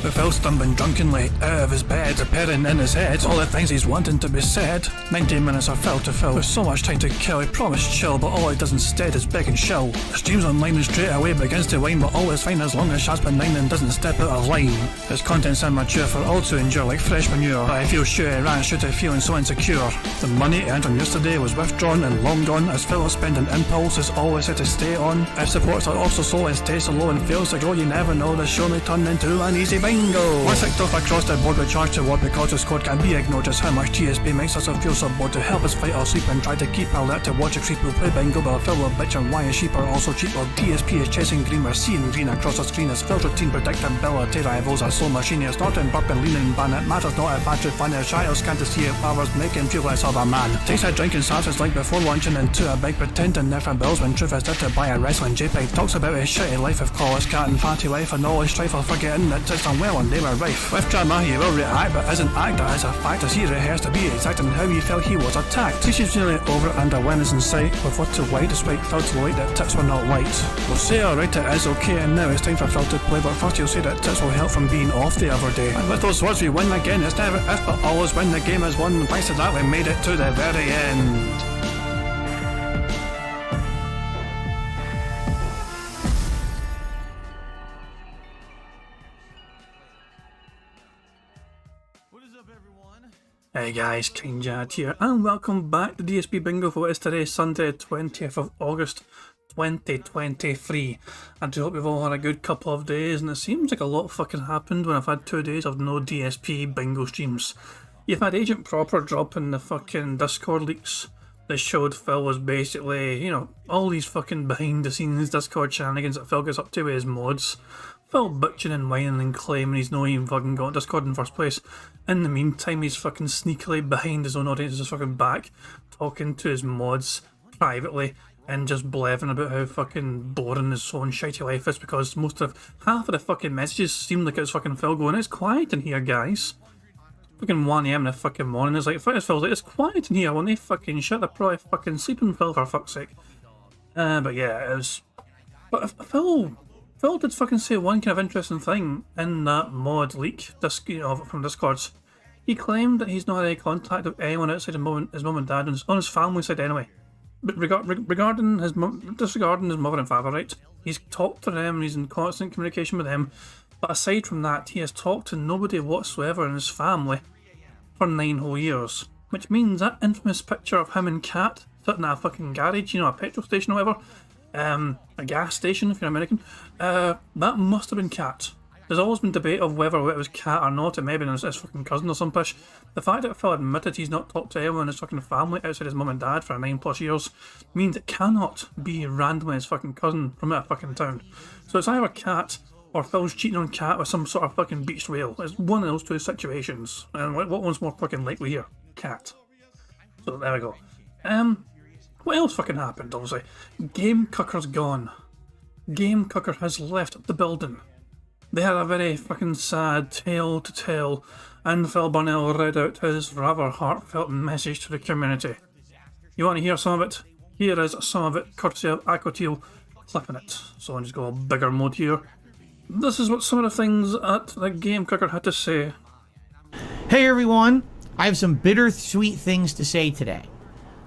With Phil stumbling drunkenly out of his bed, appearing in his head all the things he's wanting to be said. 90 minutes of Phil to Phil, with so much time to kill. He promised chill, but all he does instead is beg and show. The stream's online and straight away begins to whine, but all is fine as long as Shaz's benign and doesn't step out of line. His content's immature for all to endure like fresh manure, but I feel sure he ran straight to feeling so insecure. The money earned on yesterday was withdrawn and long gone, as Phil's spending impulse is always set to stay on. If supports are also slow and stays so low and fails to grow, you never know, this surely turned into an easy bingo. Once ticked off across the board with charge to what because the squad can't be ignored, just how much DSP makes us feel so bored to help us fight or sleep and try to keep alert to watch a creep who play bingo, but Phil will bitch and why his sheep are also cheap, while DSP is chasing green, we're seeing green across the screen as Phil's routine predictability rivals are so machine, snorting, burping, leaning, ban. It matters not if battery fun is child can't see it powers make him feel less of a man. Takes a drink and starts his like before launching into a bike, pretending there for bills when truth is there to buy a wrestling JPEG. Talks about his shitty life of college cat and fatty wife and all his strife of forgetting that it's unwell and they were rife. With drama he will react but isn't act, that is a fact as he rehearsed to be exact in how he felt he was attacked. Teaches nearly over and awareness in sight with what to white despite Phil to light that tips were not white. We'll say alright it is okay and now it's time for Phil to play, but first he'll say that tips will help from being off the other day. And with those words we win again, it's never if but always when the game is won. Thanks to that we made it to the very end. Hey guys, King Jad here, and welcome back to DSP Bingo for what is today, Sunday, 20th of August, 2023. I do hope you've all had a good couple of days, and it seems like a lot fucking happened when I've had 2 days of no DSP Bingo streams. You've had Agent Proper dropping the fucking Discord leaks that showed Phil was basically, you know, all these fucking behind the scenes Discord shenanigans that Phil gets up to with his mods. Phil bitching and whining and claiming he's not even fucking got Discord in the first place. In the meantime, he's fucking sneakily behind his own audience's fucking back, talking to his mods privately and just blathering about how fucking boring his own shitty life is, because half of the fucking messages seem like it's fucking Phil going, "It's quiet in here, guys." Fucking 1 AM in the fucking morning, it's like, Phil's like, "It's quiet in here," when they fucking shit, they're probably fucking sleeping, Phil, for fuck's sake. But yeah, it was... But Phil did fucking say one kind of interesting thing in that mod leak, from Discords. He claimed that he's not had any contact with anyone outside his mum and dad, on his family side anyway. But disregarding his mother and father, right? He's talked to them, he's in constant communication with them, but aside from that, he has talked to nobody whatsoever in his family for 9 whole years. Which means that infamous picture of him and Kat sitting at a fucking garage, you know, a petrol station or whatever, a gas station if you're American, that must have been Kat. There's always been debate of whether it was Kat or not, it may have been his fucking cousin or some pish. The fact that Phil admitted he's not talked to anyone in his fucking family outside his mum and dad for 9+ years means it cannot be randomly his fucking cousin from that fucking town. So it's either Kat or Phil's cheating on Kat with some sort of fucking beached whale. It's one of those two situations. And what one's more fucking likely here? Kat. So there we go. What else fucking happened, obviously? Game Cucker's gone. Game Cucker has left the building. They had a very fucking sad tale to tell, and Phil Burnell read out his rather heartfelt message to the community. You want to hear some of it? Here is some of it, courtesy of Aquatil clipping it. So I'll just go bigger mode here. This is what some of the things that the Game Cucker had to say. Hey everyone, I have some bittersweet things to say today.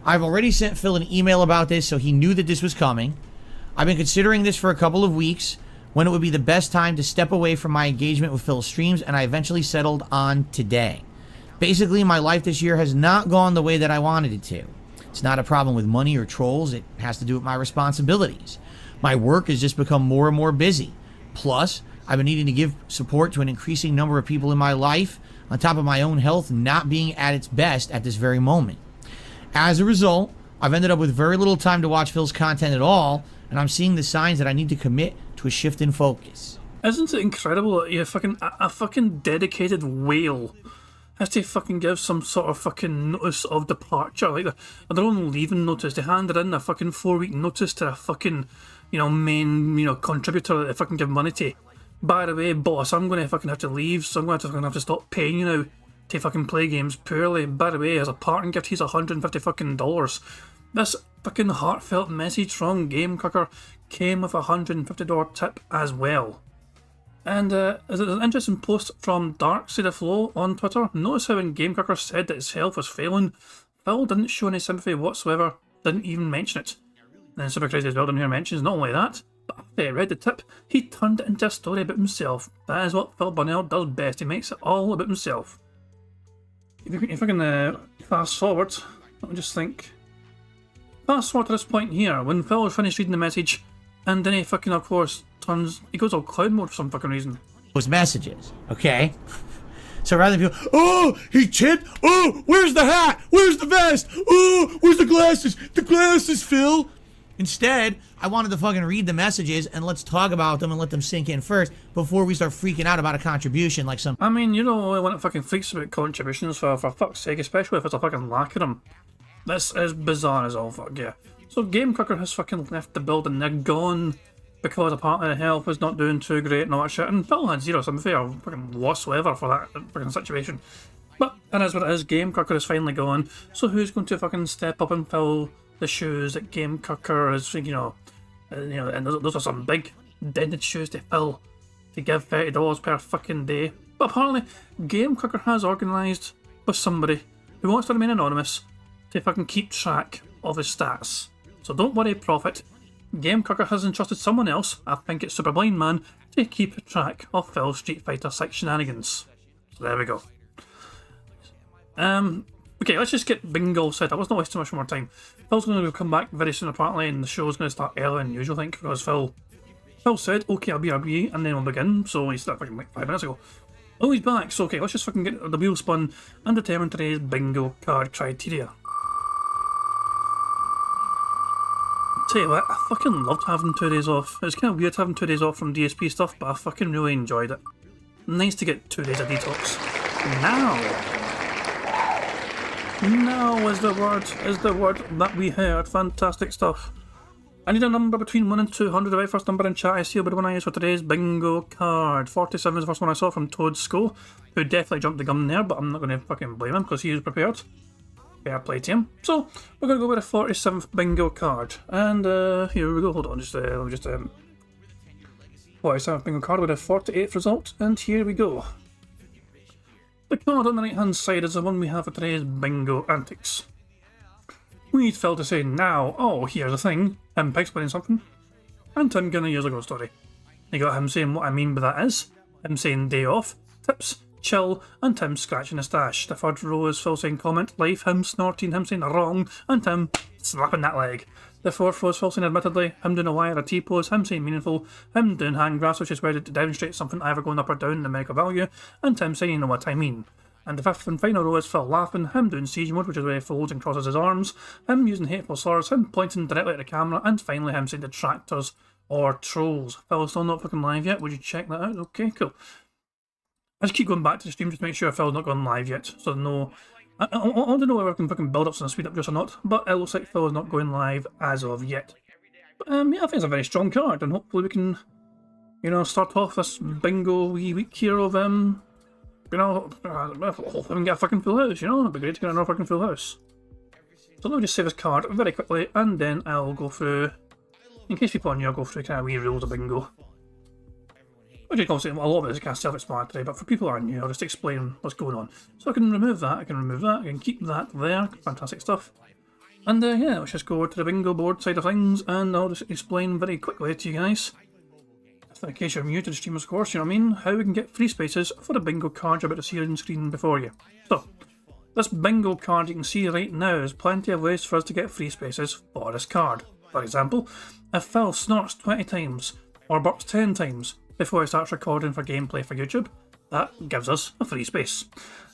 I've already sent Phil an email about this, so he knew that this was coming. I've been considering this for a couple of weeks, when it would be the best time to step away from my engagement with Phil's streams, and I eventually settled on today. Basically, my life this year has not gone the way that I wanted it to. It's not a problem with money or trolls, it has to do with my responsibilities. My work has just become more and more busy. Plus, I've been needing to give support to an increasing number of people in my life, on top of my own health not being at its best at this very moment. As a result, I've ended up with very little time to watch Phil's content at all, and I'm seeing the signs that I need to commit to a shift in focus. Isn't it incredible that a fucking dedicated whale has to fucking give some sort of fucking notice of departure, like their own leaving notice? They handed in a fucking 4-week notice to a fucking, main, contributor that they fucking give money to. By the way, boss, I'm going to fucking have to leave, so I'm going to fucking have to stop paying you now to fucking play games poorly. By the way, as a parting gift, he's $150 fucking dollars. This fucking heartfelt message from Game Cucker came with a $150 tip as well. And there's an interesting post from Dark Side of Flow on Twitter. Notice how when Gamecracker said that his health was failing, Phil didn't show any sympathy whatsoever, didn't even mention it. And then Super Crazy as well down here mentions not only that, but after he read the tip, he turned it into a story about himself. That is what Phil Burnell does best, he makes it all about himself. If I can fast forward, let me just think. Fast forward to this point here, when Phil was finished reading the message, and then he fucking, of course, he goes all cloud mode for some fucking reason. Those messages, okay? So rather than feel, oh, he chipped, oh, where's the hat? Where's the vest? Oh, where's the glasses? The glasses, Phil. Instead, I wanted to fucking read the messages and let's talk about them and let them sink in first before we start freaking out about a contribution like some. I mean, you know when it fucking freaks about contributions for fuck's sake, especially if it's a fucking lack of them. This is bizarre as all fuck, yeah. So Gamecracker has fucking left the building, they're gone because apparently health was not doing too great and all that shit, and Phil had zero sympathy or fucking whatsoever for that fucking situation. But it is what it is, Gamecracker is finally gone, so who's going to fucking step up and fill the shoes that Gamecracker is, you know, and those are some big dented shoes to fill, to give $30 per fucking day. But apparently, Gamecracker has organised with somebody who wants to remain anonymous to fucking keep track of his stats. So don't worry, Prophet. Gamecracker has entrusted someone else, I think it's Super Blind Man, to keep track of Phil's Street Fighter 6 shenanigans. So there we go. Okay, let's just get Bingo set up. Let's not waste too much more time. Phil's going to come back very soon apparently, and the show's going to start earlier than usual, I think, because Phil said, okay, RB, and then we'll begin, so he started fucking like 5 minutes ago. Oh, he's back, so okay, let's just fucking get the wheel spun and determine today's Bingo card criteria. Tell you what, I fucking loved having 2 days off. It was kind of weird having 2 days off from DSP stuff, but I fucking really enjoyed it. Nice to get 2 days of detox. Now is the word that we heard. Fantastic stuff. I need a number between 1 and 200. The very first number in chat I see will be the one I use for today's Bingo card. 47 is the first one I saw from Toad Skull, who definitely jumped the gun there, but I'm not going to fucking blame him because he was prepared. Fair play to him. So, we're going to go with a 47th Bingo card. And here we go. Hold on, let me just 47th Bingo card with a 48th result. And here we go. The card on the right hand side is the one we have for today's Bingo antics. We'd failed to say now, oh, here's the thing, him explaining something, and Tim giving a years ago story. You got him saying what I mean by that is, him saying day off, tips, chill, and Tim scratching his stash. The third row is Phil saying comment, life, him snorting, him saying wrong, and Tim slapping that leg. The fourth row is Phil saying admittedly, him doing a Y or a T-pose, him saying meaningful, him doing hand grasp, which is where to demonstrate something either going up or down in numerical value, and Tim saying you know what I mean. And the fifth and final row is Phil laughing, him doing siege mode, which is where he folds and crosses his arms, him using hateful slurs, him pointing directly at the camera, and finally him saying detractors or trolls. Phil's still not fucking live yet, would you check that out? Okay, cool. I just keep going back to the stream just to make sure Phil's not gone live yet, so no... I don't know whether I can fucking build ups and speed up just or not, but it looks like Phil is not going live as of yet. But yeah, I think it's a very strong card, and hopefully we can, you know, start off this Bingo wee week here of, you know, hopefully we can get a fucking full house, you know, it'd be great to get another fucking full house. So let me just save this card very quickly, and then I'll go through, in case people are new, I'll go through kind of wee rules of Bingo. Which is obviously, a lot of it is kind of self-explanatory, but for people who are new, I'll just explain what's going on. So I can remove that, I can keep that there, fantastic stuff. And yeah, let's just go over to the Bingo board side of things, and I'll just explain very quickly to you guys, in case you're new to the stream, of course, you know what I mean, how we can get free spaces for the Bingo card you're about to see on screen before you. So, this Bingo card you can see right now, there's plenty of ways for us to get free spaces for this card. For example, if Phil snorts 20 times, or burps 10 times, before he starts recording for gameplay for YouTube, that gives us a free space.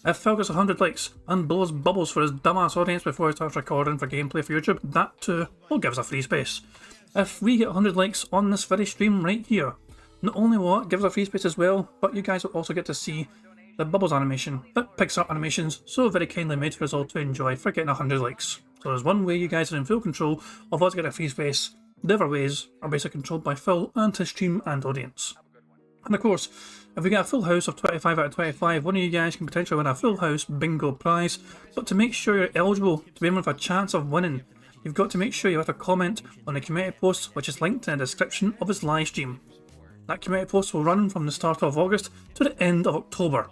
If Phil gets 100 likes and blows bubbles for his dumbass audience before he starts recording for gameplay for YouTube, that too will give us a free space. If we get 100 likes on this very stream right here, not only will it give us a free space as well, but you guys will also get to see the bubbles animation that picks up animations so very kindly made for us all to enjoy for getting 100 likes. So there's one way you guys are in full control of us getting a free space, the other ways are basically controlled by Phil and his stream and audience. And of course, if we get a full house of 25 out of 25, one of you guys can potentially win a full house Bingo prize, but to make sure you're eligible to be in with a chance of winning, you've got to make sure you have a comment on the community post which is linked in the description of this live stream. That community post will run from the start of August to the end of October.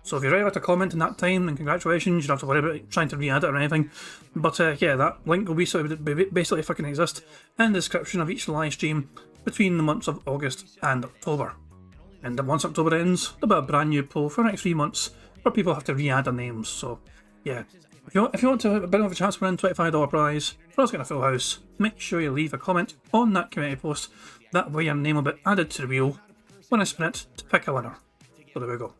So if you're ready to comment in that time, then congratulations, you don't have to worry about trying to re-add it or anything. But yeah, that link will basically fucking exist in the description of each live stream between the months of August and October. And then once October ends, there'll be a brand new poll for the next 3 months where people have to re-add their names. So yeah, if you want to have a bit of a chance to win $25 prize for us getting a full house, make sure you leave a comment on that community post. That way your name will be added to the wheel when I spin it to pick a winner. So there we go.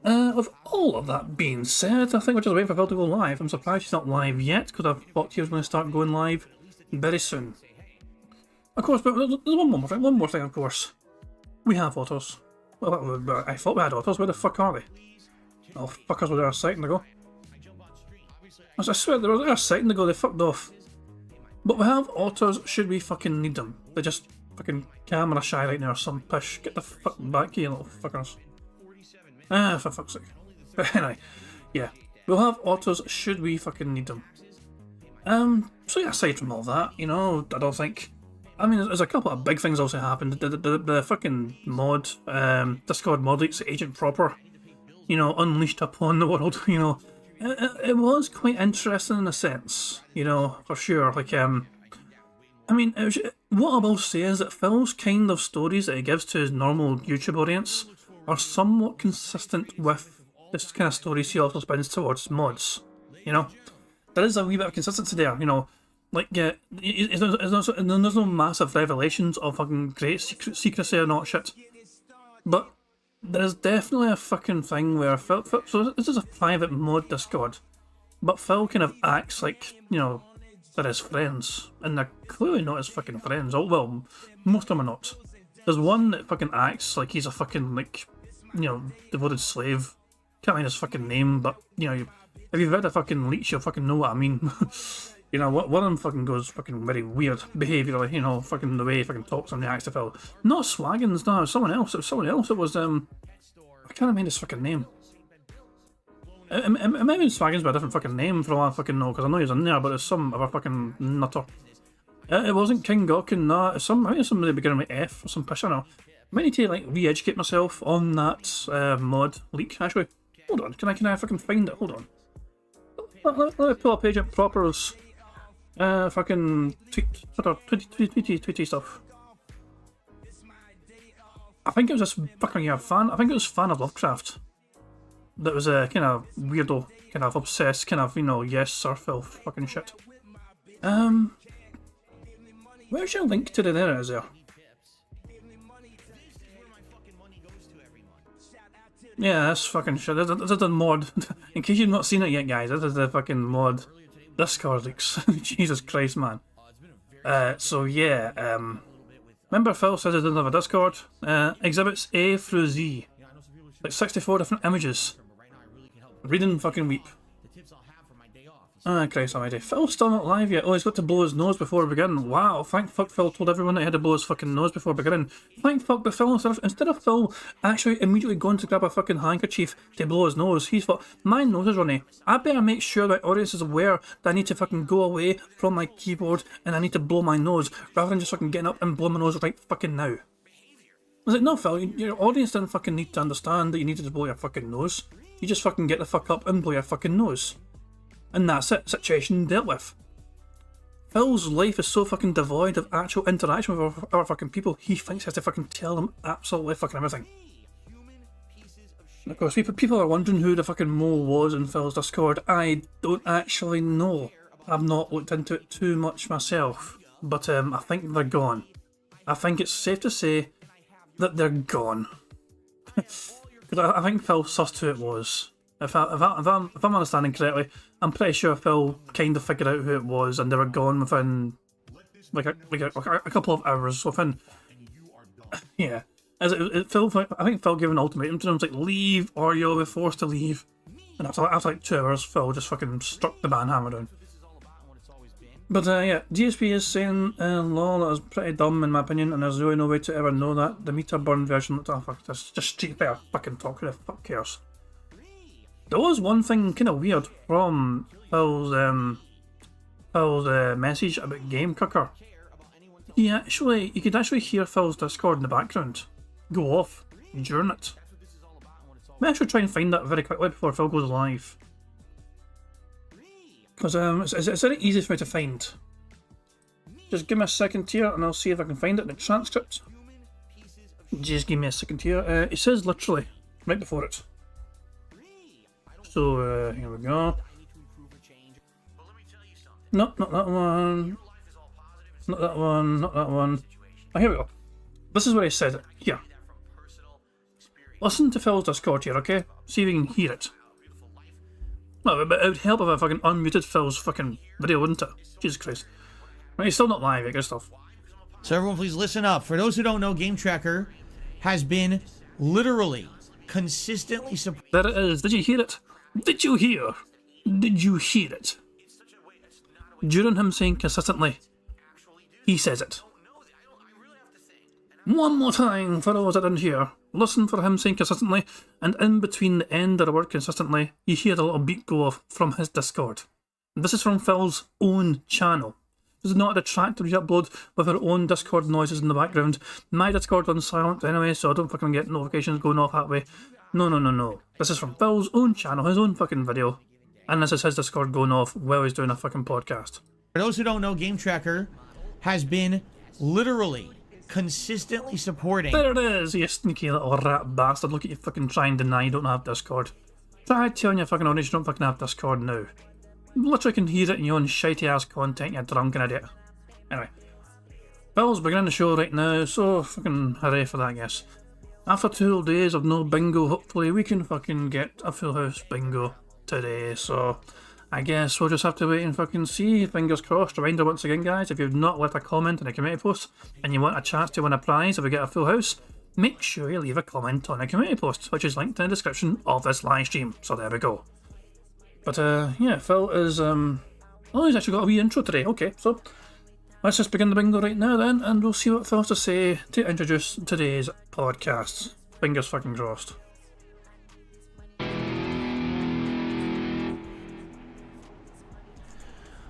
With all of that being said, I think we're just waiting for Phil to go live. I'm surprised she's not live yet, because I thought she was going to start going live very soon. Of course, but there's one more thing, of course. We have autos. Well, I thought we had autos. Where the fuck are they? Oh, fuckers were there a second ago. I swear they were there a second ago, they fucked off. But we have autos should we fucking need them. They're just fucking camera shy right now or some pish. Get the fuck back here, little fuckers. For fuck's sake. But anyway, yeah. We'll have autos should we fucking need them. So yeah, aside from all that, you know, I don't think... I mean, there's a couple of big things also happened. The fucking mod, Discord mod leaks, Agent Proper, you know, unleashed upon the world, you know. It was quite interesting in a sense, you know, for sure. Like, I mean, what I will say is that Phil's kind of stories that he gives to his normal YouTube audience are somewhat consistent with this kind of stories he also spins towards mods, you know. There is a wee bit of consistency there, you know. Like, yeah, there's no massive revelations of fucking great secrecy or not shit. But there is definitely a fucking thing where Phil, so this is a private mod Discord, but Phil kind of acts like, you know, they're his friends, and they're clearly not his fucking friends. Oh, well, most of them are not. There's one that fucking acts like he's a fucking, like, you know, devoted slave. Can't mind his fucking name, but, you know, if you've read a fucking leech, you'll fucking know what I mean. You know, one of them fucking goes fucking very weird behaviourally, you know, fucking the way he fucking talks and reacts to Phil. Not Swaggins, no, it was someone else. It was someone else. It was, I can't remember his fucking name. It might have been Swaggins by a different fucking name for all I fucking know, because I know he's in there, but it's some other fucking nutter. It wasn't King Gawkin, no, it's some, I think it's somebody beginning with F or some pish, I don't know. I might need to, like, re-educate myself on that mod leak, actually. Hold on, can I fucking find it? Hold on. Let me pull up Agent Proper's fucking tweety stuff. I think it was this fucking fan. I think it was fan of Lovecraft. That was a kind of weirdo, kind of obsessed, kind of, you know, yes sir Phil fucking shit. Where's your link to the there? Is there? Yeah, that's fucking shit. This is the mod. In case you've not seen it yet, guys, this is the fucking mod Discord leaks. Jesus Christ, man. So yeah, remember Phil says he doesn't have a Discord? Exhibits A through Z. Like 64 different images. Read and fucking weep. Ah, Christ almighty. Phil's still not live yet. Oh, he's got to blow his nose before beginning. Wow, thank fuck Phil told everyone that he had to blow his fucking nose before beginning. Thank fuck the Phil, instead of Phil actually immediately going to grab a fucking handkerchief to blow his nose, he's thought, my nose is runny. I better make sure my audience is aware that I need to fucking go away from my keyboard and I need to blow my nose, rather than just fucking getting up and blow my nose right fucking now. I was like, no Phil, your audience didn't fucking need to understand that you needed to blow your fucking nose. You just fucking get the fuck up and blow your fucking nose. And that's it, situation dealt with. Phil's life is so fucking devoid of actual interaction with our fucking people, he thinks he has to fucking tell them absolutely fucking everything. And of course, people are wondering who the fucking mole was in Phil's Discord. I don't actually know. I've not looked into it too much myself, but I think they're gone. I think it's safe to say that they're gone. Because I think Phil sussed who it was. If I'm understanding correctly, I'm pretty sure Phil kind of figured out who it was, and they were gone within like a couple of hours. Within, yeah. Phil, I think Phil gave an ultimatum to them, like leave or you'll be forced to leave. And after like 2 hours, Phil just fucking struck the banhammer down. But yeah, DSP is saying, lol, that was pretty dumb in my opinion, and there's really no way to ever know that. The meter burn version, oh fuck, that's just Street Fighter fucking talk, who the fuck cares? There was one thing kind of weird from Phil's message about Game Cooker. You could actually hear Phil's Discord in the background. go off during it. Maybe I should try and find that very quickly before Phil goes live. Because it's very easy for me to find. Just give me a second here and I'll see if I can find it in the transcript. Just give me a second here. It says literally right before it. So here we go. No, not that one. Not that one, not that one. Oh, here we go. This is where he said it. Here. Listen to Phil's Discord here, okay? See if you can hear it. No, but it would help if I fucking unmuted Phil's fucking video, wouldn't it? Jesus Christ. Right, he's still not live yet, good stuff. So everyone please listen up. For those who don't know, Game Tracker has been literally consistently There it is. Did you hear it? Did you hear? Did you hear it? During him saying consistently, he says it. One more time for those that didn't hear. Listen for him saying consistently, and in between the end of the word consistently, you hear a little beat go off from his Discord. This is from Phil's own channel. This is not a detractor we upload with our own Discord noises in the background. My Discord's on silent anyway, so I don't fucking get notifications going off that way. No. This is from Phil's own channel, his own fucking video. And this is his Discord going off while he's doing a fucking podcast. For those who don't know, Game Tracker has been literally consistently supporting. There it is, you sneaky little rat bastard. Look at you fucking trying to deny you don't have Discord. Try telling your fucking audience you don't fucking have Discord now. You literally can hear it in your own shitey ass content, you drunken idiot. Anyway. Phil's beginning the show right now, so fucking hooray for that, I guess. After 2 whole days of no bingo, hopefully we can fucking get a full house bingo today, so I guess we'll just have to wait and fucking see. Fingers crossed. Reminder once again, guys, if you've not left a comment on a community post and you want a chance to win a prize if we get a full house, make sure you leave a comment on a community post, which is linked in the description of this live stream. So there we go. But yeah, Phil is oh, he's actually got a wee intro today. Okay, so let's just begin the bingo right now then, and we'll see what Phil has to say to introduce today's podcast. Fingers fucking crossed.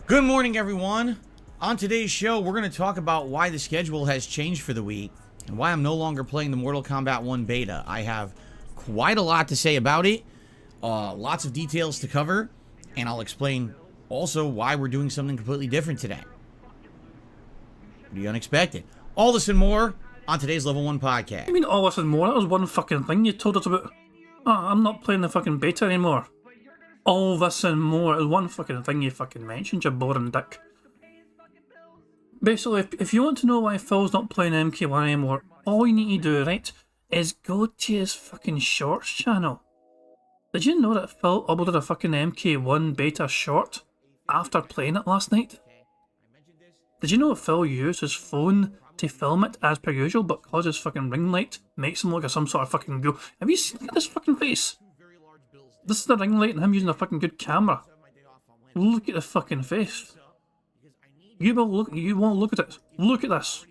Good morning, everyone. On today's show, we're going to talk about why the schedule has changed for the week and why I'm no longer playing the Mortal Kombat 1 beta. I have quite a lot to say about it, lots of details to cover, and I'll explain also why we're doing something completely different today. Pretty unexpected. All this and more on today's Level 1 podcast. I mean, all this and more? That was one fucking thing you told us about. Oh, I'm not playing the fucking beta anymore. All this and more is one fucking thing you fucking mentioned, you boring dick. Basically, if you want to know why Phil's not playing MK1 anymore, all you need to do, right, is go to his fucking shorts channel. Did you know that Phil uploaded a fucking MK1 beta short after playing it last night? Did you know Phil used his phone to film it as per usual, but because his fucking ring light makes him look like some sort of fucking ghoul? Have you seen this fucking face? This is the ring light and him using a fucking good camera. Look at the fucking face. You won't look at it. Look at this.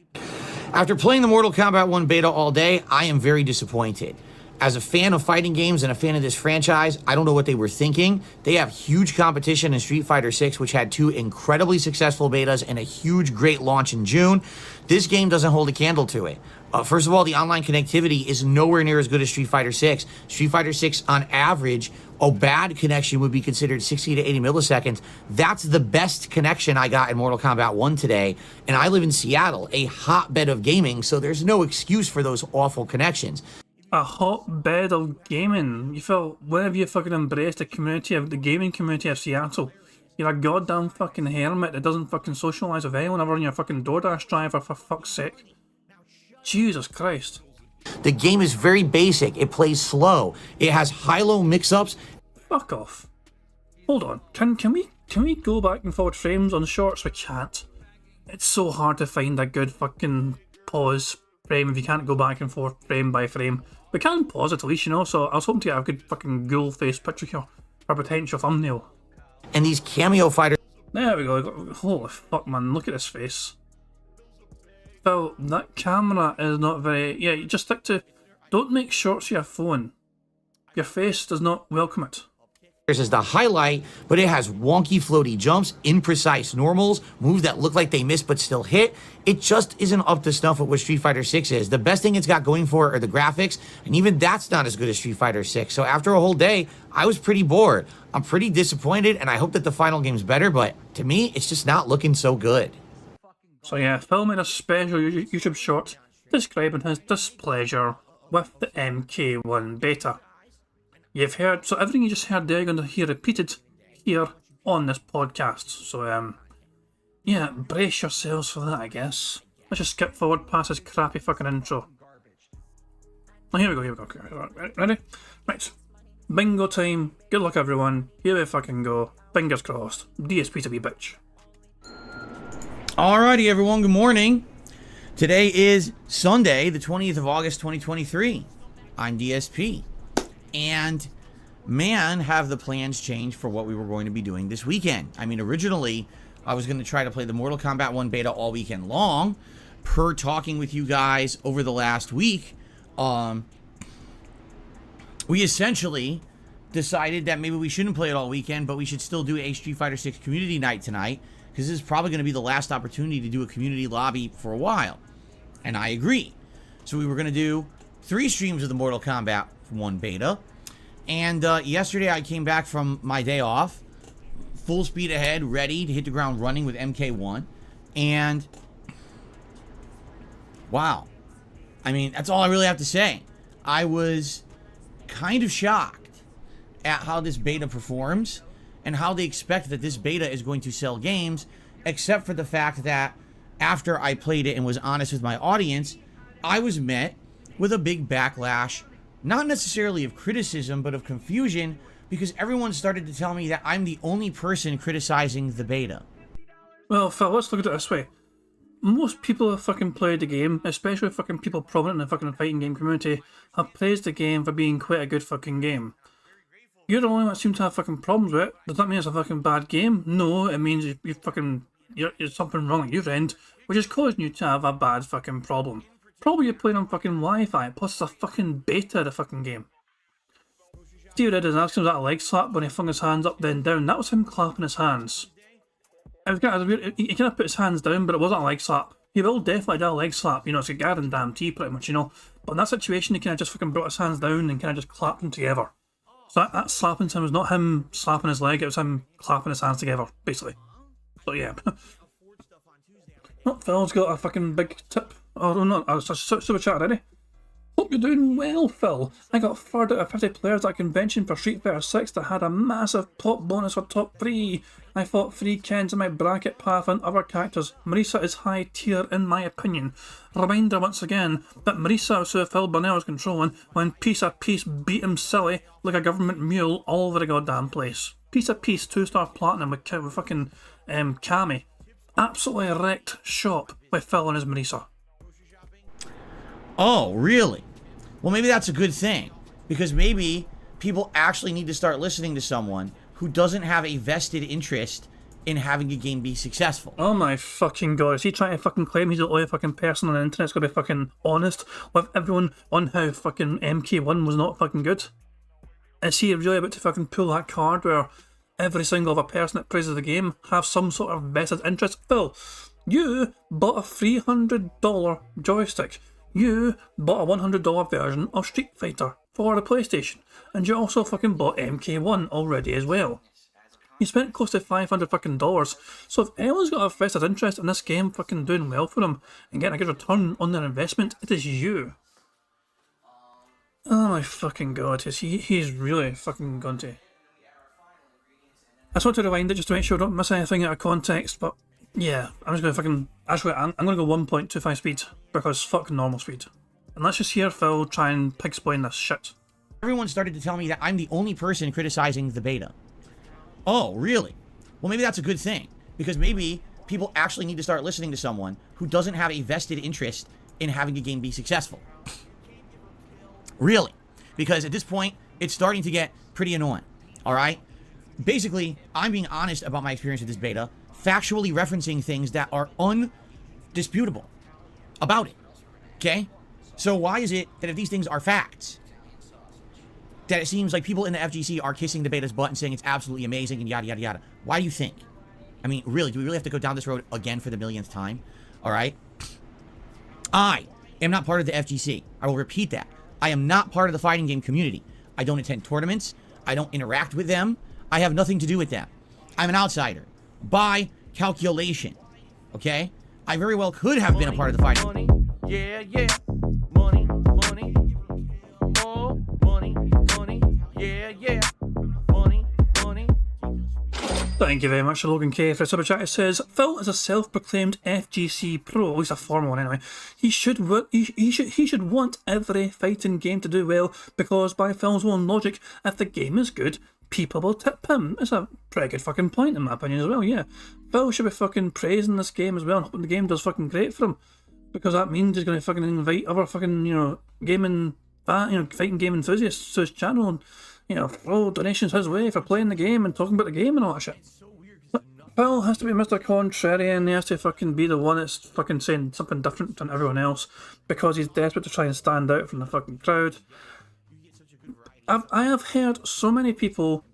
After playing the Mortal Kombat 1 beta all day, I am very disappointed. As a fan of fighting games and a fan of this franchise, I don't know what they were thinking. They have huge competition in Street Fighter 6, which had 2 incredibly successful betas and a huge, great launch in June. This game doesn't hold a candle to it. First of all, the online connectivity is nowhere near as good as Street Fighter 6. Street Fighter 6, on average, a bad connection would be considered 60 to 80 milliseconds. That's the best connection I got in Mortal Kombat 1 today. And I live in Seattle, a hotbed of gaming, so there's no excuse for those awful connections. A hotbed of gaming. You feel, whenever you fucking embrace the community of the gaming community of Seattle, you're a goddamn fucking hermit that doesn't fucking socialise with anyone ever on your fucking DoorDash driver, for fuck's sake. Jesus Christ. The game is very basic. It plays slow. It has high-low mix-ups. Fuck off. Hold on. Can we go back and forward frames on shorts? We can't. It's so hard to find a good fucking pause frame if you can't go back and forth frame by frame. We can pause it at least, you know, so I was hoping to get a good fucking ghoul face picture here for a potential thumbnail. And these cameo fighters... There we go. Holy fuck, man. Look at this face. Phil, that camera is not very... Yeah, you just stick to... Don't make shorts of your phone. Your face does not welcome it. is the highlight, but it has wonky floaty jumps, imprecise normals, moves that look like they miss but still hit. It just isn't up to snuff with what Street Fighter 6 is. The best thing it's got going for it are the graphics, and even that's not as good as Street Fighter 6. So after a whole day, I was pretty bored. I'm pretty disappointed, and I hope that the final game's better, but to me, it's just not looking so good. So yeah, Phil made a special YouTube short describing his displeasure with the MK1 beta. You've heard, so everything you just heard there, you're going to hear repeated here on this podcast. So, yeah, brace yourselves for that, I guess. Let's just skip forward past this crappy fucking intro. Oh, here we go. Okay, ready? Right. Bingo time. Good luck, everyone. Here we fucking go. Fingers crossed. DSP to be bitch. Alrighty, everyone. Good morning. Today is Sunday, the 20th of August, 2023. I'm DSP. And man, have the plans changed for what we were going to be doing this weekend. I mean, originally, I was going to try to play the Mortal Kombat 1 beta all weekend long. Per talking with you guys over the last week, we essentially decided that maybe we shouldn't play it all weekend, but we should still do a Street Fighter 6 community night tonight, because this is probably going to be the last opportunity to do a community lobby for a while. And I agree. So we were going to do 3 streams of the Mortal Kombat 1 beta. And yesterday I came back from my day off, full speed ahead, ready to hit the ground running with MK1. And wow. I mean, that's all I really have to say. I was kind of shocked at how this beta performs and how they expect that this beta is going to sell games, except for the fact that after I played it and was honest with my audience, I was met with a big backlash, not necessarily of criticism, but of confusion, because everyone started to tell me that I'm the only person criticizing the beta. Well, Phil, let's look at it this way. Most people have fucking played the game, especially fucking people prominent in the fucking fighting game community, have praised the game for being quite a good fucking game. You're the only one that seems to have fucking problems with it. Does that mean it's a fucking bad game? No, it means there's something wrong at your end, which is causing you to have a bad fucking problem. Probably you're playing on fucking Wi-Fi, plus it's a fucking beta of the fucking game. Steve Red is asking, was that a leg slap when he flung his hands up then down? That was him clapping his hands. It was kind of weird. He kind of put his hands down, but it wasn't a leg slap. He will definitely do a leg slap, it's a guarantee pretty much, But in that situation, he kind of just fucking brought his hands down and kind of just clapped them together. So that slapping to him was not him slapping his leg, it was him clapping his hands together, basically. So yeah. Oh, Phil's got a fucking big tip. Oh no, I was just super chat already. Hope you're doing well, Phil. I got 4 out of 50 players at a convention for Street Fighter 6 that had a massive pop bonus for top 3. I fought 3 Kens in my bracket path and other characters. Marisa is high tier in my opinion. Reminder once again that Marisa was who Phil Burnell was controlling when Piece of Peace beat him silly like a government mule all over the goddamn place. Piece of Peace 2-star platinum with fucking Kami. Absolutely wrecked shop with Phil and his Marisa. Oh, really? Well, maybe that's a good thing, because maybe people actually need to start listening to someone who doesn't have a vested interest in having a game be successful. Oh my fucking god, is he trying to fucking claim he's the only fucking person on the internet that's gonna be fucking honest with everyone on how fucking MK1 was not fucking good? Is he really about to fucking pull that card where every single other person that praises the game have some sort of vested interest? Phil, you bought a $300 joystick. You bought a $100 version of Street Fighter for the PlayStation, and you also fucking bought MK1 already as well. You spent close to $500 fucking dollars, so if anyone's got a vested interest in this game fucking doing well for them and getting a good return on their investment, it is you. Oh my fucking god, he's really fucking going to. I just want to rewind it just to make sure I don't miss anything out of context, but yeah, I'm just going to fucking... Actually, I'm going to go 1.25 speed, because fuck normal speed. And let's just hear Phil try and pig-explain this shit. Everyone started to tell me that I'm the only person criticizing the beta. Oh, really? Well, maybe that's a good thing, because maybe people actually need to start listening to someone who doesn't have a vested interest in having a game be successful. Really? Because at this point, it's starting to get pretty annoying, alright? Basically, I'm being honest about my experience with this beta, factually referencing things that are undisputable about it, okay? So why is it that if these things are facts, that it seems like people in the FGC are kissing the beta's butt and saying it's absolutely amazing and yada, yada, yada. Why do you think? I mean, really, do we really have to go down this road again for the millionth time? All right? I am not part of the FGC. I will repeat that. I am not part of the fighting game community. I don't attend tournaments. I don't interact with them. I have nothing to do with them. I'm an outsider. By calculation. Okay? I very well could have been a part of the fighting. Money, yeah, yeah. Money, money. Oh, money, money. Yeah, yeah. Money, money. Thank you very much to Logan K for the super chat. It says, Phil is a self-proclaimed FGC pro, at least a former one anyway. He should want every fighting game to do well, because by Phil's own logic, if the game is good, people will tip him. It's a pretty good fucking point in my opinion as well, yeah. Phil should be fucking praising this game as well, and hoping the game does fucking great for him, because that means he's going to fucking invite other fucking, fighting game enthusiasts to his channel and, throw donations his way for playing the game and talking about the game and all that shit. Phil has to be Mr. Contrarian. He has to fucking be the one that's fucking saying something different than everyone else, because he's desperate to try and stand out from the fucking crowd. I have heard so many people,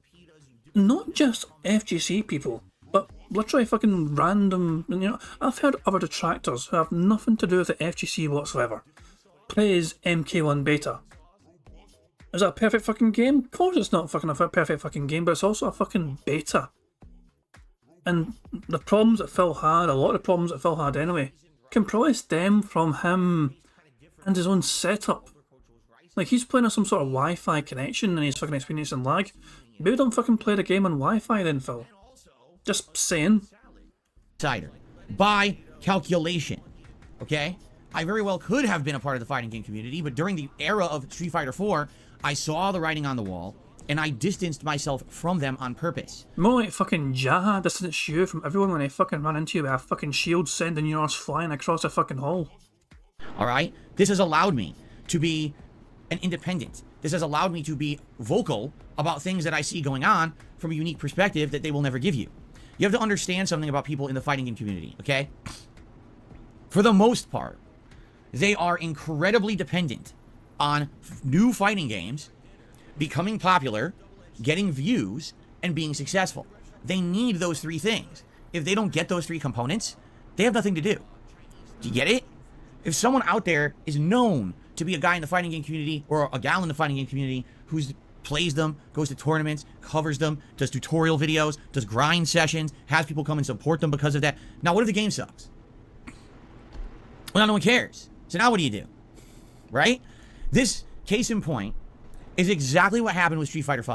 not just FGC people, but literally fucking random, I've heard other detractors who have nothing to do with the FGC whatsoever praise MK1 beta. Is that a perfect fucking game? Of course it's not fucking a perfect fucking game, but it's also a fucking beta. And the problems that Phil had, a lot of the problems that Phil had anyway, can probably stem from him and his own setup. Like, he's playing on some sort of Wi-Fi connection and he's fucking experiencing lag. Maybe don't fucking play the game on Wi-Fi then, Phil. Just saying. Outsider. By calculation. Okay? I very well could have been a part of the fighting game community, but during the era of Street Fighter 4, I saw the writing on the wall, and I distanced myself from them on purpose. More like fucking Jaha distanced you from everyone when they fucking run into you with a fucking shield sending yours flying across the fucking hall. Alright? This has allowed me to be an independent. This has allowed me to be vocal about things that I see going on from a unique perspective that they will never give you. You have to understand something about people in the fighting game community, okay? For the most part, they are incredibly dependent on new fighting games becoming popular, getting views, and being successful. They need those three things. If they don't get those three components, they have nothing to do. Do you get it? If someone out there is known to be a guy in the fighting game community or a gal in the fighting game community who plays them, goes to tournaments, covers them, does tutorial videos, does grind sessions, has people come and support them because of that. Now, what if the game sucks? Well, now no one cares. So now what do you do? Right? This, case in point, is exactly what happened with Street Fighter V,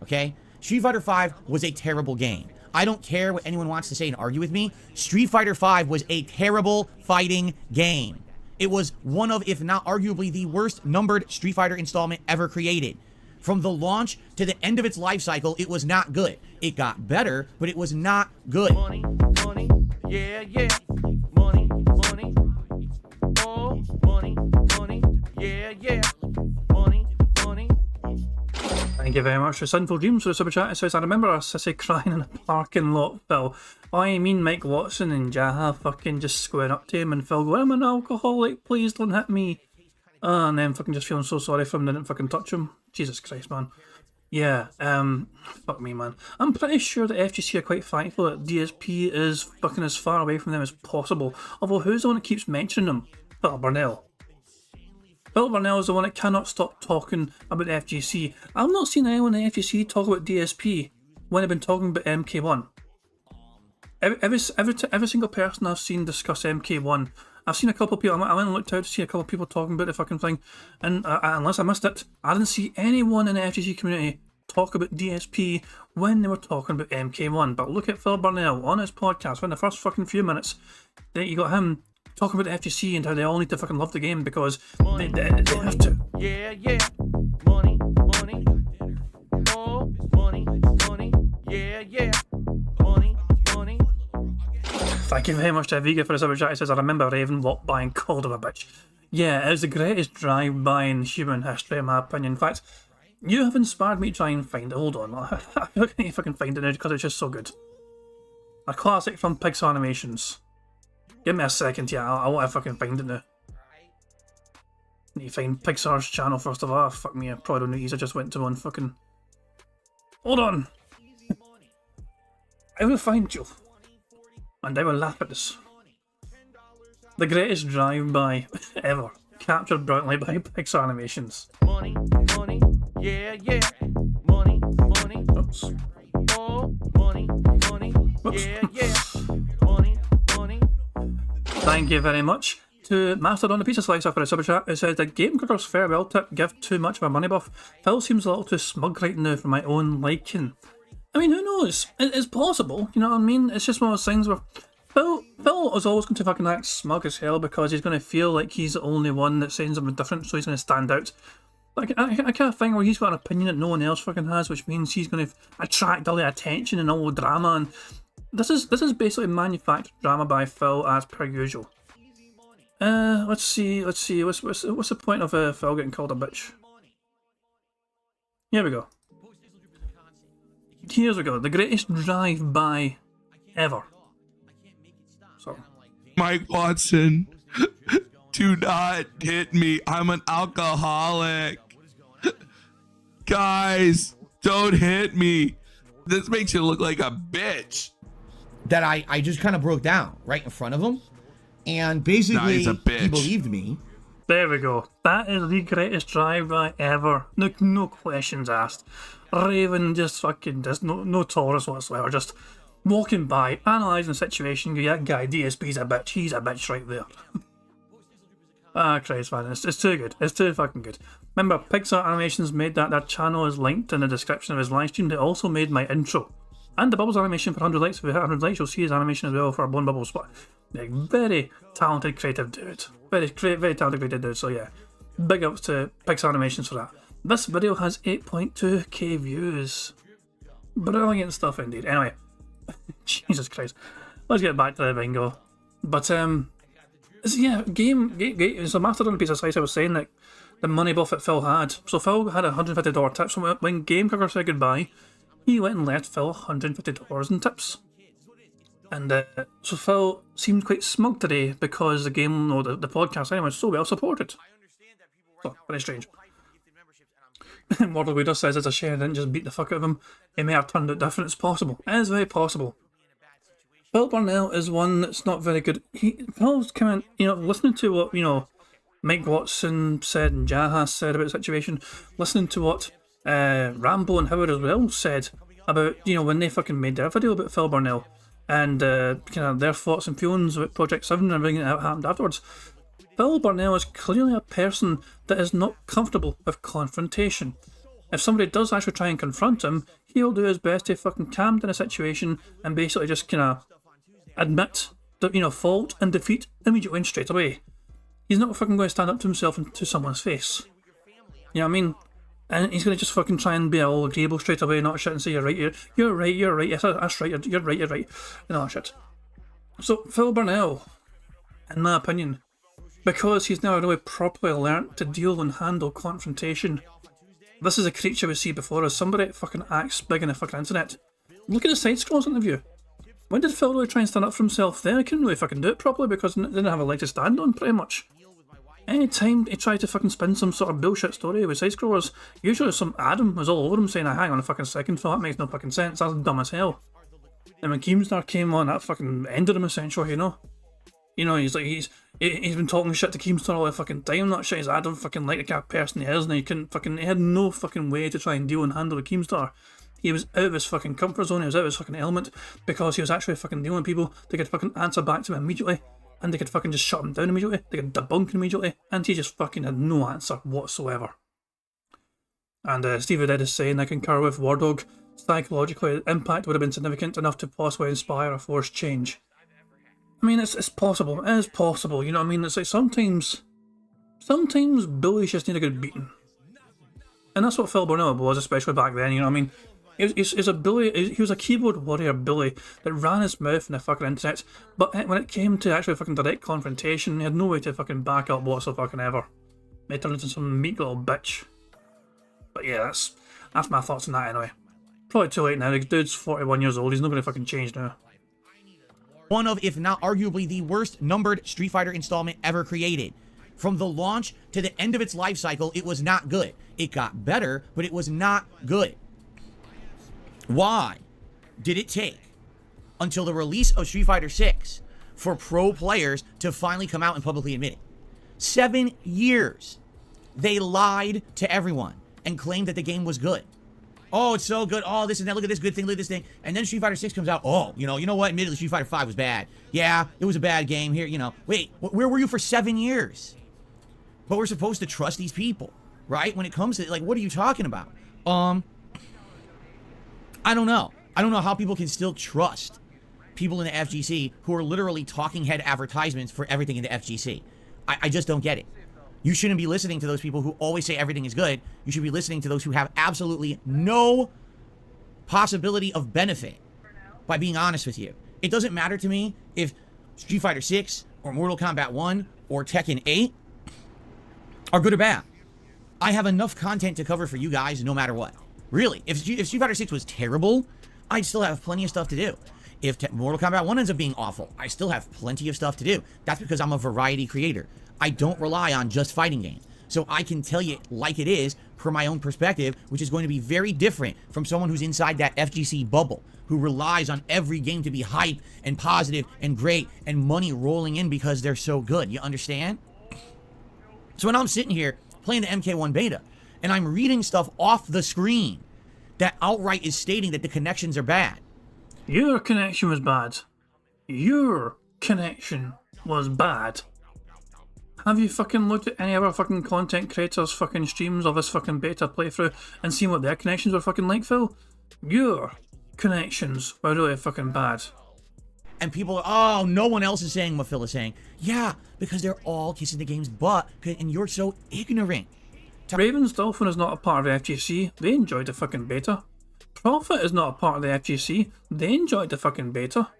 okay? Street Fighter V was a terrible game. I don't care what anyone wants to say and argue with me. Street Fighter V was a terrible fighting game. It was one of, if not arguably, the worst numbered Street Fighter installment ever created. From the launch to the end of its life cycle, it was not good. It got better, but it was not good. Money, money. Yeah, yeah. Money, money. Oh, money, money. Yeah, yeah. Money, money. Thank you very much for Sinful Dreams for the super chat. It says, I remember a sissy crying in a parking lot, Phil. I mean Mike Watson and Jaha fucking just squaring up to him and Phil going, I'm an alcoholic, please don't hit me. And then fucking just feeling so sorry for him, didn't fucking touch him. Jesus Christ, man. Yeah, fuck me, man. I'm pretty sure the FGC are quite thankful that DSP is fucking as far away from them as possible. Although, who's the one that keeps mentioning them? Phil Burnell. Phil Burnell is the one that cannot stop talking about the FGC. I've not seen anyone in the FGC talk about DSP when they've been talking about MK1. Every single person I've seen discuss MK1, I've seen a couple of people, I went and looked out to see a couple of people talking about the fucking thing, and unless I missed it, I didn't see anyone in the FGC community talk about DSP when they were talking about MK1. But look at Phil Burnell on his podcast, when the first fucking few minutes, then you got him talking about the FGC and how they all need to fucking love the game because they have to. Yeah, yeah. Money, money. Oh, money, money. Yeah, yeah. Money, money. Thank you very much to Aviga for the super chat. He says, I remember Raven walked by and called him a bitch. Yeah, it was the greatest drive-by in human history, in my opinion. In fact, you have inspired me to try and find it. Hold on. I can't even fucking find it now because it's just so good. A classic from Pixar Animations. Give me a second, yeah, I want to fucking find it now. Need to find Pixar's channel first of all. Fuck me, I probably don't know these. I just went to one fucking. Hold on! I will find you. And I will laugh at this. The greatest drive-by ever. Captured brilliantly by Pixar Animations. Money, money, yeah, yeah. Money, money, Oops. oh, money, money, yeah, yeah. Money, money. Thank you very much to Mastodon the Pizza Slicer for a super chat. It says the Game Cooker's farewell tip give too much of a money buff. Phil seems a little too smug right now for my own liking. I mean, who knows? It's possible, you know what I mean? It's just one of those things where Phil is always going to fucking act smug as hell because he's going to feel like he's the only one that saying something different, so he's going to stand out. Like, I kind of thing where he's got an opinion that no one else fucking has, which means he's going to attract all the attention and all the drama, and this is basically manufactured drama by Phil as per usual. Let's see. What's the point of Phil getting called a bitch? Here we go. Here we go. The greatest drive-by ever. So. Mike Watson, do not hit me. I'm an alcoholic. Guys, don't hit me. This makes you look like a bitch. That I just kind of broke down right in front of him. And basically, he's a bitch. he believed me. There we go. That is the greatest drive-by ever. No questions asked. Raven just fucking just no tolerance whatsoever. Just walking by, analysing the situation. Go, that guy DSP's a bitch. He's a bitch right there. Ah, Christ, man, it's too good. It's too fucking good. Remember, Pixar Animations made that. Their channel is linked in the description of his live stream. They also made my intro. And the Bubbles animation for 100 likes. If we hit 100 likes, you'll see his animation as well for Blown Bubbles. But like, very talented, creative dude. Very talented, creative dude. So yeah, big ups to Pixar Animations for that. This video has 8.2k views. Brilliant stuff indeed. Anyway, Jesus Christ. Let's get back to the bingo. But so yeah, game. So Mastodon Pizza Slice, I was saying that the money buff that Phil had. So Phil had $150 tips. So when Game Cooker said goodbye, he went and left Phil $150 in tips. And so Phil seemed quite smug today because the game, or the podcast anyway, was so well supported. So, very strange. Mortal Weeder says it's a shame I didn't just beat the fuck out of him. It may have turned out different. It's possible. It is very possible. Phil Burnell is one that's not very good. Phil's coming, listening to what, Mike Watson said and Jahas said about the situation, listening to what Rambo and Howard as well said about, when they fucking made their video about Phil Burnell and kind of their thoughts and feelings about Project 7 and everything that happened afterwards. Phil Burnell is clearly a person that is not comfortable with confrontation. If somebody does actually try and confront him, he'll do his best to fucking calm down the situation and basically just kind of admit that, fault and defeat immediately and straight away. He's not fucking going to stand up to himself and to someone's face. You know what I mean? And he's going to just fucking try and be all agreeable straight away, not shit and say, you're right, yes, that's right, you're right, and all that shit. So, Phil Burnell, in my opinion, because he's now really properly learnt to deal and handle confrontation, this is a creature we see before us. Somebody that fucking acts big in the fucking internet. Look at the side scrolls interview. When did Phil really try and stand up for himself there? He couldn't really fucking do it properly because he didn't have a leg to stand on, pretty much. Anytime he tried to fucking spin some sort of bullshit story with side scrollers, usually some Adam was all over him saying, hang on a fucking second, Phil, that makes no fucking sense, that's dumb as hell. And when Keemstar came on, that fucking ended him essentially, he's like, he's been talking shit to Keemstar all the fucking time, that shit is Adam fucking like the kind of person he is, and he had no fucking way to try and deal and handle with Keemstar. He was out of his fucking comfort zone, he was out of his fucking element, because he was actually fucking dealing with people that could fucking answer back to him immediately, and they could fucking just shut him down immediately, they could debunk him immediately, and he just fucking had no answer whatsoever. And Stevie Dead is saying, I concur with Wardog, psychologically the impact would have been significant enough to possibly inspire a forced change. I mean, it's possible, it is possible, you know what I mean? It's like sometimes bullies just need a good beating. And that's what Phil Burnell was, especially back then, you know what I mean? He's a bully, he was a keyboard warrior bully that ran his mouth in the fucking internet, but when it came to actually fucking direct confrontation, he had no way to fucking back up whatsoever fucking ever. He turned into some meek little bitch. But yeah, that's my thoughts on that anyway. Probably too late now, the dude's 41 years old, he's not going to fucking change now. One of, if not arguably, the worst numbered Street Fighter installment ever created. From the launch to the end of its life cycle, it was not good. It got better, but it was not good. Why did it take until the release of Street Fighter 6 for pro players to finally come out and publicly admit it? 7 years. They lied to everyone and claimed that the game was good. Oh, it's so good. Oh, this and that. Look at this good thing. Look at this thing. And then Street Fighter 6 comes out. Oh, you know what? Admittedly, Street Fighter 5 was bad. Yeah, it was a bad game here. Wait, where were you for 7 years? But we're supposed to trust these people, right? When it comes to, like, what are you talking about? I don't know. I don't know how people can still trust people in the FGC who are literally talking head advertisements for everything in the FGC. I just don't get it. You shouldn't be listening to those people who always say everything is good. You should be listening to those who have absolutely no possibility of benefit by being honest with you. It doesn't matter to me if Street Fighter 6 or Mortal Kombat 1 or Tekken 8 are good or bad. I have enough content to cover for you guys no matter what. Really, if Street Fighter 6 was terrible, I'd still have plenty of stuff to do. If Mortal Kombat 1 ends up being awful, I still have plenty of stuff to do. That's because I'm a variety creator. I don't rely on just fighting games. So I can tell you like it is per my own perspective, which is going to be very different from someone who's inside that FGC bubble, who relies on every game to be hype and positive and great and money rolling in because they're so good. You understand? So when I'm sitting here playing the MK1 beta and I'm reading stuff off the screen that outright is stating that the connections are bad. Your connection was bad. Your connection was bad. Have you fucking looked at any other fucking content creators' fucking streams of this fucking beta playthrough and seen what their connections were fucking like, Phil? Your connections were really fucking bad. And people are, oh, no one else is saying what Phil is saying. Yeah, because they're all kissing the game's butt, and you're so ignorant. Raven's Dolphin is not a part of the FGC. They enjoyed the fucking beta. Profit is not a part of the FGC. They enjoyed the fucking beta.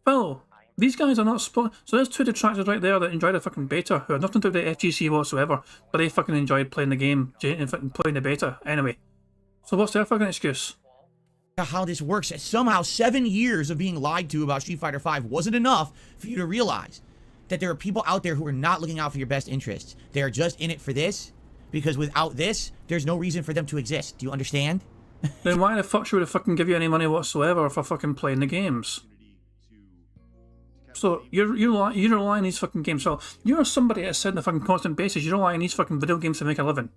Phil, these guys are not split. So there's two detractors right there that enjoyed the fucking beta, who had nothing to do with the FGC whatsoever, but they fucking enjoyed playing the game and playing the beta anyway. So what's their fucking excuse? How this works. Somehow 7 years of being lied to about Street Fighter 5 wasn't enough for you to realize that there are people out there who are not looking out for your best interests. They are just in it for this, because without this, there's no reason for them to exist. Do you understand? Then why the fuck should we fucking give you any money whatsoever for fucking playing the games? So you're relying on these fucking games. So you're somebody that said on a fucking constant basis you rely on these fucking video games to make a living.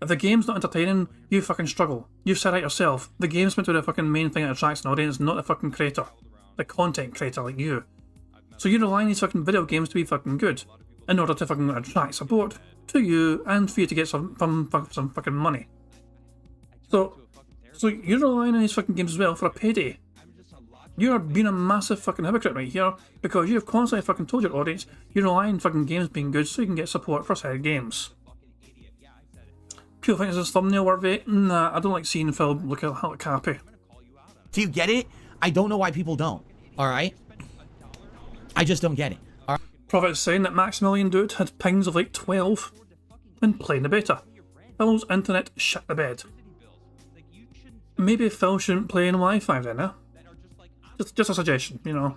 If the game's not entertaining, you fucking struggle. You've said it yourself. The game's meant to be the fucking main thing that attracts an audience, not the fucking creator. The content creator like you. So you rely on these fucking video games to be fucking good in order to fucking attract support to you and for you to get some fucking money. So you're relying on these fucking games as well for a payday. You're being a massive fucking hypocrite right here because you've constantly fucking told your audience you rely on fucking games being good so you can get support for said games. People think this is thumbnail work, mate. Nah, I don't like seeing Phil look happy. Do you get it? I don't know why people don't. Alright? I just don't get it. All right? Prophet's saying that Maximilian Dude had pings of like 12 when playing the beta. Phil's internet shit the bed. Maybe Phil shouldn't play in Wi-Fi then, eh? Just a suggestion, you know.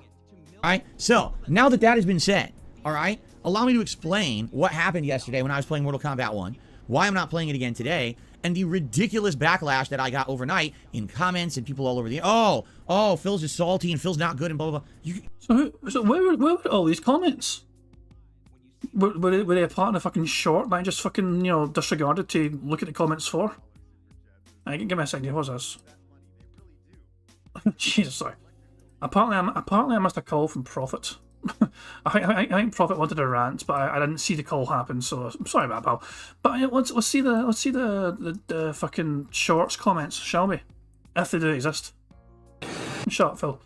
Alright, so now that has been said, alright, allow me to explain what happened yesterday when I was playing Mortal Kombat 1, why I'm not playing it again today, and the ridiculous backlash that I got overnight in comments and people all over the oh, Phil's just salty and Phil's not good and blah blah blah. So where were all these comments? Were they a part of the fucking short that I just fucking, you know, disregarded to look at the comments for? Give me a second, what's this? Jesus, sorry. Apparently I missed a call from Prophet. I think Prophet wanted a rant, but I didn't see the call happen, so I'm sorry about that, pal. But let's see the fucking shorts comments, shall we? If they do exist. Shut up, Phil.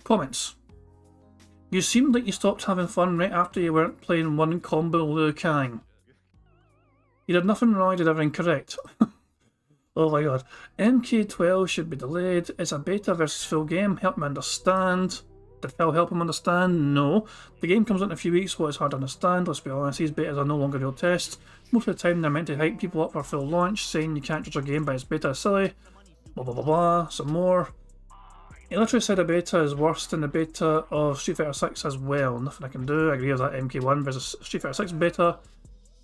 Comments. You seemed like you stopped having fun right after you weren't playing one combo Liu Kang. You did nothing wrong, you did everything correct. Oh my god. MK12 should be delayed. It's a beta versus full game. Help me understand. Did Phil help him understand? No. The game comes out in a few weeks. What is hard to understand? Let's be honest, these betas are no longer real tests. Most of the time they're meant to hype people up for full launch, saying you can't judge a game by its beta is silly. Blah blah blah blah. Some more. He literally said the beta is worse than the beta of Street Fighter 6 as well. Nothing I can do. I agree with that. MK1 versus Street Fighter 6 beta.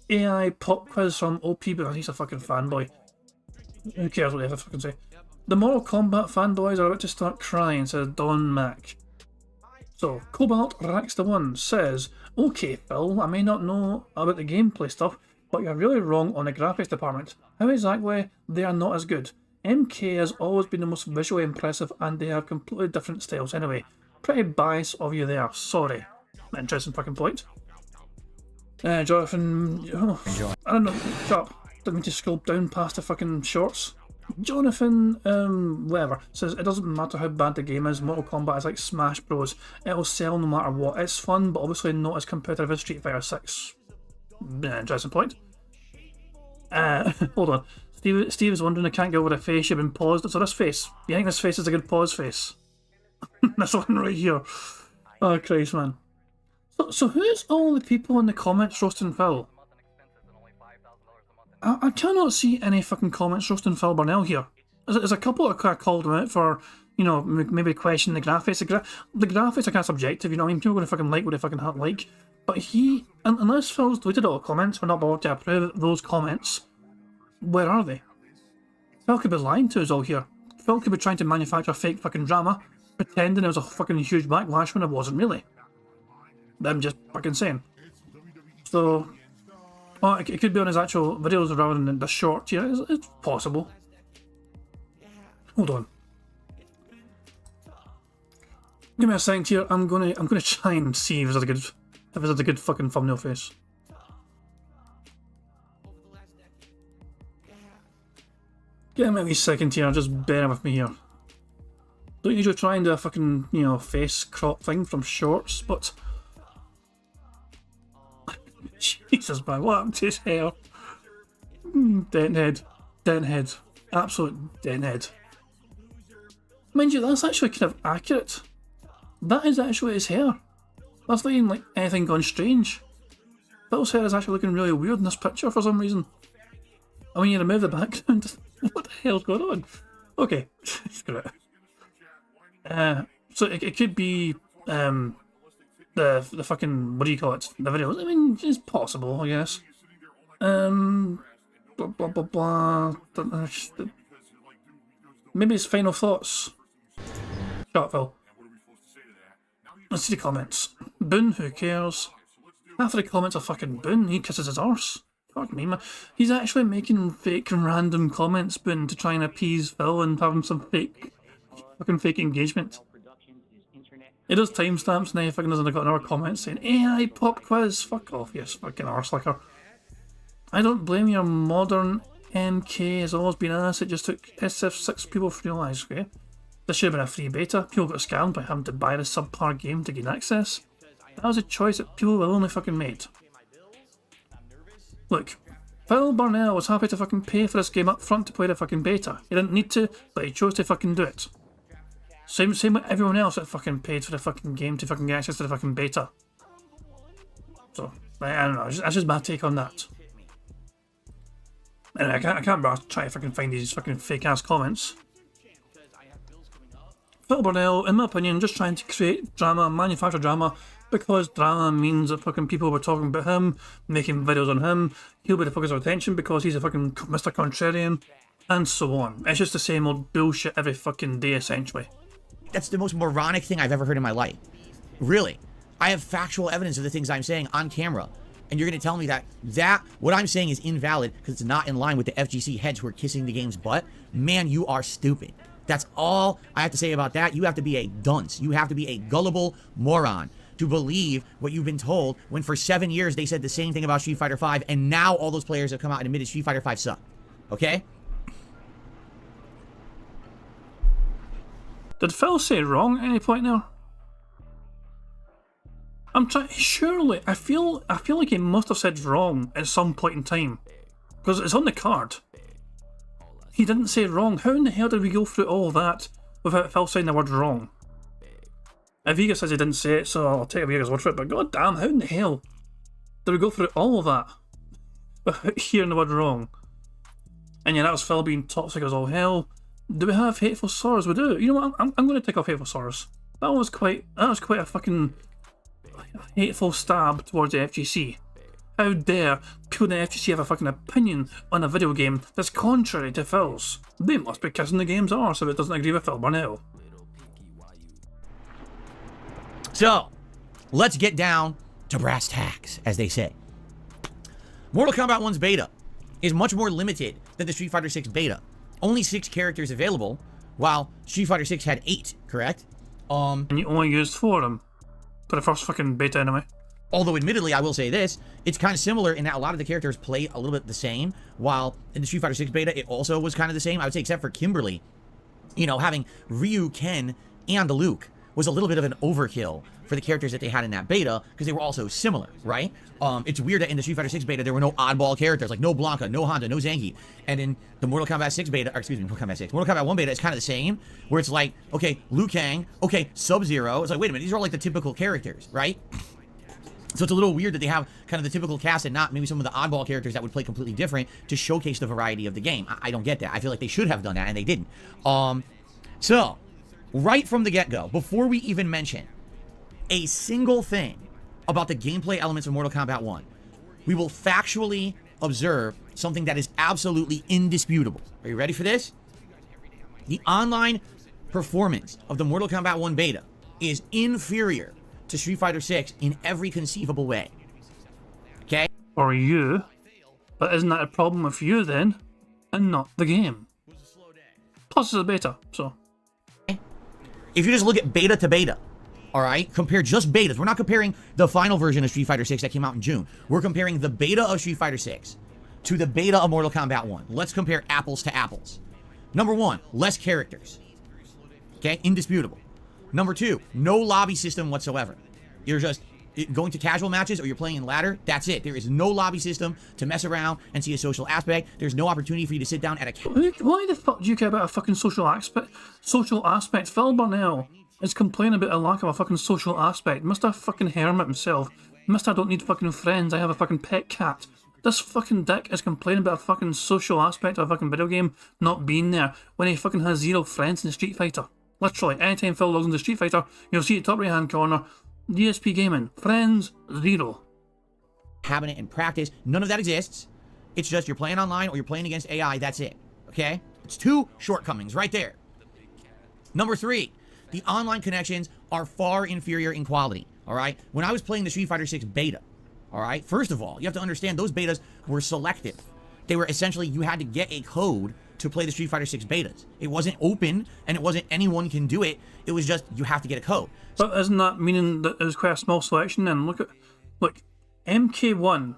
AI pop quiz from OP because he's a fucking fanboy. Who cares what they have to fucking say? The Mortal Kombat fanboys are about to start crying, says Don Mac. So, Cobalt Rax the One says, okay, Phil, I may not know about the gameplay stuff, but you're really wrong on the graphics department. How exactly? They are not as good. MK has always been the most visually impressive and they have completely different styles anyway. Pretty biased of you there, sorry. Interesting fucking point. Jonathan... Oh, I don't know, shut up. Didn't mean to scroll down past the fucking shorts. Jonathan, whatever, says it doesn't matter how bad the game is, Mortal Kombat is like Smash Bros. It'll sell no matter what. It's fun, but obviously not as competitive as Street Fighter 6. Interesting point. Hold on. Steve is wondering, I can't get over the face, you've been paused. So this face, you think this face is a good pause face? This one right here. Oh Christ, man. So who's all the people in the comments roasting Phil? I cannot see any fucking comments roasting Phil Burnell here. There's a couple that kind of called him out for, you know, maybe questioning the graphics. The graphics are kind of subjective, you know what I mean? People are going to fucking like what they fucking like. But unless Phil's deleted all the comments, we're not bothered to approve those comments. Where are they? Phil could be lying to us all here. Phil could be trying to manufacture fake fucking drama, pretending there was a fucking huge backlash when it wasn't really. I'm just fucking saying. So... Oh, it could be on his actual videos rather than the short. Yeah, it's possible. Hold on. Give me a second here. I'm gonna try and see if it's a good fucking thumbnail face. Give me a wee second here. Just bear with me here. Don't usually try and do a fucking, you know, face crop thing from shorts, but. Jesus, man, what happened to his hair? Denthead. Denthead. Absolute denthead. Mind you, that's actually kind of accurate. That is actually his hair. That's not even like anything gone strange. Phil's hair is actually looking really weird in this picture for some reason. I mean, you remove the background. What the hell's going on? Okay, screw it. So it could be the fucking, what do you call it? The videos. I mean, it's possible, I guess. Blah blah blah blah. Maybe his final thoughts. Shut up, Phil. Let's see the comments. Boone, who cares? Half of the comments are fucking Boone. He kisses his arse. Fuck me, man. He's actually making fake random comments, Boone, to try and appease Phil and having some fake engagement. He does timestamps and he fucking doesn't have got another comment saying AI pop quiz. Fuck off, yes, fucking arselicker. I don't blame your modern MK has always been ass. It just took SF6 people to realise, okay? This should have been a free beta. People got scammed by having to buy the subpar game to gain access. That was a choice that people willingly fucking made. Look, Phil Burnell was happy to fucking pay for this game up front to play the fucking beta. He didn't need to, but he chose to fucking do it. Same with everyone else that fucking paid for the fucking game to fucking get access to the fucking beta. So, I don't know, that's just my take on that. Anyway, I can't bother try to fucking find these fucking fake ass comments. Phil Burnell, in my opinion, just trying to create drama, manufacture drama, because drama means that fucking people were talking about him, making videos on him, he'll be the focus of attention because he's a fucking Mr. Contrarian, and so on. It's just the same old bullshit every fucking day, essentially. That's the most moronic thing I've ever heard in my life. Really. I have factual evidence of the things I'm saying on camera. And you're going to tell me that what I'm saying is invalid because it's not in line with the FGC heads who are kissing the game's butt? Man, you are stupid. That's all I have to say about that. You have to be a dunce. You have to be a gullible moron to believe what you've been told when for 7 years they said the same thing about Street Fighter V and now all those players have come out and admitted Street Fighter V sucked. Okay? Did Phil say wrong at any point there? I'm trying. Surely, I feel like he must have said wrong at some point in time, because it's on the card. He didn't say wrong. How in the hell did we go through all that without Phil saying the word wrong? Aviga says he didn't say it, so I'll take Aviga's word for it. But god damn, how in the hell did we go through all of that without hearing the word wrong? And yeah, that was Phil being toxic as all hell. Do we have Hateful Swords? We do. You know what? I'm going to take off Hateful Swords. That was quite a fucking hateful stab towards the FGC. How dare people in the FGC have a fucking opinion on a video game that's contrary to Phil's? They must be kissing the game's arse if it doesn't agree with Phil Burnell. So, let's get down to brass tacks, as they say. Mortal Kombat 1's beta is much more limited than the Street Fighter 6 beta. Only 6 characters available, while Street Fighter 6 had 8, correct? And you only used 4 of them. For the first fucking beta anyway. Although admittedly, I will say this, it's kind of similar in that a lot of the characters play a little bit the same, while in the Street Fighter 6 beta, it also was kind of the same. I would say except for Kimberly, you know, having Ryu, Ken, and Luke was a little bit of an overkill for the characters that they had in that beta, because they were also similar, right? It's weird that in the Street Fighter 6 beta, there were no oddball characters, like no Blanca, no Honda, no Zangief. And in the Mortal Kombat 6 beta, or excuse me, Mortal Kombat 1 beta, it's kind of the same, where it's like, okay, Liu Kang, okay, Sub-Zero. It's like, wait a minute, these are all like the typical characters, right? So it's a little weird that they have kind of the typical cast and not maybe some of the oddball characters that would play completely different to showcase the variety of the game. I don't get that. I feel like they should have done that, and they didn't. So, right from the get-go, before we even mention a single thing about the gameplay elements of Mortal Kombat 1, we will factually observe something that is absolutely indisputable. Are you ready for this? The online performance of the Mortal Kombat 1 beta is inferior to Street Fighter 6 in every conceivable way. Okay? Or you. But isn't that a problem with you then, and not the game? Plus it's a beta, so. If you just look at beta to beta, all right, compare just betas. We're not comparing the final version of Street Fighter 6 that came out in June. We're comparing the beta of Street Fighter 6 to the beta of Mortal Kombat 1. Let's compare apples to apples. Number 1, less characters. Okay, indisputable. Number 2, no lobby system whatsoever. You're just going to casual matches or you're playing in ladder. That's it. There is no lobby system to mess around and see a social aspect. There's no opportunity for you to sit down at a... Why the fuck do you care about a fucking social aspect? Phil Burnell is complaining about a lack of a fucking social aspect. Mr. fucking Hermit himself. Mr. I don't need fucking friends, I have a fucking pet cat. This fucking dick is complaining about a fucking social aspect of a fucking video game not being there when he fucking has 0 friends in the Street Fighter. Literally, anytime Phil logs into Street Fighter, you'll see at top right hand corner, DSP Gaming, friends, 0. Cabinet and practice, none of that exists. It's just you're playing online or you're playing against AI, that's it. Okay? It's 2 shortcomings right there. Number 3, the online connections are far inferior in quality, all right? When I was playing the Street Fighter 6 beta, all right, first of all, you have to understand those betas were selective. They were essentially, you had to get a code to play the Street Fighter 6 betas. It wasn't open, and it wasn't anyone can do it. It was just, you have to get a code. But isn't that meaning that it was quite a small selection then? Look, MK1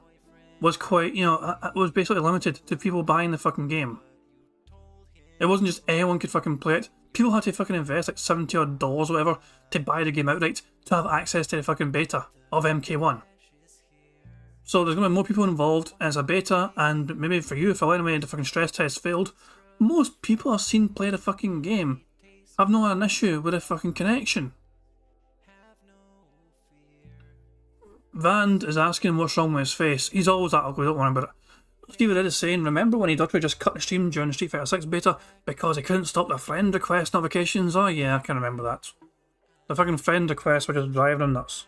was quite, you know, it was basically limited to people buying the fucking game. It wasn't just anyone could fucking play it. People had to fucking invest like $70 odd or whatever to buy the game outright to have access to the fucking beta of MK1. So there's going to be more people involved as a beta, and maybe for you, if anyway the fucking stress test failed, most people I've seen play the fucking game have not had an issue with a fucking connection. Vand is asking what's wrong with his face. He's always that ugly, don't worry about it. Steve Red is saying, remember when he literally just cut the stream during the Street Fighter 6 beta because he couldn't stop the friend request notifications? Oh yeah, I can remember that. The fucking friend requests were just driving him nuts.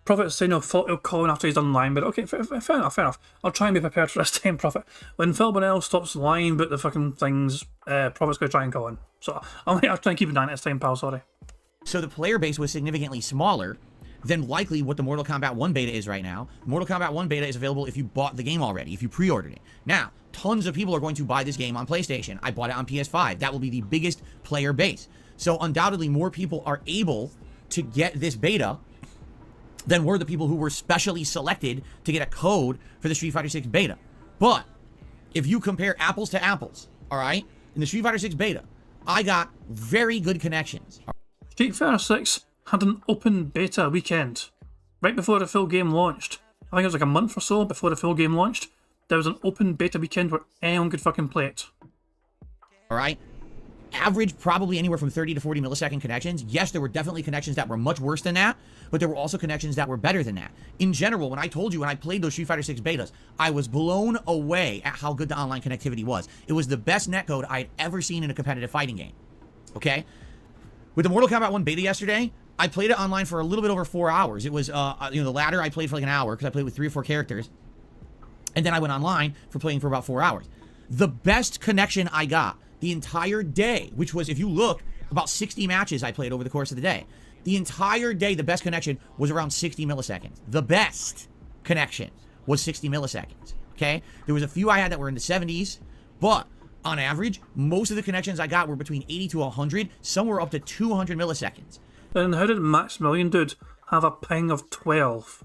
Prophet is saying he'll call in after he's done lying, but okay, fair enough. I'll try and be prepared for this time, Prophet. When Phil Burnell stops lying about the fucking things, Prophet's going to try and call in. So I'll try and keep it down this time, pal, sorry. So the player base was significantly smaller than likely what the Mortal Kombat 1 beta is right now. Mortal Kombat 1 beta is available if you bought the game already, if you pre-ordered it. Now, tons of people are going to buy this game on PlayStation. I bought it on PS5. That will be the biggest player base. So undoubtedly more people are able to get this beta than were the people who were specially selected to get a code for the Street Fighter 6 beta. But if you compare apples to apples, all right, in the Street Fighter 6 beta, I got very good connections. Street Fighter 6 had an open beta weekend right before the full game launched. I think it was like a month or so before the full game launched. There was an open beta weekend where anyone could fucking play it. All right. averaged probably anywhere from 30 to 40 millisecond connections. Yes, there were definitely connections that were much worse than that, but there were also connections that were better than that. In general, when I told you when I played those Street Fighter 6 betas, I was blown away at how good the online connectivity was. It was the best netcode I had ever seen in a competitive fighting game. Okay? With the Mortal Kombat 1 beta yesterday, I played it online for a little bit over 4 hours. It was, the ladder I played for like an hour because I played with 3 or 4 characters. And then I went online for playing for about 4 hours. The best connection I got the entire day, which was, if you look, about 60 matches I played over the course of the day. The entire day, the best connection was around 60 milliseconds. The best connection was 60 milliseconds, okay? There was a few I had that were in the 70s, but on average, most of the connections I got were between 80 to 100. Some were up to 200 milliseconds. Then how did Maximilian Dude have a ping of 12?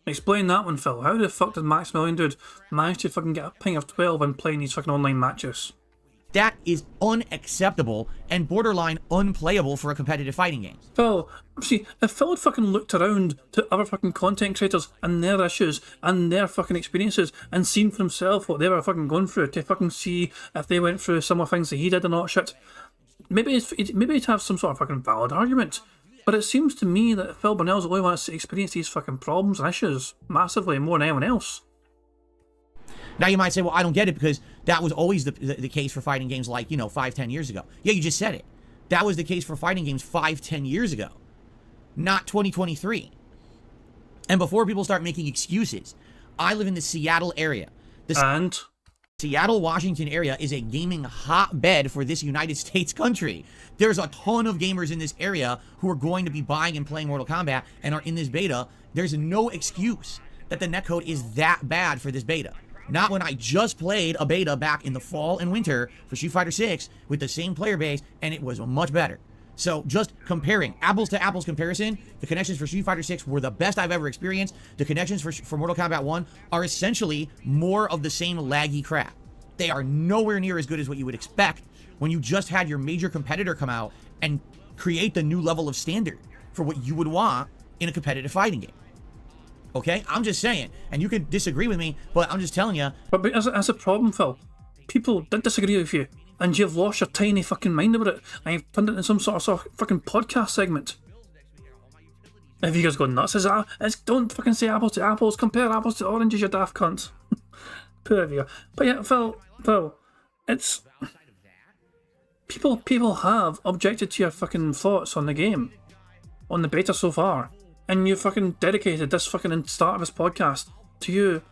Explain that one, Phil. How the fuck did Maximilian Dude manage to fucking get a ping of 12 when playing these fucking online matches? That is unacceptable and borderline unplayable for a competitive fighting game. Phil, see, if Phil had fucking looked around to other fucking content creators and their issues and their fucking experiences and seen for himself what they were fucking going through to fucking see if they went through similar things that he did or not shit, maybe he'd have some sort of fucking valid argument. But it seems to me that Phil Burnell's the only one that's experienced these fucking problems and issues massively more than anyone else. Now you might say, well, I don't get it because that was always the case for fighting games like, 5-10 years ago. Yeah, you just said it. That was the case for fighting games 5-10 years ago, not 2023. And before people start making excuses, I live in the Seattle area. The Seattle, Washington area is a gaming hotbed for this United States country. There's a ton of gamers in this area who are going to be buying and playing Mortal Kombat and are in this beta. There's no excuse that the netcode is that bad for this beta. Not when I just played a beta back in the fall and winter for Street Fighter 6 with the same player base, and it was much better. So just comparing, apples to apples comparison, the connections for Street Fighter 6 were the best I've ever experienced. The connections for Mortal Kombat 1 are essentially more of the same laggy crap. They are nowhere near as good as what you would expect when you just had your major competitor come out and create the new level of standard for what you would want in a competitive fighting game. Okay, I'm just saying, and you can disagree with me, but I'm just telling you. But as a problem, Phil, people did disagree with you, and you've lost your tiny fucking mind about it, and you've turned it into some sort of fucking podcast segment. If you guys go nuts, don't fucking say apples to apples, compare apples to oranges, you daft cunt. Poor of you. But yeah, Phil, it's people have objected to your fucking thoughts on the game, on the beta so far. And you fucking dedicated this fucking start of this podcast to you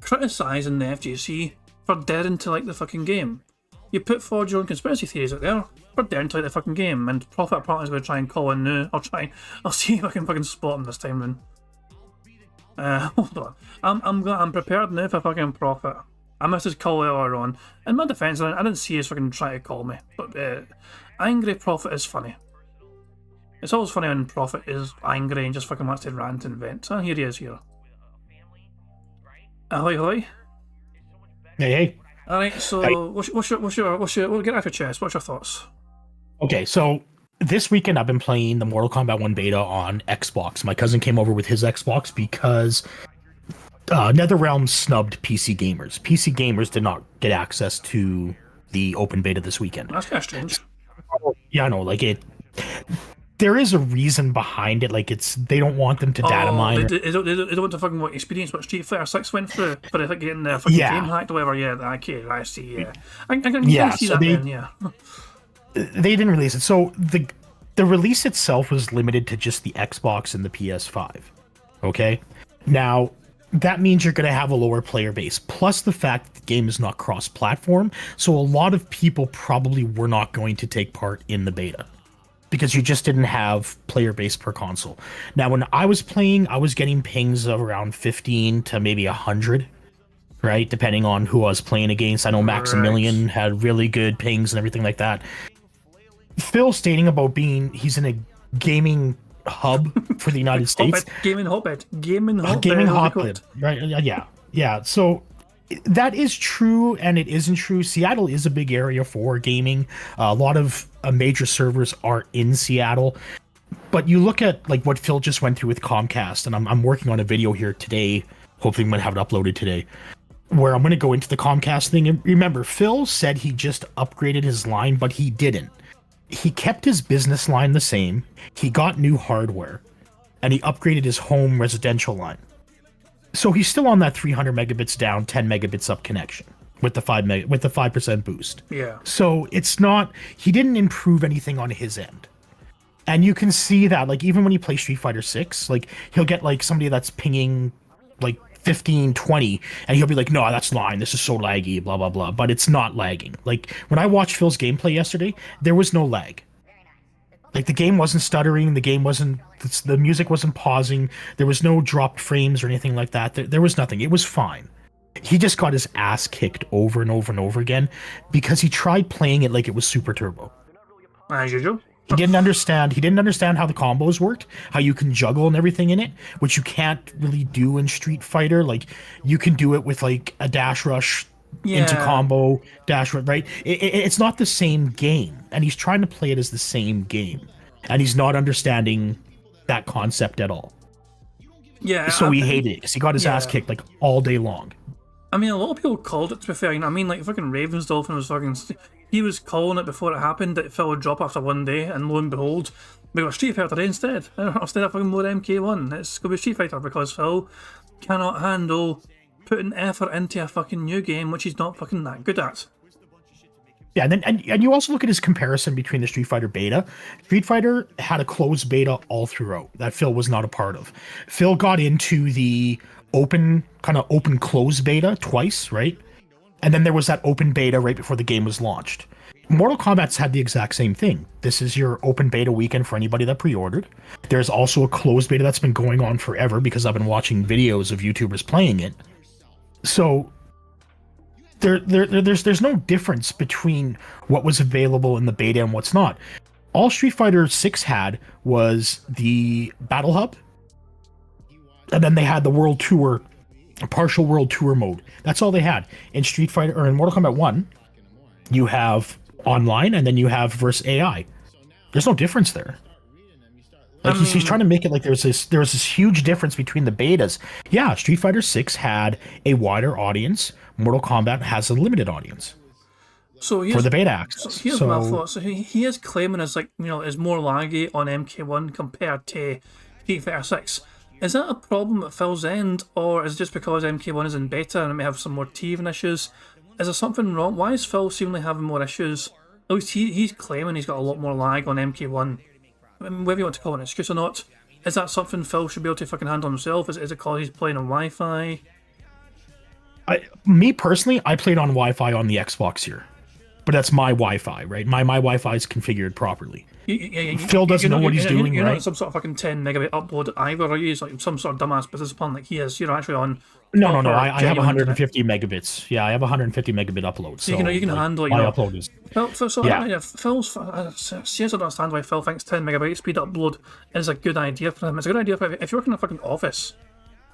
criticising the FGC for daring to like the fucking game. You put forward your own conspiracy theories out there for daring to like the fucking game, and Prophet apparently is going to try and call in now. I'll see if I can fucking spot him this time then. Hold on. I'm prepared now for fucking Prophet. I missed his call earlier on. In my defence, I didn't see his fucking try to call me, but angry Prophet is funny. It's always funny when Prophet is angry and just fucking wants to rant and vent. So here he is here. Ahoy. Hey. Alright, so what's your get off your chest, what's your thoughts? Okay, so this weekend I've been playing the Mortal Kombat 1 beta on Xbox. My cousin came over with his Xbox because NetherRealm snubbed PC gamers. PC gamers did not get access to the open beta this weekend. That's kind of strange. Yeah, I know, there is a reason behind it. They don't want them to data mine. They don't want to fucking experience what Street Fighter 6 went through, but if getting the fucking game hacked or whatever, okay, I see, yeah. I can see so that then, yeah. They didn't release it. So the release itself was limited to just the Xbox and the PS5. Okay? Now, that means you're going to have a lower player base, plus the fact that the game is not cross-platform, so a lot of people probably were not going to take part in the beta, because you just didn't have player base per console. Now, when I was playing, I was getting pings of around 15 to maybe 100, right? Depending on who I was playing against. I know Maximilian had really good pings and everything like that. Phil stating about he's in a gaming hub for the United States. Gaming hotbed. Right, yeah. So that is true and it isn't true. Seattle is a big area for gaming. A lot of major servers are in Seattle. But you look at what Phil just went through with Comcast, and I'm working on a video here today. Hopefully I'm going to have it uploaded today. where I'm going to go into the Comcast thing. And remember, Phil said he just upgraded his line, but he didn't. He kept his business line the same. He got new hardware, and he upgraded his home residential line. So he's still on that 300 megabits down, 10 megabits up connection with the 5% boost. Yeah. So it's not, he didn't improve anything on his end. And you can see that, like, even when he plays Street Fighter 6, like, he'll get, like, somebody that's pinging, like, 15, 20, and he'll be like, no, that's line. This is so laggy, blah, blah, blah. But it's not lagging. Like, when I watched Phil's gameplay yesterday, there was no lag. Like, the game wasn't stuttering, the music wasn't pausing, there was no dropped frames or anything like that. There was nothing. It was fine. He just got his ass kicked over and over and over again because he tried playing it like it was Super Turbo. As usual. He didn't understand how the combos worked, how you can juggle and everything in it, which you can't really do in Street Fighter. Like, you can do it with, like, a dash rush into combo, dash rush, right? It's not the same game, and he's trying to play it as the same game, and he's not understanding that concept at all. Yeah. So he hated it because he got his ass kicked, like, all day long. I mean, a lot of people called it, to be fair. You know what I mean? Like, fucking Ravensdolphin was fucking... He was calling it before it happened that Phil would drop after one day, and lo and behold, we got Street Fighter today instead. Instead of fucking more MK1. It's going to be Street Fighter because Phil cannot handle putting effort into a fucking new game which he's not fucking that good at. Yeah, and you also look at his comparison between the Street Fighter beta. Street Fighter had a closed beta all throughout that Phil was not a part of. Phil got into the open closed beta twice, right? And then there was that open beta right before the game was launched. Mortal Kombat's had the exact same thing. This is your open beta weekend for anybody that pre-ordered. There's also a closed beta that's been going on forever because I've been watching videos of YouTubers playing it. So there's no difference between what was available in the beta and what's not. All Street Fighter 6 had was the Battle Hub, and then they had the World Tour, partial World Tour mode. That's all they had. In Street Fighter, or in Mortal Kombat 1, you have online, and then you have versus AI. There's no difference there. Like, he's trying to make it like there was this huge difference between the betas. Yeah, Street Fighter 6 had a wider audience. Mortal Kombat has a limited audience. So for the beta access. So here's my thought. So he is claiming as, like, you know, is more laggy on MK1 compared to Street Fighter 6. Is that a problem at Phil's end, or is it just because MK1 is in beta and it may have some more teething issues? Is there something wrong? Why is Phil seemingly having more issues? At least he's claiming he's got a lot more lag on MK1. I mean, whether you want to call it an excuse or not, is that something Phil should be able to fucking handle himself? Is it because he's playing on Wi-Fi? Me personally, I played on Wi-Fi on the Xbox here. But that's my Wi-Fi, right? My Wi-Fi is configured properly. Phil doesn't know what he's doing, you're right? not some sort of fucking 10 megabit upload either, are you? It's like some sort of dumbass business plan like he is. You're actually on... No. I have 150 megabits. Yeah, I have 150 megabit upload. So you can handle it. My upload is... Phil's... Seriously, I don't understand why Phil thinks 10 megabyte speed upload is a good idea for him. It's a good idea for if you're working in a fucking office.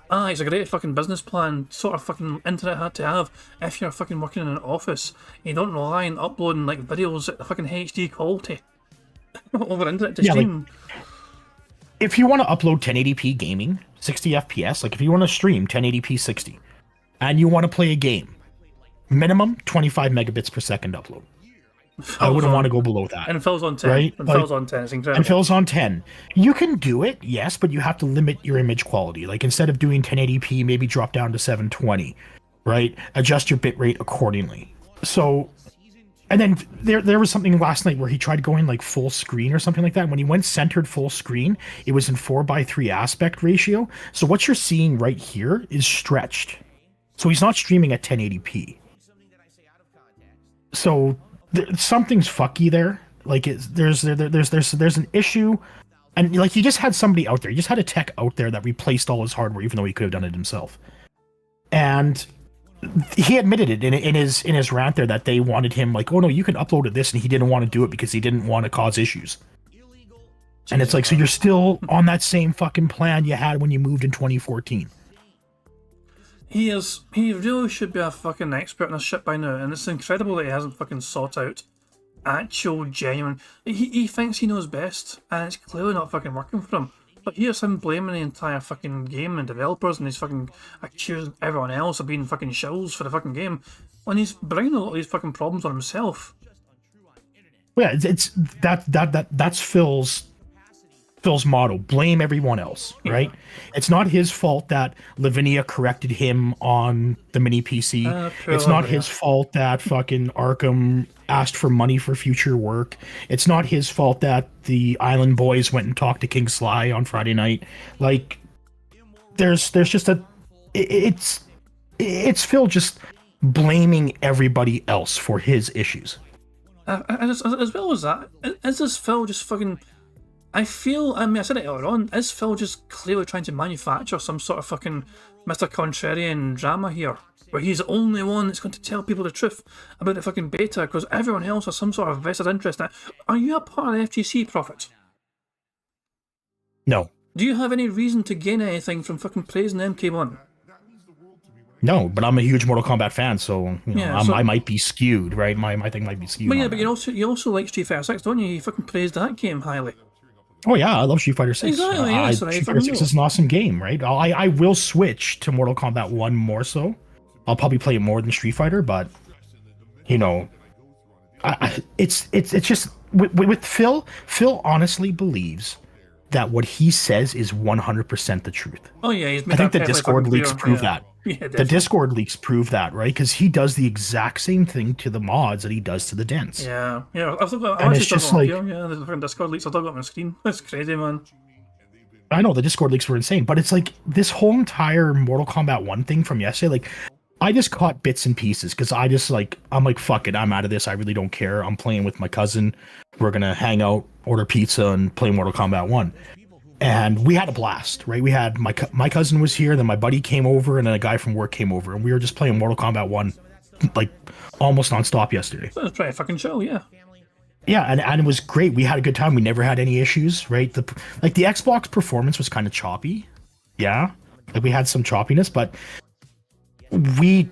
It's a great fucking business plan, sort of fucking internet had to have if you're fucking working in an office. You don't rely on uploading, like, videos at the fucking HD quality over internet to stream. Like, if you want to upload 1080p gaming, 60 FPS, like if you want to stream 1080p 60, and you want to play a game, minimum 25 megabits per second upload. I wouldn't want to go below that. And Phil's on 10. Right? And Phil's on 10. It's incredible. And Phil's on 10. You can do it, yes, but you have to limit your image quality. Like, instead of doing 1080p, maybe drop down to 720, right? Adjust your bitrate accordingly. So, and then there was something last night where he tried going like full screen or something like that. When he went centered full screen, it was in 4:3 aspect ratio. So what you're seeing right here is stretched. So he's not streaming at 1080p. So something's fucky there. Like, there's an issue, and like, he just had somebody out there. He just had a tech out there that replaced all his hardware, even though he could have done it himself. And he admitted it in his rant there that they wanted him, like, oh no, you can upload this, and he didn't want to do it because he didn't want to cause issues. And it's like, so you're still on that same fucking plan you had when you moved in 2014. He really should be a fucking expert in this shit by now, and it's incredible that he hasn't fucking sought out actual genuine... He thinks he knows best, and it's clearly not fucking working for him. But here's him blaming the entire fucking game and developers, and he's fucking accusing everyone else of being fucking shills for the fucking game, when he's bringing a lot of these fucking problems on himself. Yeah, that's Phil's motto: blame everyone else, right? It's not his fault that Lavinia corrected him on the mini PC. It's not his fault that fucking Arkham asked for money for future work. It's not his fault that the Island Boys went and talked to King Sly on Friday night. Like, there's just it's Phil just blaming everybody else for his issues. As well as that, is this Phil just fucking... I said it earlier on, is Phil just clearly trying to manufacture some sort of fucking Mr. Contrarian drama here, where he's the only one that's going to tell people the truth about the fucking beta, because everyone else has some sort of vested interest in it? Are you a part of the FGC, Prophet? No. Do you have any reason to gain anything from fucking praising MK1? No, but I'm a huge Mortal Kombat fan, so you know, I might be skewed, right? My thing might be skewed. But yeah, but you also like Street Fighter 6, don't you? You fucking praised that game highly. Oh yeah, I love Street Fighter 6. Exactly, yeah, Street Fighter 6 is an awesome game, right? I will switch to Mortal Kombat 1 more so. I'll probably play it more than Street Fighter, but you know, it's just with Phil. Phil honestly believes that what he says is 100% the truth. Oh yeah, I think the Discord leaks prove that. Yeah, the Discord leaks prove that, right? Because he does the exact same thing to the mods that he does to the dents. Yeah. I've still got, and it's just like, the fucking Discord leaks. I've still got on my screen. That's crazy, man. I know the Discord leaks were insane, but it's like this whole entire Mortal Kombat 1 thing from yesterday. Like, I just caught bits and pieces because I'm like, fuck it, I'm out of this. I really don't care. I'm playing with my cousin. We're gonna hang out, order pizza, and play Mortal Kombat 1. And we had a blast, right? We had my cousin was here, then my buddy came over, and then a guy from work came over, and we were just playing Mortal Kombat 1 like almost nonstop yesterday. That was pretty fucking chill, yeah. Yeah, and it was great. We had a good time. We never had any issues, right? The Xbox performance was kind of choppy. Yeah. Like, we had some choppiness, but we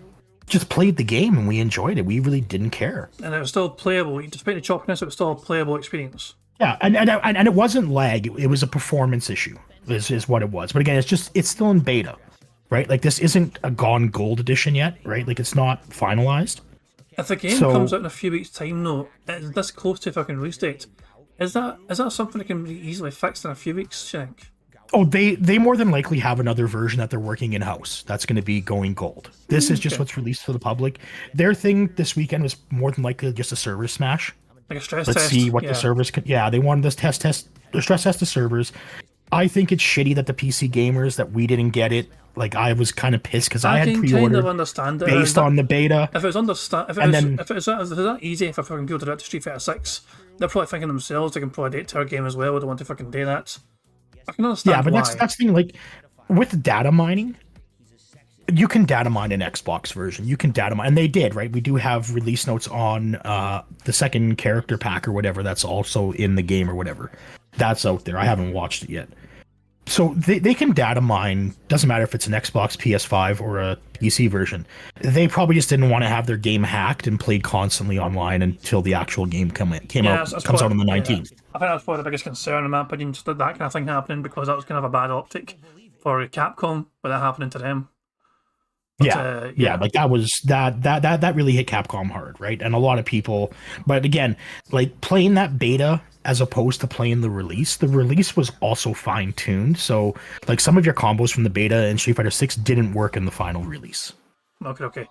just played the game and we enjoyed it. We really didn't care. And it was still playable. Despite the choppiness, it was still a playable experience. Yeah, and it wasn't lag. It was a performance issue, is what it was. But again, it's still in beta, right? Like, this isn't a Gone Gold edition yet, right? Like, it's not finalized. If the game comes out in a few weeks' time, though, it's this close to fucking release date, is that something that can be easily fixed in a few weeks, Shank? Oh, they more than likely have another version that they're working in-house. That's going to be going gold. This is just what's released to the public. Their thing this weekend was more than likely just a server smash. Like a stress test. Let's see what the servers can... Yeah, they wanted this the stress test the servers. I think it's shitty that the PC gamers, that we didn't get it. Like, I was kind of pissed because I had pre-ordered kind of understand it. based on the beta. If it was that easy for fucking people to do it to Street Fighter 6, they're probably thinking themselves they can probably date to our game as well. They don't want to fucking do that. I can understand. Yeah, but why. that's the thing. Like, with data mining, you can data mine an Xbox version. You can data mine, and they did, right? We do have release notes on the second character pack or whatever. That's also in the game or whatever. That's out there. I haven't watched it yet. So they can data mine. Doesn't matter if it's an Xbox, PS5, or a PC version. They probably just didn't want to have their game hacked and played constantly online until the actual game comes out on the 19th. Yeah. I think that's probably the biggest concern in my opinion, just that kind of thing happening, because that was kind of a bad optic for Capcom with that happening to them. But, yeah, like that really hit Capcom hard, right? And a lot of people, but again, like, playing that beta as opposed to playing the release was also fine-tuned. So, like, some of your combos from the beta in Street Fighter 6 didn't work in the final release. Okay.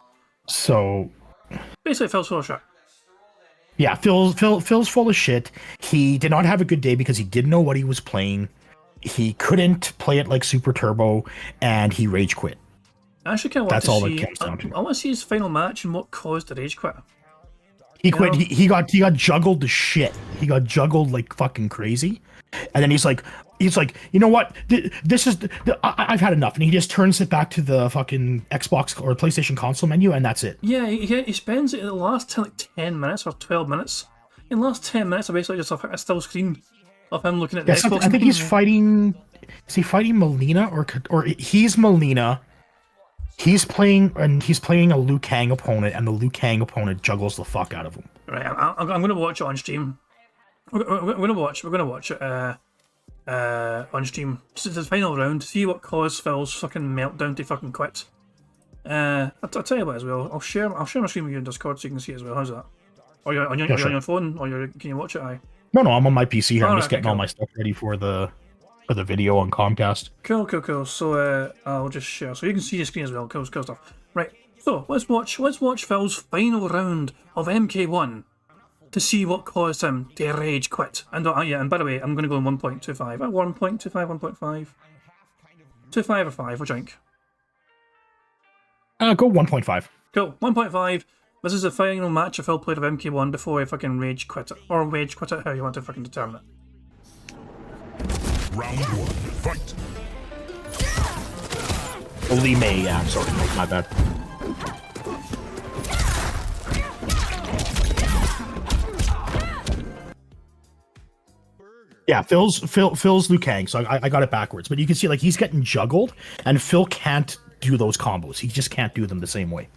So basically, Phil's full of shit. Yeah, Phil's full of shit. He did not have a good day because he didn't know what he was playing. He couldn't play it like Super Turbo, and he rage quit. I actually kind of That's all it comes down to. I want to see his final match and what caused the rage quit. He quit. He got juggled to shit. He got juggled like fucking crazy, and then he's like, you know what? This is I've had enough, and he just turns it back to the fucking Xbox or PlayStation console menu, and that's it. Yeah, he spends the last 10 minutes or 12 minutes. In the last 10 minutes, I basically just a still screen of him looking at the Xbox. I think he's fighting. Is he fighting Melina or he's Melina? He's playing a Liu Kang opponent, and the Liu Kang opponent juggles the fuck out of him. Right, I'm going to watch it on stream. We're going to watch it on stream. This is the final round to see what caused Phil's fucking meltdown to fucking quit. I'll tell you what as well. I'll share my screen with you in Discord so you can see as well. How's that? Or you're on your phone, or can you watch it? Aye. No, I'm on my PC here. I'm Alright, just getting okay, all my stuff ready for the video on Comcast. Cool. So I'll just share so you can see the screen as well. Cool stuff. Right. So let's watch Phil's final round of MK1 to see what caused him to rage quit. And and by the way, I'm going to go in 1.25. 1.25, 1.5, 2.5 or 5. What do you think? Go 1.5. Cool. 1.5. This is the final match of Phil played of MK1 before he fucking rage quit it. Or rage quit it, how you want to fucking determine it. Round 1, fight! Lee May, yeah, I'm sorry, my bad. Yeah, Phil's Liu Kang, so I got it backwards. But you can see, like, he's getting juggled, and Phil can't do those combos. He just can't do them the same way.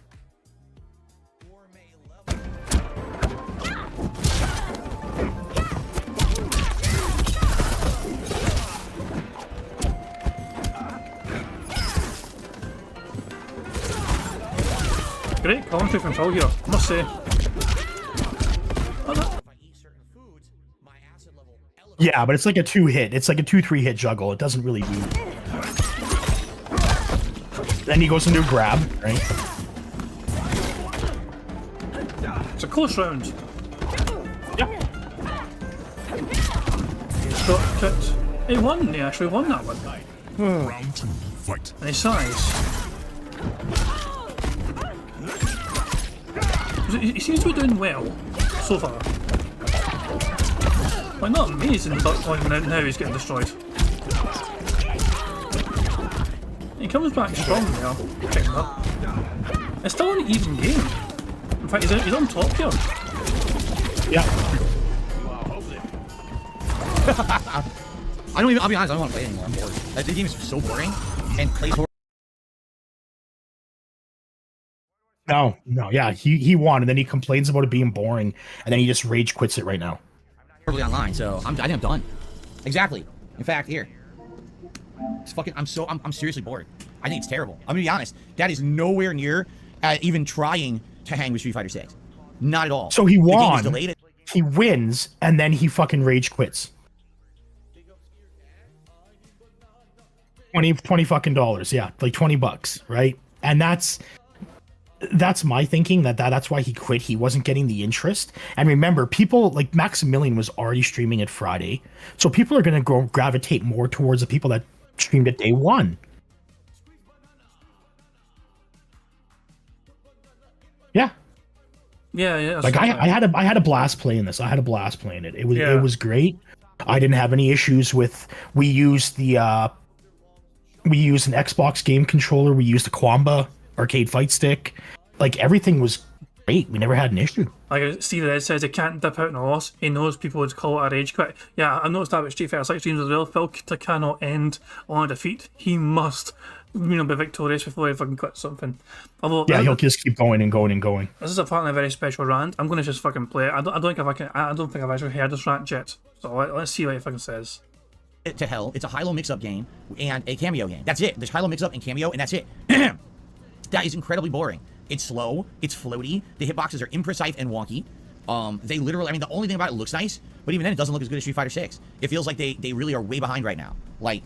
Great commentary from Phil here, I must say. Yeah, but it's like a 2-hit. It's like a 2-3 hit juggle. It doesn't really do. Then he goes into a grab, right? It's a close round. Yep. Shortcut. He won, he actually won that one. Round 2, fight! And his size. He seems to be doing well so far. Like, not amazing, but now he's getting destroyed. He comes back strong now. Check him up. It's still an even game. In fact, he's on top here. Yeah. I'll be honest, I don't want to play anymore. I'm bored. The game is so boring and plays horrible. No, yeah, he won, and then he complains about it being boring, and then he just rage quits it right now. Online, so I think I'm done. Exactly. In fact, here. It's fucking. I'm seriously bored. I think it's terrible. I'm gonna be honest. That is nowhere near even trying to hang with Street Fighter 6. Not at all. So he won. The game is delayed. He wins, and then he fucking rage quits. 20 fucking dollars, yeah, like $20, right? And that's my thinking that's why he quit. He wasn't getting the interest. And remember, people like Maximilian was already streaming it Friday, so people are going to gravitate more towards the people that streamed it day one. Yeah. Like I had a blast playing this. I had a blast playing it. It was great. I didn't have any issues with. We used an Xbox game controller. We used a Quamba arcade fight stick. Like, everything was great. We never had an issue. Like Steve Ed says, he can't dip out in a loss. He knows people would call it a rage quit. Yeah, I've noticed that with Street Fighter 6 streams as well. Phil cannot end on a defeat. He must, be victorious before he fucking quits something. Although, yeah, he'll just keep going and going and going. This is apparently a very special rant. I'm going to just fucking play it. I don't think I've actually heard this rant yet. So let's see what he fucking says. To hell, it's a high-low mix-up game and a cameo game. That's it. There's high-low mix-up and cameo, and that's it. That is incredibly boring. It's slow, it's floaty, the hitboxes are imprecise and wonky. They literally, I mean, the only thing about it looks nice, but even then it doesn't look as good as Street Fighter 6. It feels like they really are way behind right now. Like,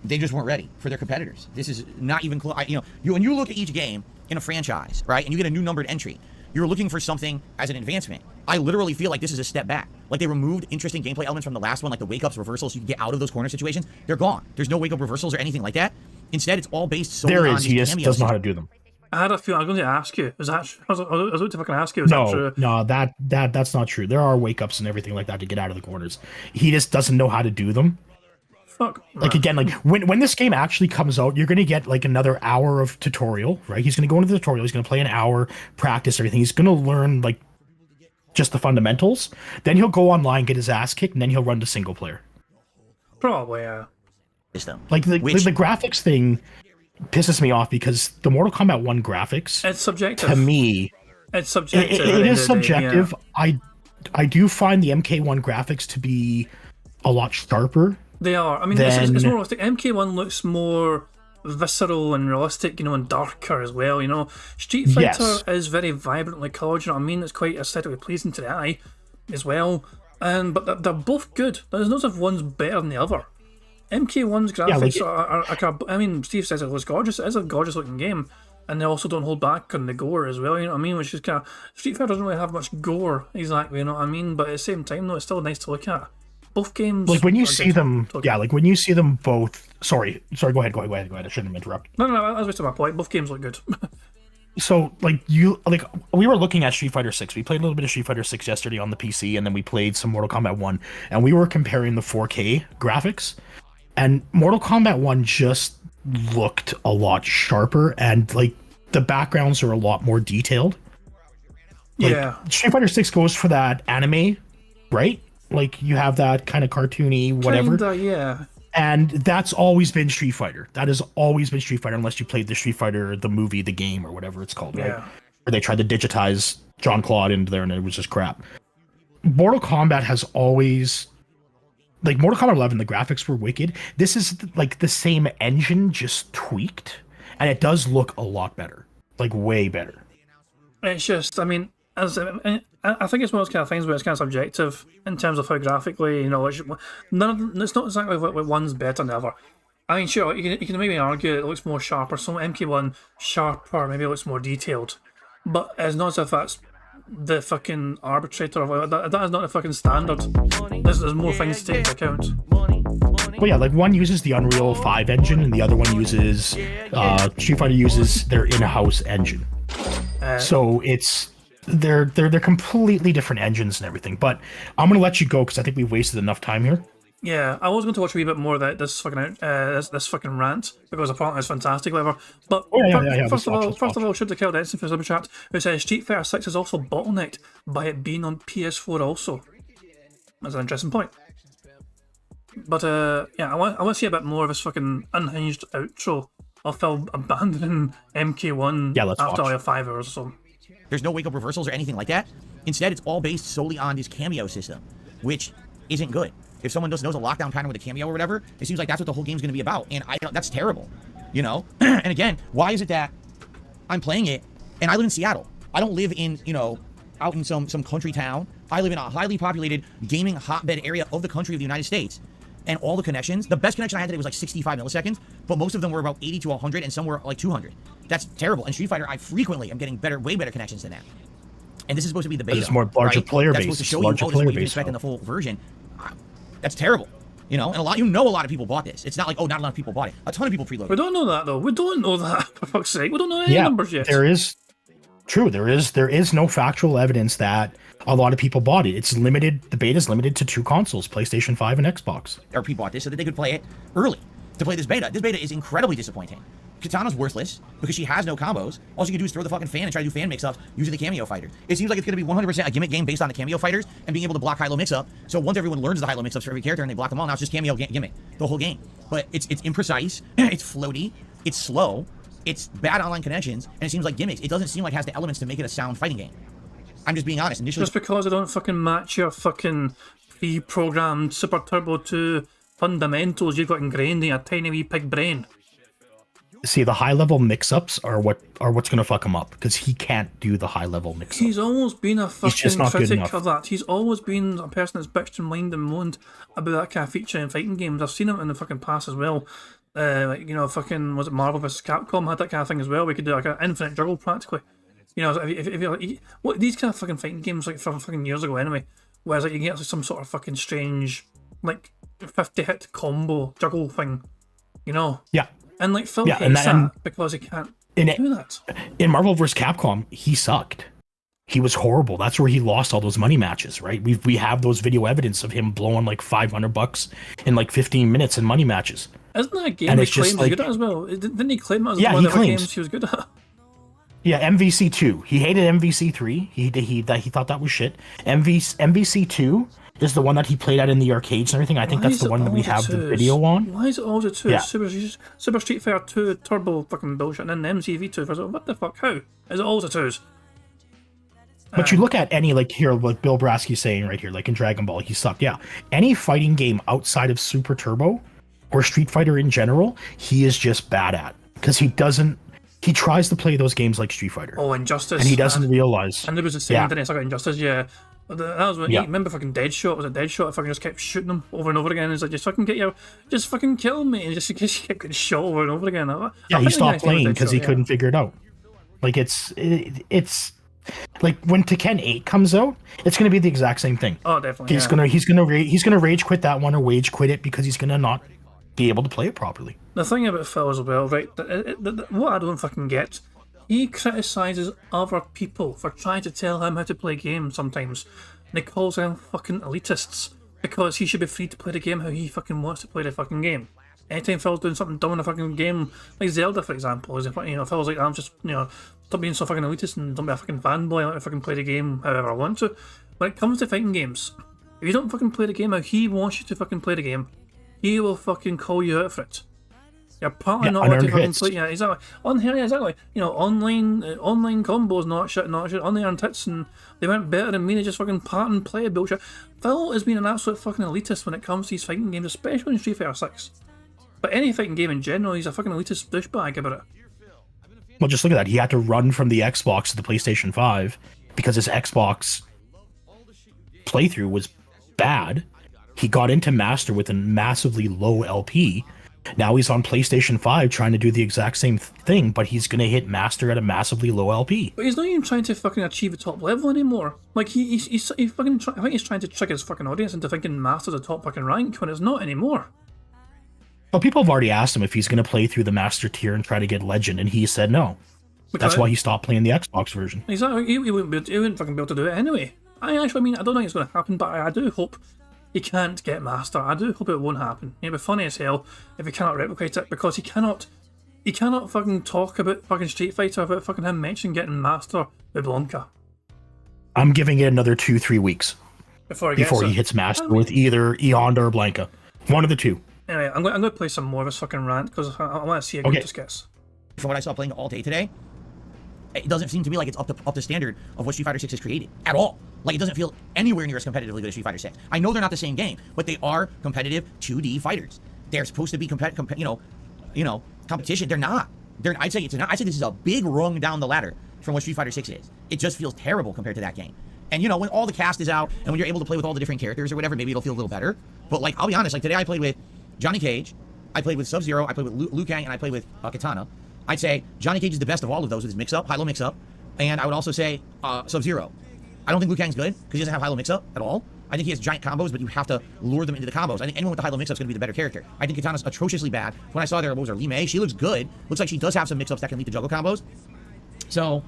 they just weren't ready for their competitors. This is not even close. When you look at each game in a franchise, right, and you get a new numbered entry, you're looking for something as an advancement. I literally feel like this is a step back. Like, they removed interesting gameplay elements from the last one, like the wake-ups, reversals, so you can get out of those corner situations. They're gone. There's no wake-up reversals or anything like that. Instead, it's all based solely on these cameos. He just doesn't know how to do them. I had a few. I was going to ask you. I was about to fucking ask you. Is that true? No, that's not true. There are wake ups and everything like that to get out of the corners. He just doesn't know how to do them. Fuck. Like, again, like when this game actually comes out, you're gonna get like another hour of tutorial, right? He's gonna go into the tutorial. He's gonna play an hour, practice everything. He's gonna learn like just the fundamentals. Then he'll go online, get his ass kicked, and then he'll run to single player. Probably, yeah. Like the graphics thing pisses me off because the Mortal Kombat 1 graphics, it's subjective. To me, it's subjective. It is subjective. Day, yeah. I do find the MK1 graphics to be a lot sharper. They are. I mean, it's more realistic. MK1 looks more visceral and realistic, and darker as well, Street Fighter is very vibrantly coloured, you know what I mean? It's quite aesthetically pleasing to the eye as well. But they're both good. There's not as if one's better than the other. MK1's graphics are I mean, Steve says it looks gorgeous. It is a gorgeous looking game. And they also don't hold back on the gore as well, you know what I mean? Which is kind of... Street Fighter doesn't really have much gore, exactly, you know what I mean? But at the same time, though, it's still nice to look at. Both games... Like, when you see them... Yeah, like, when you see them both... Sorry, go ahead. I shouldn't have interrupted. No, I was wasting my point. Both games look good. So, we were looking at Street Fighter 6. We played a little bit of Street Fighter 6 yesterday on the PC, and then we played some Mortal Kombat 1. And we were comparing the 4K graphics. And Mortal Kombat 1 just looked a lot sharper, and, like, the backgrounds are a lot more detailed. Like, yeah. Street Fighter 6 goes for that anime, right? Like, you have that kind of cartoony whatever. Kinda, yeah. And that's always been Street Fighter. That has always been Street Fighter, unless you played the Street Fighter, the movie, the game, or whatever it's called, right? Yeah. Where they tried to digitize Jean-Claude into there, and it was just crap. Mortal Kombat has always... Like, Mortal Kombat 11, the graphics were wicked. This is, like, the same engine, just tweaked. And it does look a lot better. Like, way better. It's just, I mean... I think it's one of those kind of things where it's kind of subjective in terms of how graphically, it's not exactly what one's better than the other. I mean, sure, you can maybe argue it looks more sharper, so MK1 sharper, maybe it looks more detailed, but it's not as if that's the fucking arbitrator of that is not the fucking standard. There's more things to take into account. Well, yeah, like one uses the Unreal 5 engine, and the other one uses Street Fighter uses their in-house engine. So it's they're completely different engines and everything. But I'm gonna let you go because I think we've wasted enough time here. Yeah, I was going to watch a wee bit more of this fucking rant because apparently it's fantastic, whatever. But first of all, should the kill Edison for super chat who says Street Fighter 6 is also bottlenecked by it being on PS4 also. That's an interesting point. But yeah, I want to see a bit more of this fucking unhinged outro of Phil abandoning MK1 after like 5 hours or so. There's no wake-up reversals or anything like that. Instead, it's all based solely on this cameo system, which isn't good. If someone just knows a lockdown pattern with a cameo or whatever, it seems like that's what the whole game's going to be about, and that's terrible, you know? And again, why is it that I'm playing it, and I live in Seattle. I don't live in, out in some country town. I live in a highly populated gaming hotbed area of the country of the United States. And all the connections, the best connection I had today was like 65 milliseconds, but most of them were about 80 to 100, and some were like 200. That's terrible. And Street Fighter, I frequently am getting way better connections than that. And this is supposed to be the beta. It's more larger player base. That's supposed to show you, this is what you can expect in the full version. That's terrible. And a lot of people bought this. It's not like, not a lot of people bought it. A ton of people preloaded. We don't know that though. We don't know that, for fuck's sake. We don't know any numbers yet. There is no factual evidence that a lot of people bought it. It's limited. The beta is limited to 2 consoles, PlayStation 5 and Xbox. RP bought this so that they could play it early. To play this beta. This beta is incredibly disappointing. Katana's worthless because she has no combos. All she can do is throw the fucking fan and try to do fan mix-ups using the cameo fighter. It seems like it's going to be 100% a gimmick game based on the cameo fighters and being able to block high-low mix-up. So once everyone learns the high-low mix-ups for every character and they block them all, now it's just cameo gimmick the whole game. But it's imprecise, it's floaty, it's slow, it's bad online connections, and it seems like gimmicks. It doesn't seem like it has the elements to make it a sound fighting game. I'm just being honest. Initially, just because I don't fucking match your fucking pre-programmed Super Turbo 2 fundamentals you've got ingrained in your tiny wee pig brain. See, the high-level mix-ups are what's going to fuck him up, because he can't do the high-level mix-ups. He's always been a fucking critic of that. He's always been a person that's bitched and whined and moaned about that kind of feature in fighting games. I've seen him in the fucking past as well. Fucking, was it Marvel vs. Capcom had that kind of thing as well? We could do like an infinite juggle practically. What these kind of fucking fighting games like from fucking years ago anyway, whereas like you get like, some sort of fucking strange like 50-hit combo juggle thing, Yeah. And like Phil hates that because he can't do that. In Marvel vs. Capcom, he sucked. He was horrible. That's where he lost all those money matches, right? We have those video evidence of him blowing like $500 in like 15 minutes in money matches. Isn't that a game he claimed he was good at as well? Didn't he claim it as one of the other games he was good at? Yeah, MVC2. He hated MVC3. He thought that was shit. MVC2 is the one that he played at in the arcades and everything. I think that's the one that we have the video on. Why is it always a 2? Yeah. Super Street Fighter 2 Turbo fucking bullshit, and then MCV2. What the fuck? How? Is it always a 2s? But you look at any, like here, what Bill Brasky's saying right here, like in Dragon Ball, he sucked. Yeah. Any fighting game outside of Super Turbo or Street Fighter in general, he is just bad at. Because he tries to play those games like Street Fighter. Oh, Injustice. And he doesn't realize. And there was the same, didn't it? Like Injustice, yeah. But that was when Yeah. remember fucking Deadshot? Was it Deadshot? I fucking just kept shooting him over and over again. It's like, just fucking kill me. And just kept getting shot over and over again. Yeah, he stopped playing because he couldn't figure it out. Like it's like when Tekken 8 comes out, it's gonna be the exact same thing. Oh, definitely. He's gonna rage quit that one or wage quit it because he's gonna not be able to play it properly. The thing about Phil as well, right? What I don't fucking get, he criticizes other people for trying to tell him how to play games sometimes, and he calls them fucking elitists because he should be free to play the game how he fucking wants to play the fucking game. Anytime Phil's doing something dumb in a fucking game, like Zelda, for example, Phil's like, I'm just, stop being so fucking elitist and don't be a fucking fanboy, let me fucking play the game however I want to. When it comes to fighting games, if you don't fucking play the game how he wants you to fucking play the game, he will fucking call you out for it. You're probably not allowed to fucking play. Yeah, exactly. On here, yeah, exactly. Online combos, not shit. On the tits, and they weren't better than me. They just fucking part and play bullshit. Phil has been an absolute fucking elitist when it comes to these fighting games, especially in Street Fighter 6. But any fighting game in general, he's a fucking elitist douchebag about it. Well, just look at that. He had to run from the Xbox to the PlayStation 5 because his Xbox playthrough was bad. He got into Master with a massively low LP. Now he's on PlayStation 5 trying to do the exact same thing, but he's going to hit Master at a massively low LP. But he's not even trying to fucking achieve a top level anymore. Like, he fucking I think he's trying to trick his fucking audience into thinking Master's a top fucking rank when it's not anymore. Well, people have already asked him if he's going to play through the Master tier and try to get Legend, and he said no. That's why he stopped playing the Xbox version. Exactly. He wouldn't fucking be able to do it anyway. I don't think it's going to happen, but I do hope he can't get Master. I do hope it won't happen. It'd be funny as hell if he cannot replicate it, because he cannot fucking talk about fucking Street Fighter without fucking him mentioning getting Master with Blanca. I'm giving it another 2-3 weeks Before he hits Master with either Eonda or Blanca. One of the two. Anyway, I'm going to play some more of this fucking rant because I want to see how good this gets. From what I saw playing all day today, it doesn't seem to me like it's up to standard of what Street Fighter 6 has created at all. Like, it doesn't feel anywhere near as competitively good as Street Fighter 6. I know they're not the same game, but they are competitive 2D fighters. They're supposed to be competition. They're not. I'd say this is a big rung down the ladder from what Street Fighter 6 is. It just feels terrible compared to that game. And when all the cast is out and when you're able to play with all the different characters or whatever, maybe it'll feel a little better. But like, I'll be honest, like today I played with Johnny Cage, I played with Sub-Zero, I played with Liu Kang, and I played with Katana. I'd say Johnny Cage is the best of all of those with his mix-up, high-low mix-up, and I would also say Sub-Zero. I don't think Liu Kang's good because he doesn't have high-low mix-up at all. I think he has giant combos, but you have to lure them into the combos. I think anyone with the high-low mix-up is going to be the better character. I think Katana's atrociously bad. When I saw there, what was her, Lee Mei? She looks good. Looks like she does have some mix-ups that can lead to juggle combos. So,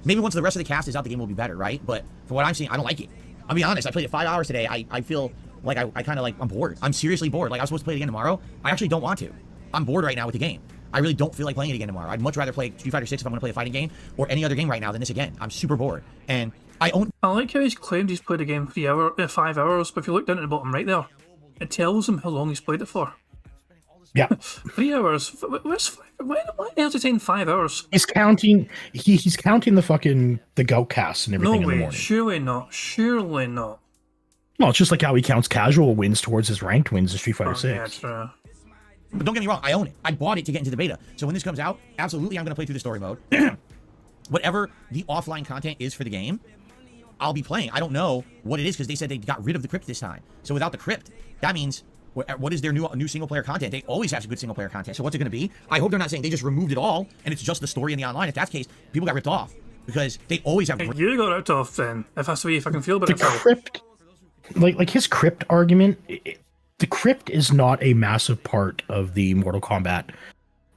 maybe once the rest of the cast is out, the game will be better, right? But from what I'm seeing, I don't like it. I'll be honest, I played it 5 hours today. I feel like I kind of like, I'm bored. I'm seriously bored. Like, I was supposed to play it again tomorrow. I actually don't want to. I'm bored right now with the game. I really don't feel like playing it again tomorrow. I'd much rather play Street Fighter 6 if I'm going to play a fighting game or any other game right now than this again. I'm super bored. And I like how he's claimed he's played the game 5 hours, but if you look down at the bottom right there, it tells him how long he's played it for. Yeah. 3 hours. Why else is he saying 5 hours? He's counting. He's counting the gout casts and everything in the morning. Surely not. Surely not. Well, it's just like how he counts casual wins towards his ranked wins in Street Fighter 6. Yeah, true. But don't get me wrong, I own it. I bought it to get into the beta. So when this comes out, absolutely I'm going to play through the story mode. Whatever the offline content is for the game, I'll be playing. I don't know what it is because they said they got rid of the crypt this time. So without the crypt, that means what is their new single player content? They always have some good single player content. So what's it going to be? I hope they're not saying they just removed it all and it's just the story in the online. If that's the case, people got ripped off because they always have. You got ripped off then. If that's the way you fucking feel about the it. Crypt, like his crypt argument. The crypt is not a massive part of the Mortal Kombat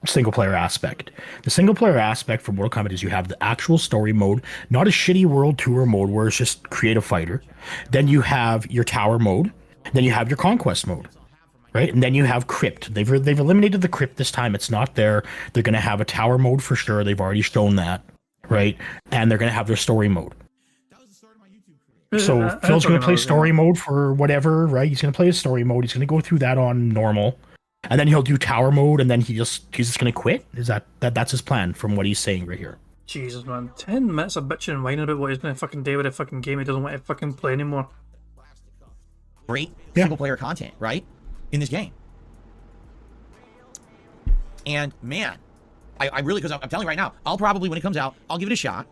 single player aspect. The single player aspect for Mortal Kombat is you have the actual story mode, not a shitty world tour mode where it's just create a fighter. Then you have your tower mode. Then you have your conquest mode, right? And then you have crypt. They've eliminated the crypt this time. It's not there. They're going to have a tower mode for sure. They've already shown that, right? And they're going to have their story mode. So Phil's going to play story mode for whatever, right? He's going to play his story mode. He's going to go through that on normal, and then he'll do tower mode, and then he's just going to quit. Is that's his plan from what he's saying right here? Jesus, man. 10 minutes of bitching and whining about what he's going to fucking do with a fucking game he doesn't want to fucking play anymore. Great single player content, right? In this game. And man, I really, because I'm telling you right now, I'll probably, when it comes out, I'll give it a shot.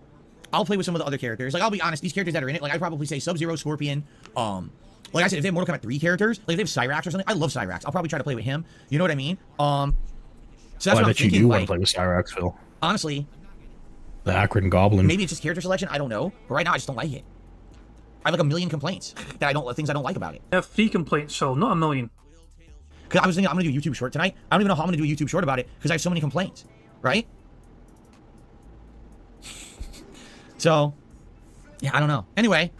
I'll play with some of the other characters. Like, I'll be honest, these characters that are in it, like, I'd probably say Sub-Zero, Scorpion, like I said, if they have Mortal Kombat 3 characters, like if they have Cyrax or something, I love Cyrax. I'll probably try to play with him. You know what I mean? So that's what I I'm bet you thinking, do like, want to play with Cyrax, Phil. honestly, The Akron Goblin. maybe it's just character selection, I don't know. But right now, I just don't like it. I have like a million complaints that things I don't like about it. I have 3 complaints, so not a million. Because I was thinking I'm going to do a YouTube short tonight. I don't even know how I'm going to do a YouTube short about it because I have so many complaints, right? So, yeah, I don't know. Anyway,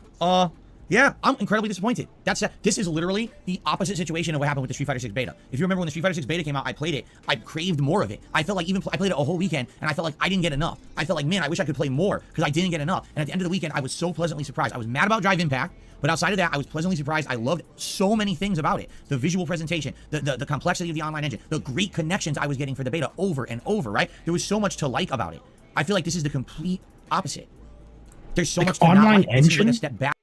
yeah, I'm incredibly disappointed. This is literally the opposite situation of what happened with the Street Fighter 6 beta. If you remember when the Street Fighter 6 beta came out, I played it. I craved more of it. I felt like I played it a whole weekend, and I felt like I didn't get enough. I felt like, man, I wish I could play more because I didn't get enough. And at the end of the weekend, I was so pleasantly surprised. I was mad about Drive Impact, but outside of that, I was pleasantly surprised. I loved so many things about it. The visual presentation, the complexity of the online engine, the great connections I was getting for the beta over and over, right? There was so much to like about it. I feel like this is the complete opposite. There's so much to not online like. This is like engine? a step back.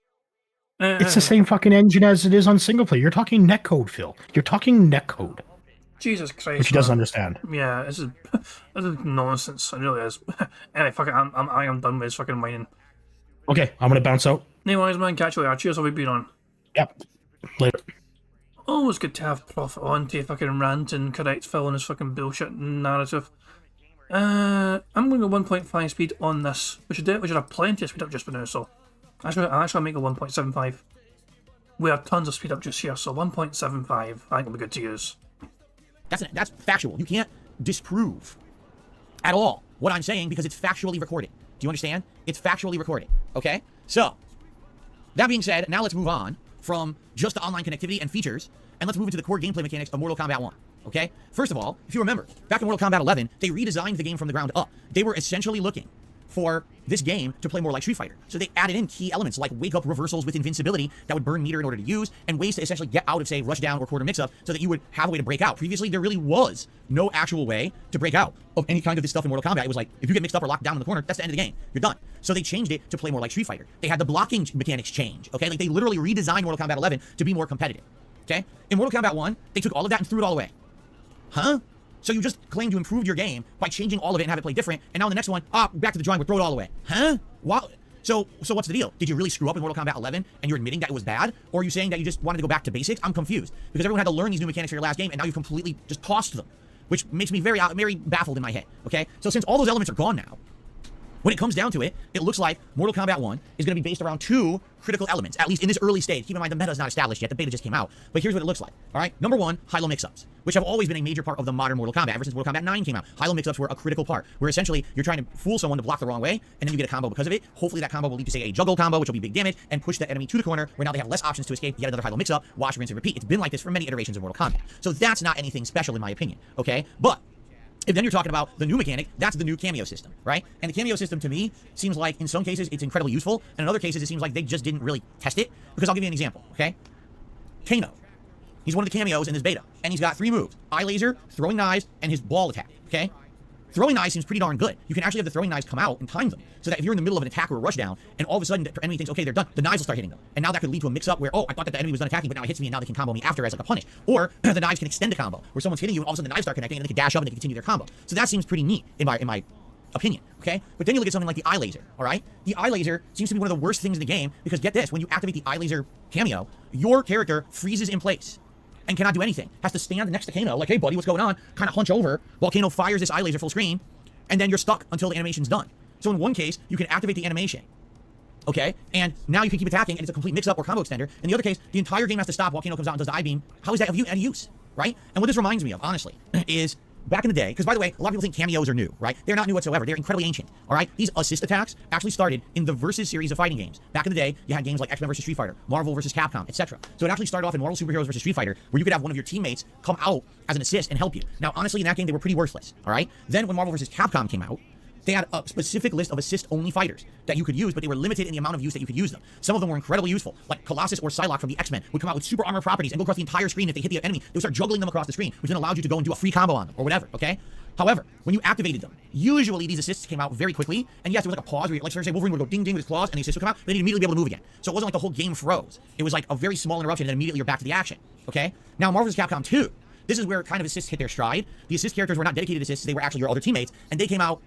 It's the same fucking engine as it is on single player. You're talking netcode, Phil. You're talking netcode, Jesus Christ. which he doesn't understand. Yeah, this is nonsense. It really is. Anyway, fuck it, I'm done with this fucking whining. Okay, I'm gonna bounce out. Anyways, man, catch you later. Cheers, how we been on. Yep. Later. Always good to have Prophet on to fucking rant and correct Phil and his fucking bullshit narrative. I'm going to go 1.5 speed on this. We should have plenty of speed up just for now, so I'll make it 1.75. We have tons of speed up just here, so 1.75 I think will be good to use. That's factual. You can't disprove at all what I'm saying because it's factually recorded. Do you understand? It's factually recorded. Okay? So, that being said, now let's move on from just the online connectivity and features, and let's move into the core gameplay mechanics of Mortal Kombat 1. Okay? First of all, if you remember, back in Mortal Kombat 11, they redesigned the game from the ground up. They were essentially looking for this game to play more like Street Fighter. So they added in key elements like wake-up reversals with invincibility that would burn meter in order to use, and ways to essentially get out of, say, rush down or quarter mix-up so that you would have a way to break out. Previously, there really was no actual way to break out of any kind of this stuff in Mortal Kombat. It was like, if you get mixed up or locked down in the corner, that's the end of the game. You're done. So they changed it to play more like Street Fighter. They had the blocking mechanics change, okay? Like, they literally redesigned Mortal Kombat 11 to be more competitive, okay? In Mortal Kombat 1, they took all of that and threw it all away. Huh? So you just claimed you improved your game by changing all of it and have it play different, and now in the next one, back to the drawing board, throw it all away. Huh? Wow. So what's the deal? Did you really screw up in Mortal Kombat 11 and you're admitting that it was bad? Or are you saying that you just wanted to go back to basics? I'm confused. Because everyone had to learn these new mechanics for your last game, and now you've completely just tossed them. Which makes me very baffled in my head, okay? So since all those elements are gone now, when it comes down to it, it looks like Mortal Kombat 1 is going to be based around 2 critical elements, at least in this early stage. Keep in mind, the meta is not established yet. The beta just came out. But here's what it looks like, all right? Number 1, high-low mix-ups, which have always been a major part of the modern Mortal Kombat. Ever since Mortal Kombat 9 came out, high-low mix-ups were a critical part, where essentially you're trying to fool someone to block the wrong way, and then you get a combo because of it. Hopefully that combo will lead to, say, a juggle combo, which will be big damage, and push the enemy to the corner, where now they have less options to escape, yet another high-low mix-up, wash, rinse, and repeat. It's been like this for many iterations of Mortal Kombat. So that's not anything special in my opinion, okay? But if then you're talking about the new mechanic, that's the new cameo system, right? And the cameo system, to me, seems like, in some cases, it's incredibly useful, and in other cases, it seems like they just didn't really test it, because I'll give you an example, okay? Kano. He's one of the cameos in this beta, and he's got 3 moves: eye laser, throwing knives, and his ball attack, okay? Throwing knives seems pretty darn good. You can actually have the throwing knives come out and time them, so that if you're in the middle of an attack or a rush down, and all of a sudden the enemy thinks, okay, they're done, the knives will start hitting them. And now that could lead to a mix-up where, oh, I thought that the enemy was done attacking, but now it hits me, and now they can combo me after as like a punish. Or the knives can extend a combo, where someone's hitting you, and all of a sudden the knives start connecting, and they can dash up and they can continue their combo. So that seems pretty neat, in my opinion, okay? But then you look at something like the eye laser, all right? The eye laser seems to be one of the worst things in the game, because get this, when you activate the eye laser cameo, your character freezes in place and cannot do anything. Has to stand next to Kano, like, hey buddy, what's going on? Kind of hunch over, while Kano fires this eye laser full screen, and then you're stuck until the animation's done. So in one case, you can activate the animation, okay? And now you can keep attacking, and it's a complete mix-up or combo extender. In the other case, the entire game has to stop while Kano comes out and does the I-beam. How is that of any use, right? And what this reminds me of, honestly, is back in the day, because by the way, a lot of people think cameos are new, right? They're not new whatsoever. They're incredibly ancient, all right? These assist attacks actually started in the Versus series of fighting games. Back in the day, you had games like X-Men vs. Street Fighter, Marvel vs. Capcom, etc. So it actually started off in Marvel Superheroes vs. Street Fighter, where you could have one of your teammates come out as an assist and help you. Now, honestly, in that game, they were pretty worthless, all right? Then when Marvel vs. Capcom came out, they had a specific list of assist-only fighters that you could use, but they were limited in the amount of use that you could use them. Some of them were incredibly useful, like Colossus or Psylocke from the X-Men would come out with super armor properties and go across the entire screen. If they hit the enemy, they would start juggling them across the screen, which then allowed you to go and do a free combo on them or whatever, okay? However, when you activated them, usually these assists came out very quickly, and yes, there was like a pause where, like, say Wolverine would go ding ding with his claws, and the assist would come out, then he'd immediately be able to move again. So it wasn't like the whole game froze. It was like a very small interruption, and then immediately you're back to the action. Okay? Now, Marvel vs. Capcom 2, this is where kind of assists hit their stride. The assist characters were not dedicated assists, they were actually your other teammates, and they came out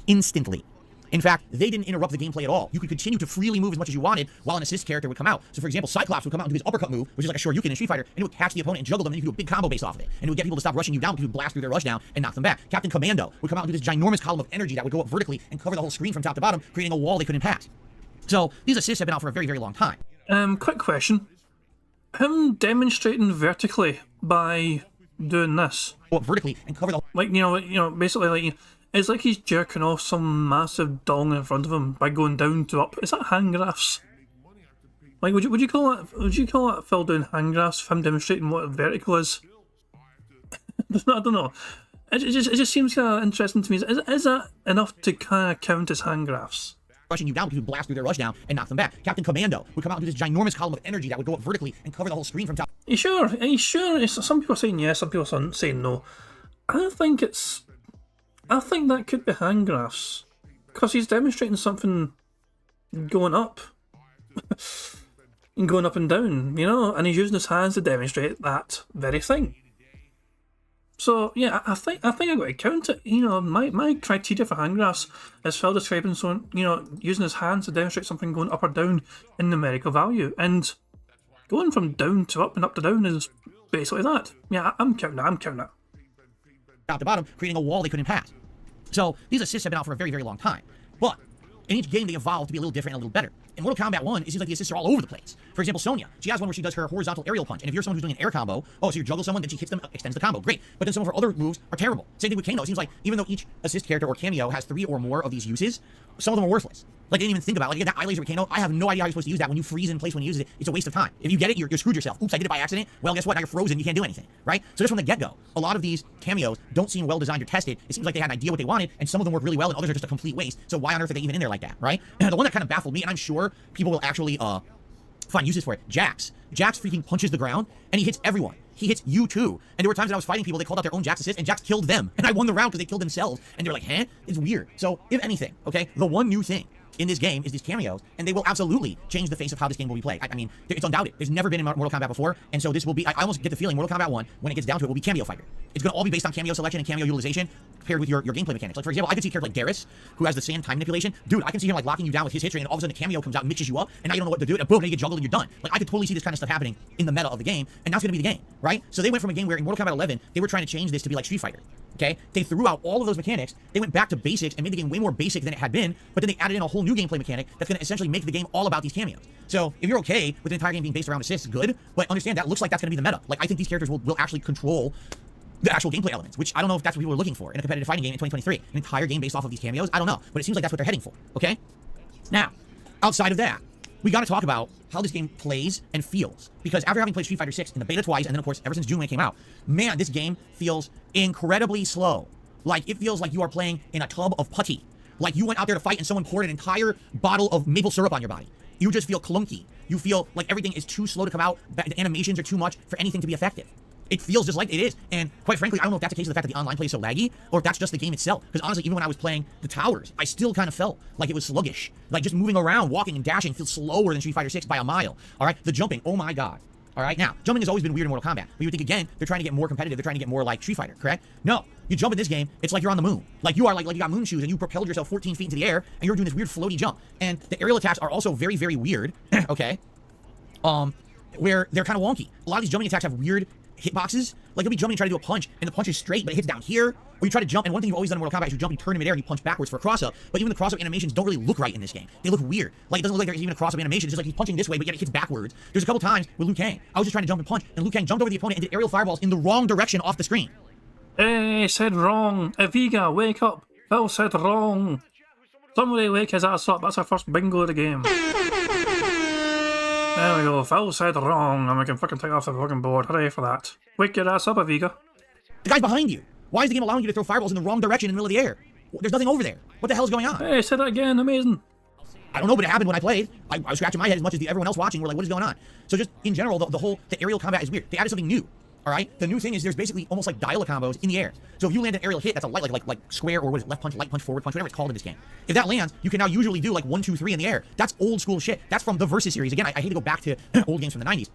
instantly. In fact, they didn't interrupt the gameplay at all. You could continue to freely move as much as you wanted while an assist character would come out. So, for example, Cyclops would come out and do his uppercut move, which is like a Shoryuken in Street Fighter, and it would catch the opponent and juggle them, and you could do a big combo based off of it. And it would get people to stop rushing you down because you would blast through their rush down and knock them back. Captain Commando would come out and do this ginormous column of energy that would go up vertically and cover the whole screen from top to bottom, creating a wall they couldn't pass. So, these assists have been out for a very, very long time. Quick question. Him demonstrating vertically by doing this, Go up vertically and cover the like, basically, like, it's like he's jerking off some massive dong in front of him by going down to up. Is that hand graphs? Like, would you call that Phil doing hand graphs? Him demonstrating what vertical is? I don't know. It just seems kind of interesting to me. Is that enough to kind of count as hand graphs? rushing you down because you would blast through their rush down and knock them back. Captain Commando would come out and do this ginormous column of energy that would go up vertically and cover the whole screen from top. Are you sure? Are you sure? Some people are saying yes, some people are saying no. I think that could be hand graphs. Because he's demonstrating something going up. And going up and down, and he's using his hands to demonstrate that very thing. So yeah, I think I've got to count it. My criteria for hand graphs is Phil describing someone, using his hands to demonstrate something going up or down in numerical value, and going from down to up and up to down is basically that. Yeah, I'm counting that. Top to bottom, creating a wall they couldn't pass. So these assists have been out for a very, very long time, but in each game they evolve to be a little different and a little better. In Mortal Kombat 1, it seems like the assists are all over the place. For example, Sonya, she has one where she does her horizontal aerial punch, and if you're someone who's doing an air combo, so you juggle someone, then she hits them, extends the combo, great. But then some of her other moves are terrible. Same thing with Kano. It seems like even though each assist character or cameo has 3 or more of these uses, some of them are worthless. Like, I didn't even think about it. Like, you get that eye laser with Kano, I have no idea how you're supposed to use that. When you freeze in place when you use it, it's a waste of time. If you get it, you're screwed yourself. Oops, I did it by accident. Well, guess what? Now you're frozen, you can't do anything, right? So just from the get-go, a lot of these cameos don't seem well designed or tested. It seems like they had an idea what they wanted, and some of them work really well, and others are just a complete waste. So why on earth are they even in there like that, right? And the one that kind of baffled me, and I'm sure people will actually find uses for it, Jax. Jax freaking punches the ground, and he hits everyone. He hits you too. And there were times that I was fighting people, they called out their own Jax assist, and Jax killed them. And I won the round because they killed themselves. And they're like, huh? It's weird. So, if anything, okay, the one new thing in this game is these cameos, and they will absolutely change the face of how this game will be played. I mean, it's undoubted. There's never been in Mortal Kombat before, and so this will be, I almost get the feeling Mortal Kombat 1, when it gets down to it, will be cameo fighter. It's going to all be based on cameo selection and cameo utilization paired with your gameplay mechanics. Like, for example, I could see a character like Darius, who has the same time manipulation. Dude, I can see him, like, locking you down with his hit string, and all of a sudden a cameo comes out and mixes you up, and now you don't know what to do, and boom, now you get juggled and you're done. Like, I could totally see this kind of stuff happening in the meta of the game, and now it's going to be the game, right? So they went from a game where in Mortal Kombat 11, they were trying to change this to be like Street Fighter. Okay, they threw out all of those mechanics, they went back to basics and made the game way more basic than it had been, but then they added in a whole new gameplay mechanic that's going to essentially make the game all about these cameos. So if you're okay with the entire game being based around assists, good, but understand that looks like that's going to be the meta. Like, I think these characters will actually control the actual gameplay elements, which I don't know if that's what people are looking for in a competitive fighting game in 2023. An entire game based off of these cameos, I don't know, but it seems like that's what they're heading for, okay? Now, outside of that, we got to talk about how this game plays and feels. Because after having played Street Fighter 6 in the beta twice, and then of course ever since June when it came out, man, this game feels incredibly slow. Like, it feels like you are playing in a tub of putty. Like you went out there to fight and someone poured an entire bottle of maple syrup on your body. You just feel clunky. You feel like everything is too slow to come out. The animations are too much for anything to be effective. It feels just like it is. And quite frankly, I don't know if that's the case of the fact that the online play is so laggy, or if that's just the game itself. Because honestly, even when I was playing the towers, I still kind of felt like it was sluggish. Like just moving around, walking and dashing feels slower than Street Fighter 6 by a mile. All right, the jumping, oh my god. All right, now, jumping has always been weird in Mortal Kombat. But you would think, again, they're trying to get more competitive. They're trying to get more like Street Fighter, correct? No, you jump in this game, it's like you're on the moon. Like you are, like you got moon shoes and you propelled yourself 14 feet into the air and you're doing this weird floaty jump. And the aerial attacks are also very, very weird, okay? Where they're kind of wonky. A lot of these jumping attacks have weird hitboxes. Like you'll be jumping and try to do a punch, and the punch is straight, but it hits down here. Or you try to jump, and one thing you've always done in Mortal Kombat is you jump, you turn in midair, and you punch backwards for a cross-up. But even the cross-up animations don't really look right in this game. They look weird. Like, it doesn't look like there's even a cross-up animation. It's just like he's punching this way, but yet it hits backwards. There's a couple times with Liu Kang, I was just trying to jump and punch, and Liu Kang jumped over the opponent and did aerial fireballs in the wrong direction off the screen. Hey, said wrong. Aviga, wake up. Phil said wrong. Somebody wake his ass up. That's our first bingo of the game. There we go. Phil said wrong, and we can fucking take off the fucking board. Hooray for that. Wake your ass up, Aviga. The guy's behind you. Why is the game allowing you to throw fireballs in the wrong direction in the middle of the air? There's nothing over there. What the hell is going on? Hey, say that again. Amazing. I don't know, but it happened when I played. I was scratching my head as much as everyone else watching were like, what is going on? So just in general, the aerial combat is weird. They added something new. All right. The new thing is there's basically almost like dial combos in the air. So if you land an aerial hit that's a like square or what is it, left punch, light punch, forward punch, whatever it's called in this game. If that lands, you can now usually do like 1, 2, 3 in the air. That's old school shit. That's from the Versus series. Again, I hate to go back to old games from the 90s.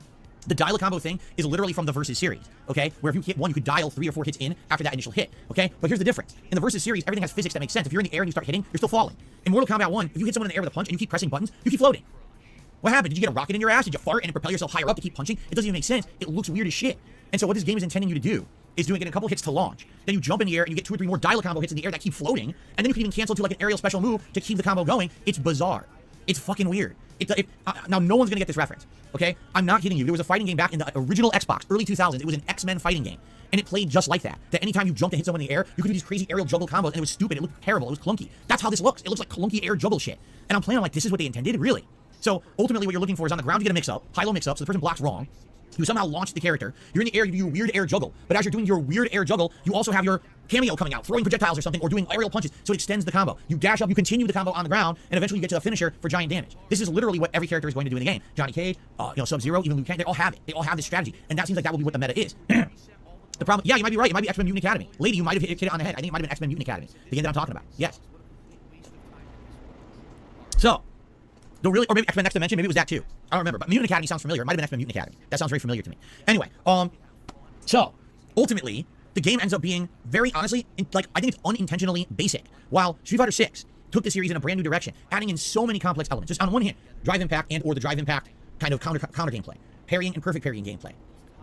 The dial combo thing is literally from the Versus series, okay? Where if you hit one, you could dial 3 or 4 hits in after that initial hit, okay? But here's the difference. In the Versus series, everything has physics that makes sense. If you're in the air and you start hitting, you're still falling. In Mortal Kombat 1, if you hit someone in the air with a punch and you keep pressing buttons, you keep floating. What happened? Did you get a rocket in your ass? Did you fart and propel yourself higher up to keep punching? It doesn't even make sense. It looks weird as shit. And so what this game is intending you to do is doing it in a couple hits to launch. Then you jump in the air and you get 2 or 3 more dial combo hits in the air that keep floating. And then you can even cancel to like an aerial special move to keep the combo going. It's bizarre. It's fucking weird. Now, no one's gonna get this reference, okay? I'm not kidding you. There was a fighting game back in the original Xbox, early 2000s. It was an X-Men fighting game. And it played just like that. That anytime you jumped and hit someone in the air, you could do these crazy aerial juggle combos, and it was stupid. It looked terrible. It was clunky. That's how this looks. It looks like clunky air juggle shit. And I'm playing, I'm like, this is what they intended? Really? So ultimately what you're looking for is on the ground you get a mix-up, high-low mix-up, so the person blocks wrong. You somehow launch the character. You're in the air, you do your weird air juggle. But as you're doing your weird air juggle, you also have your cameo coming out, throwing projectiles or something, or doing aerial punches, so it extends the combo. You dash up, you continue the combo on the ground, and eventually you get to the finisher for giant damage. This is literally what every character is going to do in the game. Johnny Cage, Sub-Zero, even Liu Kang, they all have it. They all have this strategy. And that seems like that will be what the meta is. The problem, yeah, you might be right. It might be X-Men Mutant Academy. Lady, you might have hit it on the head. I think it might have been X-Men Mutant Academy. The game that I'm talking about. Yes. So, or maybe X-Men Next Dimension, maybe it was that too. I don't remember, but Mutant Academy sounds familiar. It might have been X-Men Mutant Academy. That sounds very familiar to me. Anyway, so, ultimately, the game ends up being very honestly, I think it's unintentionally basic. While Street Fighter 6 took the series in a brand new direction, adding in so many complex elements. Just on one hand, drive impact and or the drive impact kind of counter gameplay. Parrying and perfect parrying gameplay.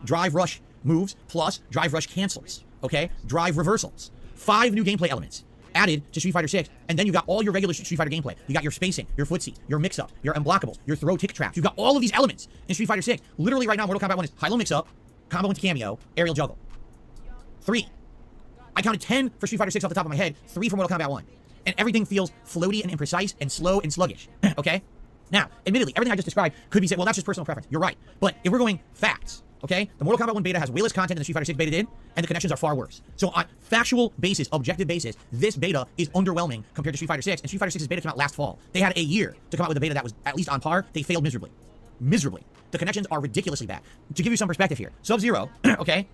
Drive rush moves plus drive rush cancels. Okay? Drive reversals. 5 new gameplay elements added to Street Fighter 6, and then you've got all your regular Street Fighter gameplay. You got your spacing, your footsie, your mix-up, your unblockables, your throw tick traps. You've got all of these elements in Street Fighter 6. Literally right now, Mortal Kombat 1 is high-low mix-up, combo into cameo, aerial juggle. 3. I counted 10 for Street Fighter 6 off the top of my head, 3 for Mortal Kombat 1. And everything feels floaty and imprecise and slow and sluggish. Okay? Now, admittedly, everything I just described could be said, well, that's just personal preference. You're right. But if we're going facts, okay, the Mortal Kombat 1 beta has way less content than the Street Fighter 6 beta did, and the connections are far worse. So on factual basis, objective basis, this beta is underwhelming compared to Street Fighter 6, and Street Fighter 6's beta came out last fall. They had a year to come out with a beta that was at least on par. They failed miserably. Miserably. The connections are ridiculously bad. To give you some perspective here, Sub-Zero, okay,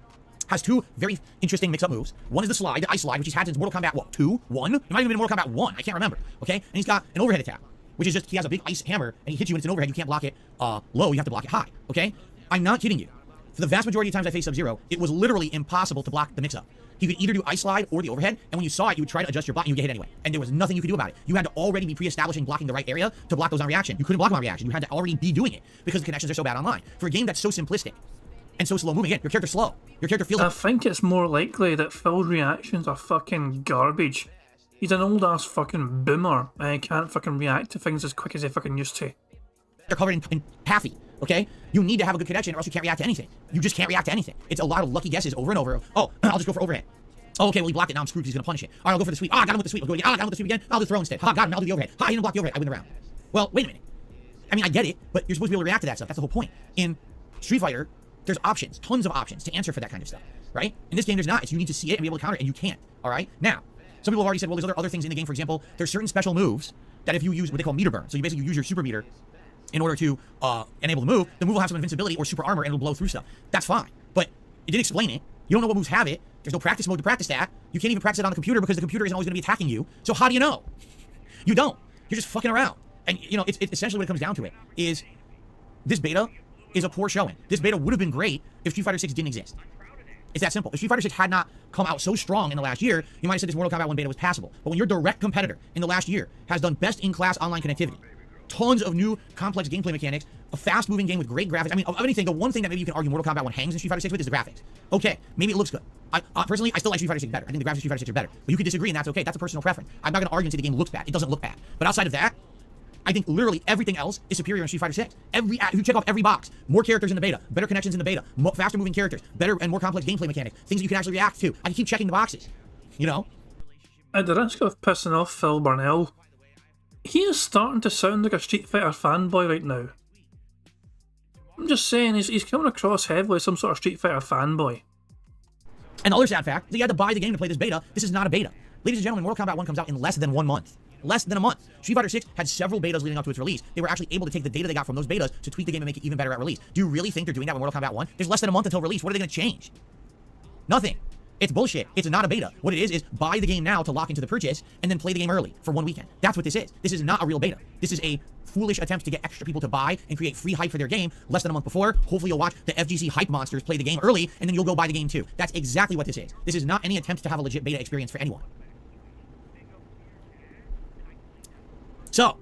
has 2 very interesting mix-up moves. One is the slide, the ice slide, which he's had since Mortal Kombat, 2? 1? It might even been Mortal Kombat 1. I can't remember, okay? And he's got an overhead attack, which is just, he has a big ice hammer, and he hits you, and it's an overhead. You can't block it low, you have to block it high, okay? I'm not kidding you. For the vast majority of times I faced Sub-Zero, it was literally impossible to block the mix-up. He could either do ice slide or the overhead, and when you saw it, you would try to adjust your block, and you would get hit anyway. And there was nothing you could do about it. You had to already be pre-establishing blocking the right area to block those on reaction. You couldn't block them on reaction. You had to already be doing it, because the connections are so bad online. For a game that's so simplistic and so slow moving, again, your character's slow. Your character feels I think it's more likely that Phil's reactions are fucking garbage. He's an old-ass fucking boomer, and he can't fucking react to things as quick as he fucking used to. They're covered in pathy, okay? You need to have a good connection or else you can't react to anything. You just can't react to anything. It's a lot of lucky guesses over and over. Oh, I'll just go for overhead. Oh, okay, well, he blocked it. Now I'm screwed because he's going to punish it. All right, I'll go for the sweep. Ah, got him with the sweep. I'll go again. Ah, got him with the sweep again. I'll just throw instead. Ah, got him. I'll do the overhead. Ah, he didn't block the overhead. I win the round. Well, wait a minute. I mean, I get it, but you're supposed to be able to react to that stuff. That's the whole point. In Street Fighter, there's options, tons of options to answer for that kind of stuff, right? In this game, there's not. It's you need to see it and be able to counter it, and you can't, all right? Now, some people have already said, well, there's other things in the game. For example, there's certain special moves that if you use what they call meter burn, so you basically use your super meter in order to enable the move will have some invincibility or super armor and it'll blow through stuff. That's fine. But it didn't explain it. You don't know what moves have it. There's no practice mode to practice that. You can't even practice it on the computer because the computer isn't always going to be attacking you. So how do you know? You don't. You're just fucking around. And, you know, it's essentially what it comes down to it is this beta is a poor showing. This beta would have been great if Street Fighter 6 didn't exist. It's that simple. If Street Fighter 6 had not come out so strong in the last year, you might have said this Mortal Kombat 1 beta was passable. But when your direct competitor in the last year has done best-in-class online connectivity, tons of new complex gameplay mechanics, a fast-moving game with great graphics. I mean, of anything, the one thing that maybe you can argue Mortal Kombat 1 hangs in Street Fighter 6 with is the graphics. Okay, maybe it looks good. Personally, I still like Street Fighter 6 better. I think the graphics of Street Fighter 6 are better. But you could disagree, and that's okay. That's a personal preference. I'm not going to argue and say the game looks bad. It doesn't look bad. But outside of that, I think literally everything else is superior in Street Fighter 6. If you check off every box, more characters in the beta, better connections in the beta, faster moving characters, better and more complex gameplay mechanics, things that you can actually react to. I can keep checking the boxes, you know? At the risk of pissing off Phil Burnell, he is starting to sound like a Street Fighter fanboy right now. I'm just saying, he's coming across heavily as some sort of Street Fighter fanboy. And the other sad fact, that you had to buy the game to play this beta. This is not a beta. Ladies and gentlemen, Mortal Kombat 1 comes out in less than 1 month. Less than a month. Street Fighter 6 had several betas leading up to its release. They were actually able to take the data they got from those betas to tweak the game and make it even better at release. Do you really think they're doing that with Mortal Kombat 1? There's less than a month until release. What are they going to change? Nothing. It's bullshit. It's not a beta. What it is buy the game now to lock into the purchase and then play the game early for 1 weekend. That's what this is. This is not a real beta. This is a foolish attempt to get extra people to buy and create free hype for their game less than a month before. Hopefully you'll watch the FGC hype monsters play the game early and then you'll go buy the game too. That's exactly what this is. This is not any attempt to have a legit beta experience for anyone. So,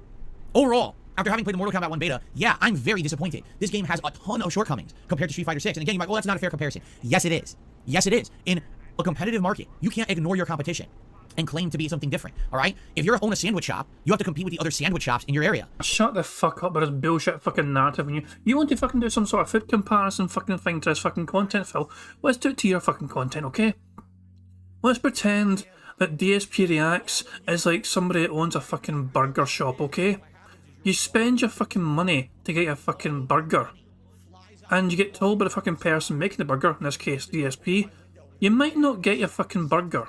overall, after having played the Mortal Kombat 1 beta, yeah, I'm very disappointed. This game has a ton of shortcomings compared to Street Fighter 6. And again, you might, well, that's not a fair comparison. Yes, it is. Yes, it is. In a competitive market, you can't ignore your competition and claim to be something different, all right? If you're own a sandwich shop, you have to compete with the other sandwich shops in your area. Shut the fuck up with this bullshit fucking narrative. And you want to fucking do some sort of food comparison fucking thing to this fucking content, Phil? Let's do it to your fucking content, okay? Let's pretend that DSP Reacts is like somebody that owns a fucking burger shop, okay? You spend your fucking money to get your fucking burger, and you get told by the fucking person making the burger, in this case DSP, you might not get your fucking burger.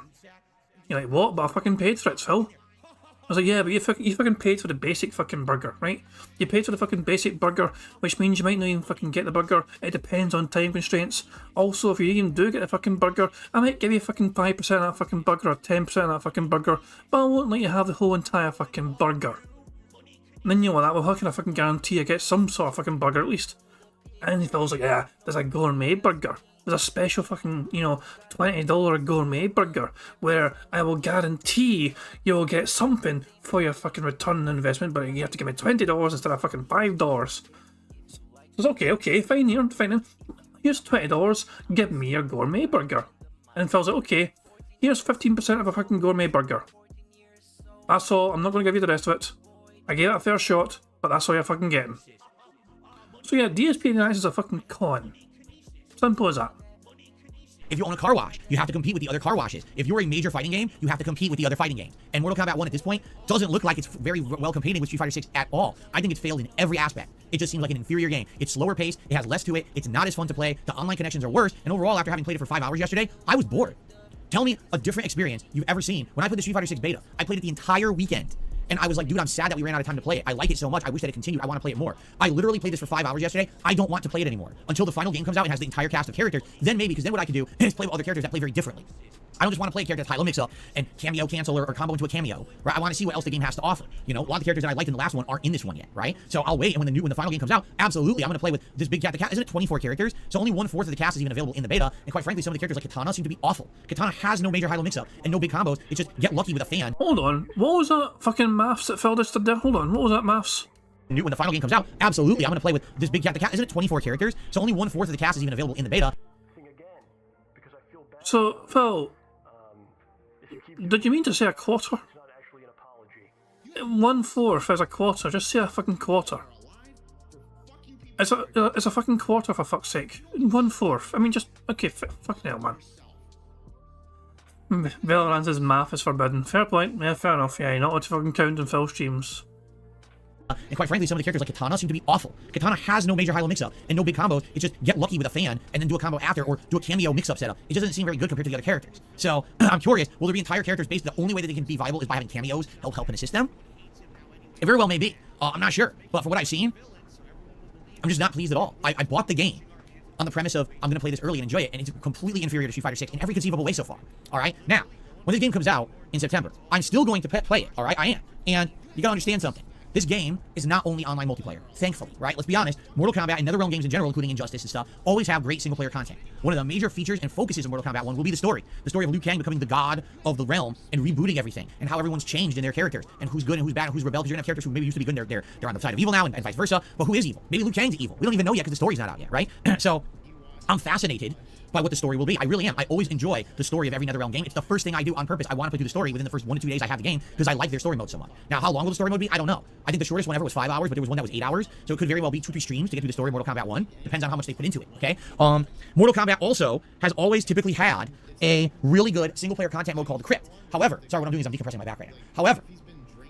You're like, what? But I fucking paid for it, Phil. I was like, yeah, but you fucking paid for the basic fucking burger, right? You paid for the fucking basic burger, which means you might not even fucking get the burger. It depends on time constraints. Also, if you even do get the fucking burger, I might give you fucking 5% of that fucking burger or 10% of that fucking burger, but I won't let you have the whole entire fucking burger. And then you know what, that will how can I fucking guarantee I get some sort of fucking burger at least? And he feels like, yeah, there's a gourmet burger. There's a special fucking, $20 gourmet burger where I will guarantee you'll get something for your fucking return on investment, but you have to give me $20 instead of fucking $5. So it's okay, fine here, fine. Here's $20, give me your gourmet burger. And Phil's like, okay, here's 15% of a fucking gourmet burger. That's all, I'm not going to give you the rest of it. I gave it a fair shot, but that's all you're fucking getting. So yeah, DSP Reacts is a fucking con. Simple as that. If you own a car wash, you have to compete with the other car washes. If you're a major fighting game, you have to compete with the other fighting games. And Mortal Kombat 1 at this point doesn't look like it's very well competing with Street Fighter 6 at all. I think it's failed in every aspect. It just seems like an inferior game. It's slower paced, it has less to it, it's not as fun to play, the online connections are worse, and overall, after having played it for 5 hours yesterday, I was bored. Tell me a different experience you've ever seen. When I played the Street Fighter 6 beta, I played it the entire weekend. And I was like, dude, I'm sad that we ran out of time to play it. I like it so much. I wish that it continued. I want to play it more. I literally played this for 5 hours yesterday. I don't want to play it anymore. Until the final game comes out and has the entire cast of characters. Then maybe, because then what I could do is play with other characters that play very differently. I don't just want to play a character that's high-low mix-up and cameo cancel or combo into a cameo, right? I want to see what else the game has to offer. You know, a lot of the characters that I liked in the last one aren't in this one yet, right? So I'll wait, and when the final game comes out, absolutely, I'm going to play with this big cat. The cast, isn't it 24 characters? So only 1/4 of the cast is even available in the beta, and quite frankly, some of the characters like Katana seem to be awful. Katana has no major high-low mix-up and no big combos. It's just get lucky with a fan. Hold on, what was that fucking maths that Phil just did there? Hold on, what was that maths? When the final game comes out, absolutely, I'm going to play with this big cat. The cat, isn't it 24 characters? So only 1/4 of the cast is even available in the beta. So, Phil, did you mean to say a quarter? 1/4 is a quarter. Just say a fucking quarter. It's a fucking quarter, for fuck's sake. 1/4. I mean, just okay. Fucking hell, man. Valorant's math is forbidden. Fair point. Yeah, fair enough. Yeah, you're not allowed to fucking count in Phil streams. And quite frankly, some of the characters like Katana seem to be awful. Katana has no major high-low mix-up and no big combos. It's just get lucky with a fan and then do a combo after or do a cameo mix-up setup. It doesn't seem very good compared to the other characters. So I'm curious, will there be entire characters based the only way that they can be viable is by having cameos help and assist them? It very well may be. I'm not sure. But for what I've seen, I'm just not pleased at all. I bought the game on the premise of I'm going to play this early and enjoy it, and it's completely inferior to Street Fighter 6 in every conceivable way so far. All right? Now, when this game comes out in September, I'm still going to play it. All right? I am. And you got to understand something. This game is not only online multiplayer, thankfully, right? Let's be honest, Mortal Kombat and NetherRealm games in general, including Injustice and stuff, always have great single-player content. One of the major features and focuses of Mortal Kombat 1 will be the story. The story of Liu Kang becoming the god of the realm and rebooting everything, and how everyone's changed in their characters, and who's good and who's bad and who's rebelled, because you're going to have characters who maybe used to be good and they're on the side of evil now, and vice versa, but who is evil? Maybe Liu Kang's evil. We don't even know yet because the story's not out yet, right? So, I'm fascinated by what the story will be. I really am. I always enjoy the story of every NetherRealm game. It's the first thing I do on purpose. I want to play through the story within the first 1 to 2 days I have the game because I like their story mode so much. Now, how long will the story mode be? I don't know. I think the shortest one ever was 5 hours, but there was one that was 8 hours, so it could very well be 2-3 streams to get through the story of Mortal Kombat 1. Depends on how much they put into it, okay? Mortal Kombat also has always typically had a really good single-player content mode called the Crypt. However, sorry, what I'm doing is I'm decompressing my back right now. However,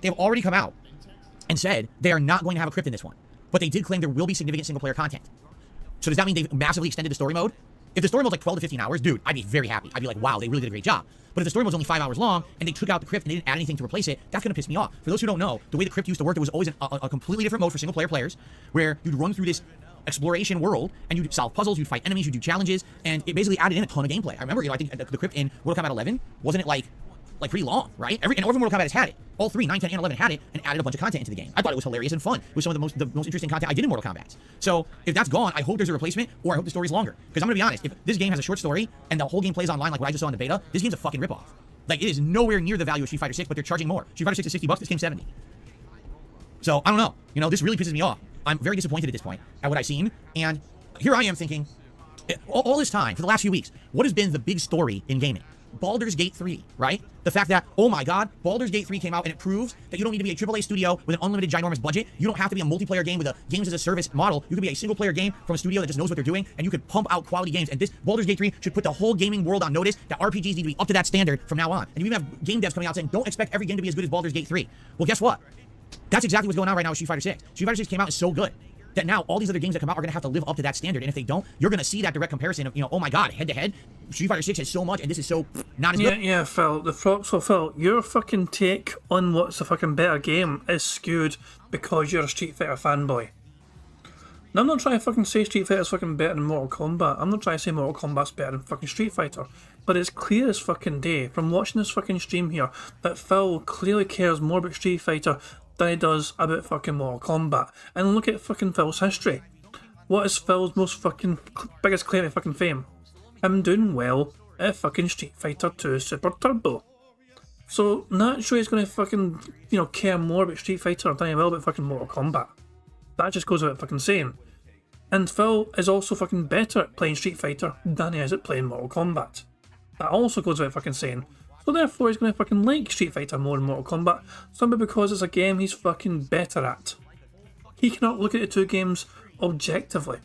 they've already come out and said they are not going to have a Crypt in this one, but they did claim there will be significant single-player content. So does that mean they've massively extended the story mode? If the story mode's like 12 to 15 hours, dude, I'd be very happy. I'd be like, wow, they really did a great job. But if the story mode's only 5 hours long and they took out the crypt and they didn't add anything to replace it, that's gonna piss me off. For those who don't know, the way the crypt used to work, there was always a completely different mode for single player players where you'd run through this exploration world and you'd solve puzzles, you'd fight enemies, you'd do challenges, and it basically added in a ton of gameplay. I remember, I think the crypt in Mortal Kombat 11, wasn't it like pretty long, right? And every Mortal Kombat has had it. All 3, 9, 10, and 11 had it and added a bunch of content into the game. I thought it was hilarious and fun. It was some of the most interesting content I did in Mortal Kombat. So if that's gone, I hope there's a replacement, or I hope the story's longer. Because I'm gonna be honest, if this game has a short story and the whole game plays online like what I just saw in the beta, this game's a fucking ripoff. Like, it is nowhere near the value of Street Fighter 6, but they're charging more. Street Fighter 6 is $60, this game's 70. So I don't know. This really pisses me off. I'm very disappointed at this point at what I've seen, and here I am thinking, all this time, for the last few weeks, what has been the big story in gaming? Baldur's Gate 3, right? The fact that, oh my god, Baldur's Gate 3 came out and it proves that you don't need to be a AAA studio with an unlimited ginormous budget. You don't have to be a multiplayer game with a games as a service model. You can be a single player game from a studio that just knows what they're doing, and you could pump out quality games. And this Baldur's Gate 3 should put the whole gaming world on notice that RPGs need to be up to that standard from now on. And you even have game devs coming out saying, don't expect every game to be as good as Baldur's Gate 3. Well, guess what? That's exactly what's going on right now with Street Fighter 6. Street Fighter 6 came out and is so good that now all these other games that come out are going to have to live up to that standard. And if they don't, you're going to see that direct comparison of, oh my god, head to head, Street Fighter 6 has so much and this is so not as good. Yeah, Phil. So Phil, your fucking take on what's the fucking better game is skewed because you're a Street Fighter fanboy. Now, I'm not trying to fucking say Street Fighter's fucking better than Mortal Kombat. I'm not trying to say Mortal Kombat's better than fucking Street Fighter. But it's clear as fucking day from watching this fucking stream here that Phil clearly cares more about Street Fighter than he does about fucking Mortal Kombat. And look at fucking Phil's history. What is Phil's most fucking biggest claim to fucking fame? Him doing well at fucking Street Fighter 2 Super Turbo. So naturally he's gonna fucking, care more about Street Fighter than he will about fucking Mortal Kombat. That just goes without fucking saying. And Phil is also fucking better at playing Street Fighter than he is at playing Mortal Kombat. That also goes without fucking saying. So therefore he's going to fucking like Street Fighter more than Mortal Kombat, simply because it's a game he's fucking better at. He cannot look at the two games objectively.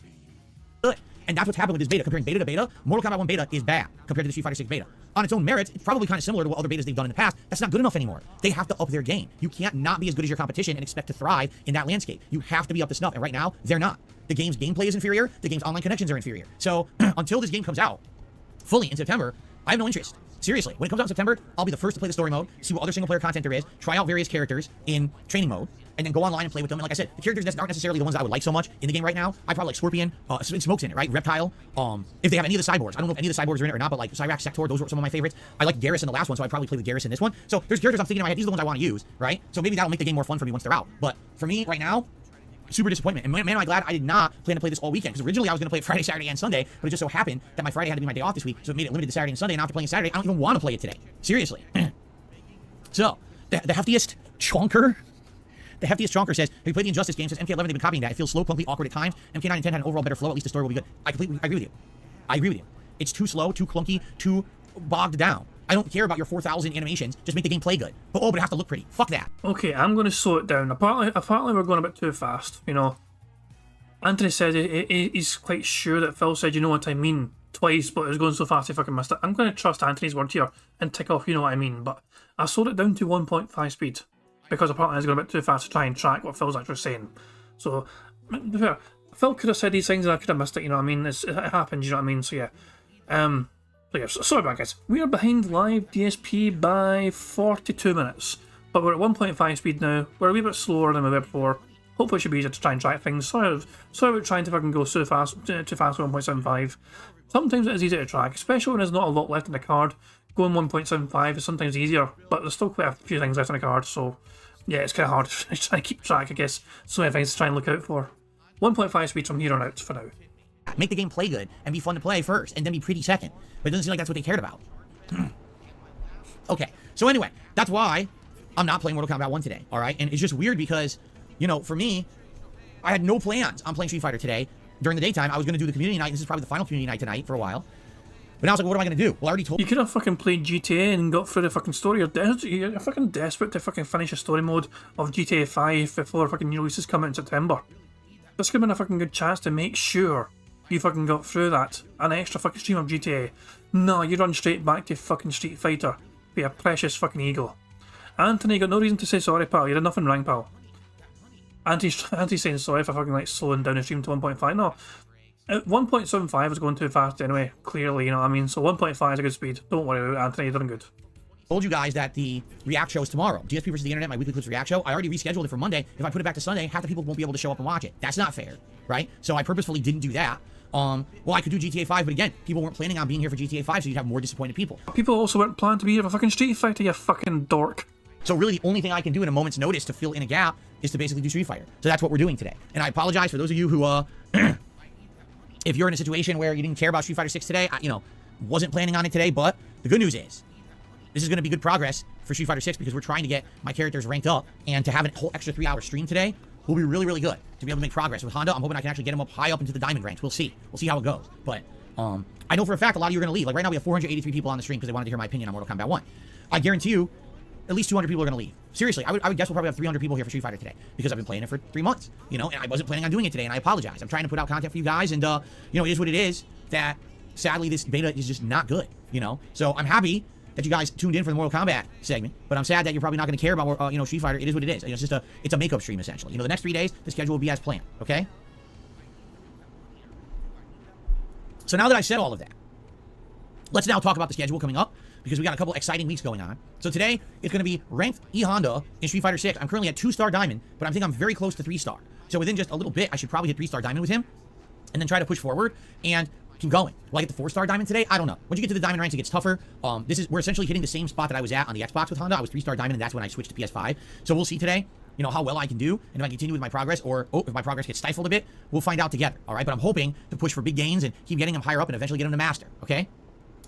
And that's what's happened with this beta. Comparing beta to beta, Mortal Kombat 1 beta is bad compared to the Street Fighter 6 beta. On its own merits, it's probably kind of similar to what other betas they've done in the past. That's not good enough anymore. They have to up their game. You can't not be as good as your competition and expect to thrive in that landscape. You have to be up to snuff, and right now, they're not. The game's gameplay is inferior, the game's online connections are inferior. So, until this game comes out fully in September, I have no interest. Seriously, when it comes out in September, I'll be the first to play the story mode, see what other single player content there is, try out various characters in training mode, and then go online and play with them. And like I said, the characters that aren't necessarily the ones that I would like so much in the game right now. I probably like Scorpion, Smoke's in it, right? Reptile. If they have any of the cyborgs, I don't know if any of the cyborgs are in it or not, but like Cyrax, Sector, those were some of my favorites. I like Garrus in the last one, so I'd probably play with Garrus in this one. So there's characters I'm thinking in my head, these are the ones I want to use, right? So maybe that'll make the game more fun for me once they're out. But for me right now, super disappointment. And man, am I glad I did not plan to play this all weekend, because originally I was going to play it Friday, Saturday, and Sunday, but it just so happened that my Friday had to be my day off this week, so it made it limited to Saturday and Sunday, and after playing Saturday, I don't even want to play it today. Seriously. So, the heftiest chonker says, have you played the Injustice game? Says MK11, they've been copying that. It feels slow, clunky, awkward at times. MK9 and 10 had an overall better flow, at least the story will be good. I agree with you. I agree with you. It's too slow, too clunky, too bogged down. I don't care about your 4,000 animations, just make the game play good. But it has to look pretty. Fuck that. Okay, I'm going to slow it down. Apparently we're going a bit too fast, Anthony said he's quite sure that Phil said, you know what I mean, twice, but it was going so fast he fucking missed it. I'm going to trust Anthony's word here and tick off, you know what I mean, but I slowed it down to 1.5 speed, because apparently it's going a bit too fast to try and track what Phil's actually saying. So, Phil could have said these things and I could have missed it, you know what I mean, it happens, you know what I mean, so yeah. Sorry about that, guys. We are behind live DSP by 42 minutes, but we're at 1.5 speed now. We're a wee bit slower than we were before. Hopefully it should be easier to try and track things. Sorry about trying to fucking go too fast with 1.75. Sometimes it is easier to track, especially when there's not a lot left in the card. Going 1.75 is sometimes easier, but there's still quite a few things left in the card, so yeah, it's kind of hard to try and keep track, I guess. So many things to try and look out for. 1.5 speed from here on out for now. Make the game play good and be fun to play first, and then be pretty second. But it doesn't seem like that's what they cared about. Okay, so anyway, that's why I'm not playing Mortal Kombat 1 today, alright? And it's just weird because, for me, I had no plans on playing Street Fighter today. During the daytime, I was going to do the community night. This is probably the final community night tonight for a while. But now I was like, what am I going to do? Well, I already told you. Could have fucking played GTA and got through the fucking story. You're fucking desperate to fucking finish a story mode of GTA 5 before fucking new releases come out in September. This could have been a fucking good chance to make sure you fucking got through that. An extra fucking stream of GTA. No, you run straight back to fucking Street Fighter. Be a precious fucking ego. Anthony, got no reason to say sorry, pal. You did nothing wrong, pal. Anthony's saying sorry for fucking slowing down the stream to 1.5. No. 1.75 is going too fast anyway, clearly, you know what I mean? So 1.5 is a good speed. Don't worry about it, Anthony, you're doing good. Told you guys that the React show is tomorrow. DSP versus the Internet, my weekly clips React show. I already rescheduled it for Monday. If I put it back to Sunday, half the people won't be able to show up and watch it. That's not fair, right? So I purposefully didn't do that. Well, I could do GTA 5, but again, people weren't planning on being here for GTA 5, so you'd have more disappointed people. People also weren't planning to be here for fucking Street Fighter, you fucking dork. So really, the only thing I can do in a moment's notice to fill in a gap is to basically do Street Fighter. So that's what we're doing today. And I apologize for those of you who, if you're in a situation where you didn't care about Street Fighter 6 today, wasn't planning on it today, but the good news is, this is going to be good progress for Street Fighter 6 because we're trying to get my characters ranked up, and to have a whole extra 3-hour stream today will be really, really good to be able to make progress. With Honda, I'm hoping I can actually get him up high up into the diamond ranks. We'll see. We'll see how it goes. But I know for a fact a lot of you are going to leave. Like right now we have 483 people on the stream because they wanted to hear my opinion on Mortal Kombat 1. I guarantee you, at least 200 people are going to leave. Seriously, I would guess we'll probably have 300 people here for Street Fighter today because I've been playing it for 3 months, and I wasn't planning on doing it today, and I apologize. I'm trying to put out content for you guys, and, it is what it is, that sadly this beta is just not good, So I'm happy that you guys tuned in for the Mortal Kombat segment, but I'm sad that you're probably not going to care about, Street Fighter. It is what it is. It's a makeup stream, essentially. The next 3 days, the schedule will be as planned, okay? So now that I've said all of that, let's now talk about the schedule coming up, because we got a couple exciting weeks going on. So today, it's going to be ranked E Honda in Street Fighter 6. I'm currently at 2-star diamond, but I think I'm very close to 3-star. So within just a little bit, I should probably hit 3-star diamond with him, and then try to push forward, and keep going. Will I get the 4-star diamond today? I don't know. Once you get to the diamond ranks, it gets tougher. We're essentially hitting the same spot that I was at on the Xbox with Honda. I was 3-star diamond, and that's when I switched to PS5. So we'll see today, how well I can do, and if I continue with my progress, or if my progress gets stifled a bit, we'll find out together, all right? But I'm hoping to push for big gains and keep getting them higher up and eventually get them to master, okay?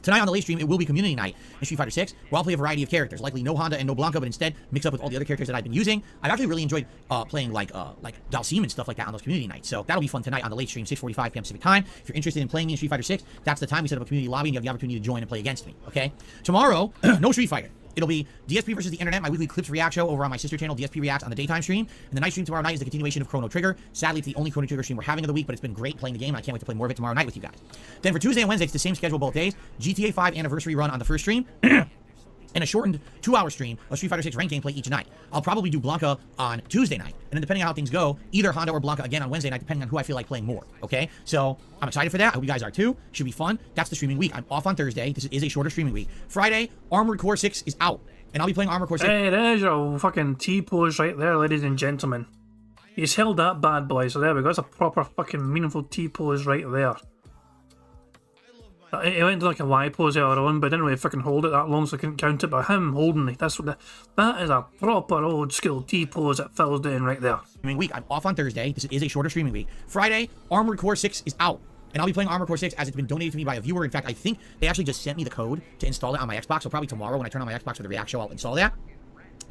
Tonight on the late stream, it will be community night in Street Fighter 6, where I'll play a variety of characters, likely no Honda and no Blanca, but instead mix up with all the other characters that I've been using. I've actually really enjoyed playing like Dalsim and stuff like that on those community nights, so that'll be fun tonight on the late stream, 6:45 p.m. Pacific time. If you're interested in playing me in Street Fighter 6, that's the time we set up a community lobby and you have the opportunity to join and play against me, okay? Tomorrow, no Street Fighter. It'll be DSP versus the Internet, my weekly clips react show over on my sister channel, DSP Reacts, on the daytime stream. And the night stream tomorrow night is the continuation of Chrono Trigger. Sadly, it's the only Chrono Trigger stream we're having of the week, but it's been great playing the game, and I can't wait to play more of it tomorrow night with you guys. Then for Tuesday and Wednesday, it's the same schedule both days. GTA 5 anniversary run on the first stream. And a shortened 2-hour stream of Street Fighter 6 ranked gameplay each night. I'll probably do Blanca on Tuesday night, and then depending on how things go, either Honda or Blanca again on Wednesday night, depending on who I feel like playing more, okay? So I'm excited for that. I hope you guys are too. Should be fun. That's the streaming week. I'm off on Thursday. This is a shorter streaming week. Friday, Armored Core 6 is out, and I'll be playing Armored Core 6. Hey, there's your fucking T-pose right there, ladies and gentlemen. He's held that bad boy, so there we go. That's a proper fucking meaningful T-pose right there. He went to like a Y pose earlier on, but didn't really fucking hold it that long, so I couldn't count it. But him holding it, that is a proper old school T pose that Phil's doing right there. Streaming week. I'm off on Thursday. This is a shorter streaming week. Friday, Armored Core 6 is out, and I'll be playing Armored Core 6 as it's been donated to me by a viewer. In fact, I think they actually just sent me the code to install it on my Xbox. So probably tomorrow when I turn on my Xbox for the React show, I'll install that.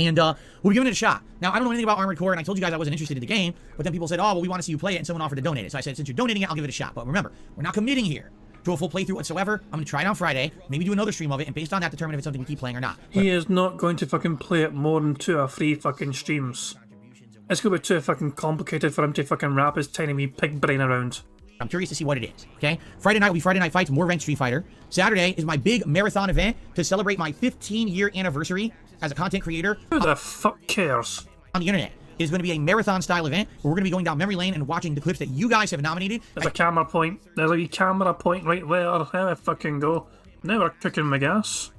And we'll be giving it a shot. Now, I don't know anything about Armored Core, and I told you guys I wasn't interested in the game, but then people said, oh, well, we want to see you play it, and someone offered to donate it. So I said, since you're donating it, I'll give it a shot. But remember, we're not committing here to a full playthrough whatsoever. I'm going to try it on Friday, maybe do another stream of it, and based on that, determine if it's something we keep playing or not. He is not going to fucking play it more than 2 or 3 fucking streams. It's going to be too fucking complicated for him to fucking wrap his tiny wee pig brain around. I'm curious to see what it is, okay? Friday night will be Friday Night Fights, more ranked Street Fighter. Saturday is my big marathon event to celebrate my 15-year anniversary as a content creator. Who the fuck cares? On the internet. It is going to be a marathon-style event where we're going to be going down memory lane and watching the clips that you guys have nominated. There's a camera point. There's a camera point right there. How I fucking go. Now we're cooking my gas.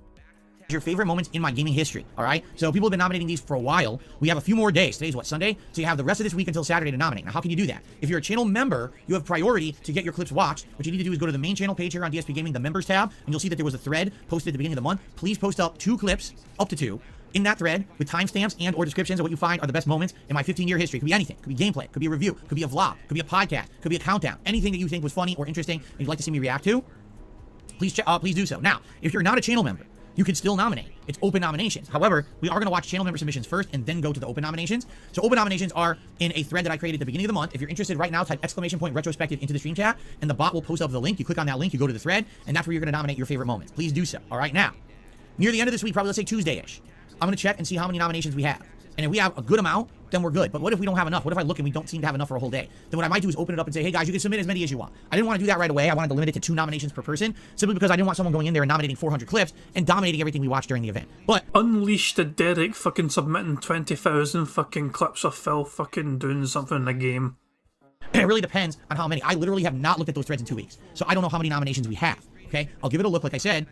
Your favorite moments in my gaming history, all right? So people have been nominating these for a while. We have a few more days. Today's what, Sunday? So you have the rest of this week until Saturday to nominate. Now, how can you do that? If you're a channel member, you have priority to get your clips watched. What you need to do is go to the main channel page here on DSP Gaming, the members tab, and you'll see that there was a thread posted at the beginning of the month. Please post up 2 clips, up to 2, in that thread with timestamps and or descriptions of what you find are the best moments in my 15-year history. It could be anything. It could be gameplay. It could be a review. It could be a vlog. It could be a podcast. It could be a countdown. Anything that you think was funny or interesting and you'd like to see me react to, please do so. Now, if you're not a channel member, you can still nominate. It's open nominations. However, we are going to watch channel member submissions first and then go to the open nominations. So open nominations are in a thread that I created at the beginning of the month. If you're interested right now, type !retrospective into the stream chat and the bot will post up the link. You click on that link, you go to the thread, and that's where you're going to nominate your favorite moments. Please do so. All right, now, near the end of this week, probably let's say Tuesday-ish, I'm going to check and see how many nominations we have. And if we have a good amount, then we're good. But what if we don't have enough? What if I look and we don't seem to have enough for a whole day? Then what I might do is open it up and say, hey guys, you can submit as many as you want. I didn't want to do that right away. I wanted to limit it to 2 nominations per person, simply because I didn't want someone going in there and nominating 400 clips and dominating everything we watched during the event. But unleash the Derek fucking submitting 20,000 fucking clips of Phil fucking doing something in the game. It really depends on how many. I literally have not looked at those threads in 2 weeks, so I don't know how many nominations we have. Okay, I'll give it a look, like I said,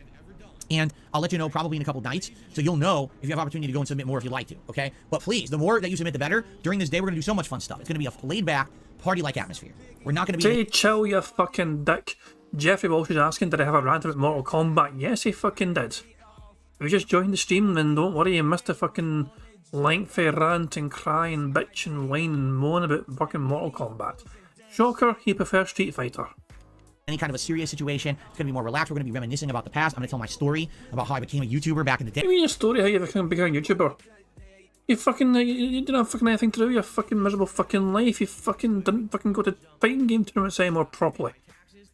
and I'll let you know probably in a couple nights, so you'll know if you have opportunity to go and submit more if you'd like to. Okay, but please, the more that you submit, the better. During this day, we're gonna do so much fun stuff. It's gonna be a laid-back, party-like atmosphere. We're not gonna be. Say chill, you fucking dick. Jeffrey Walsh is asking, did I have a rant about Mortal Kombat? Yes, he fucking did. If you just joined the stream, then don't worry, you missed a fucking lengthy rant and cry and bitch and whine and moan about fucking Mortal Kombat. Shocker, he prefers Street Fighter. Any kind of a serious situation, it's gonna be more relaxed. We're gonna be reminiscing about the past. I'm gonna tell my story about how I became a YouTuber back in the day. Give me your story how you became a YouTuber. You fucking, you didn't have fucking anything to do with your fucking miserable fucking life. You fucking didn't fucking go to fighting game tournaments anymore properly.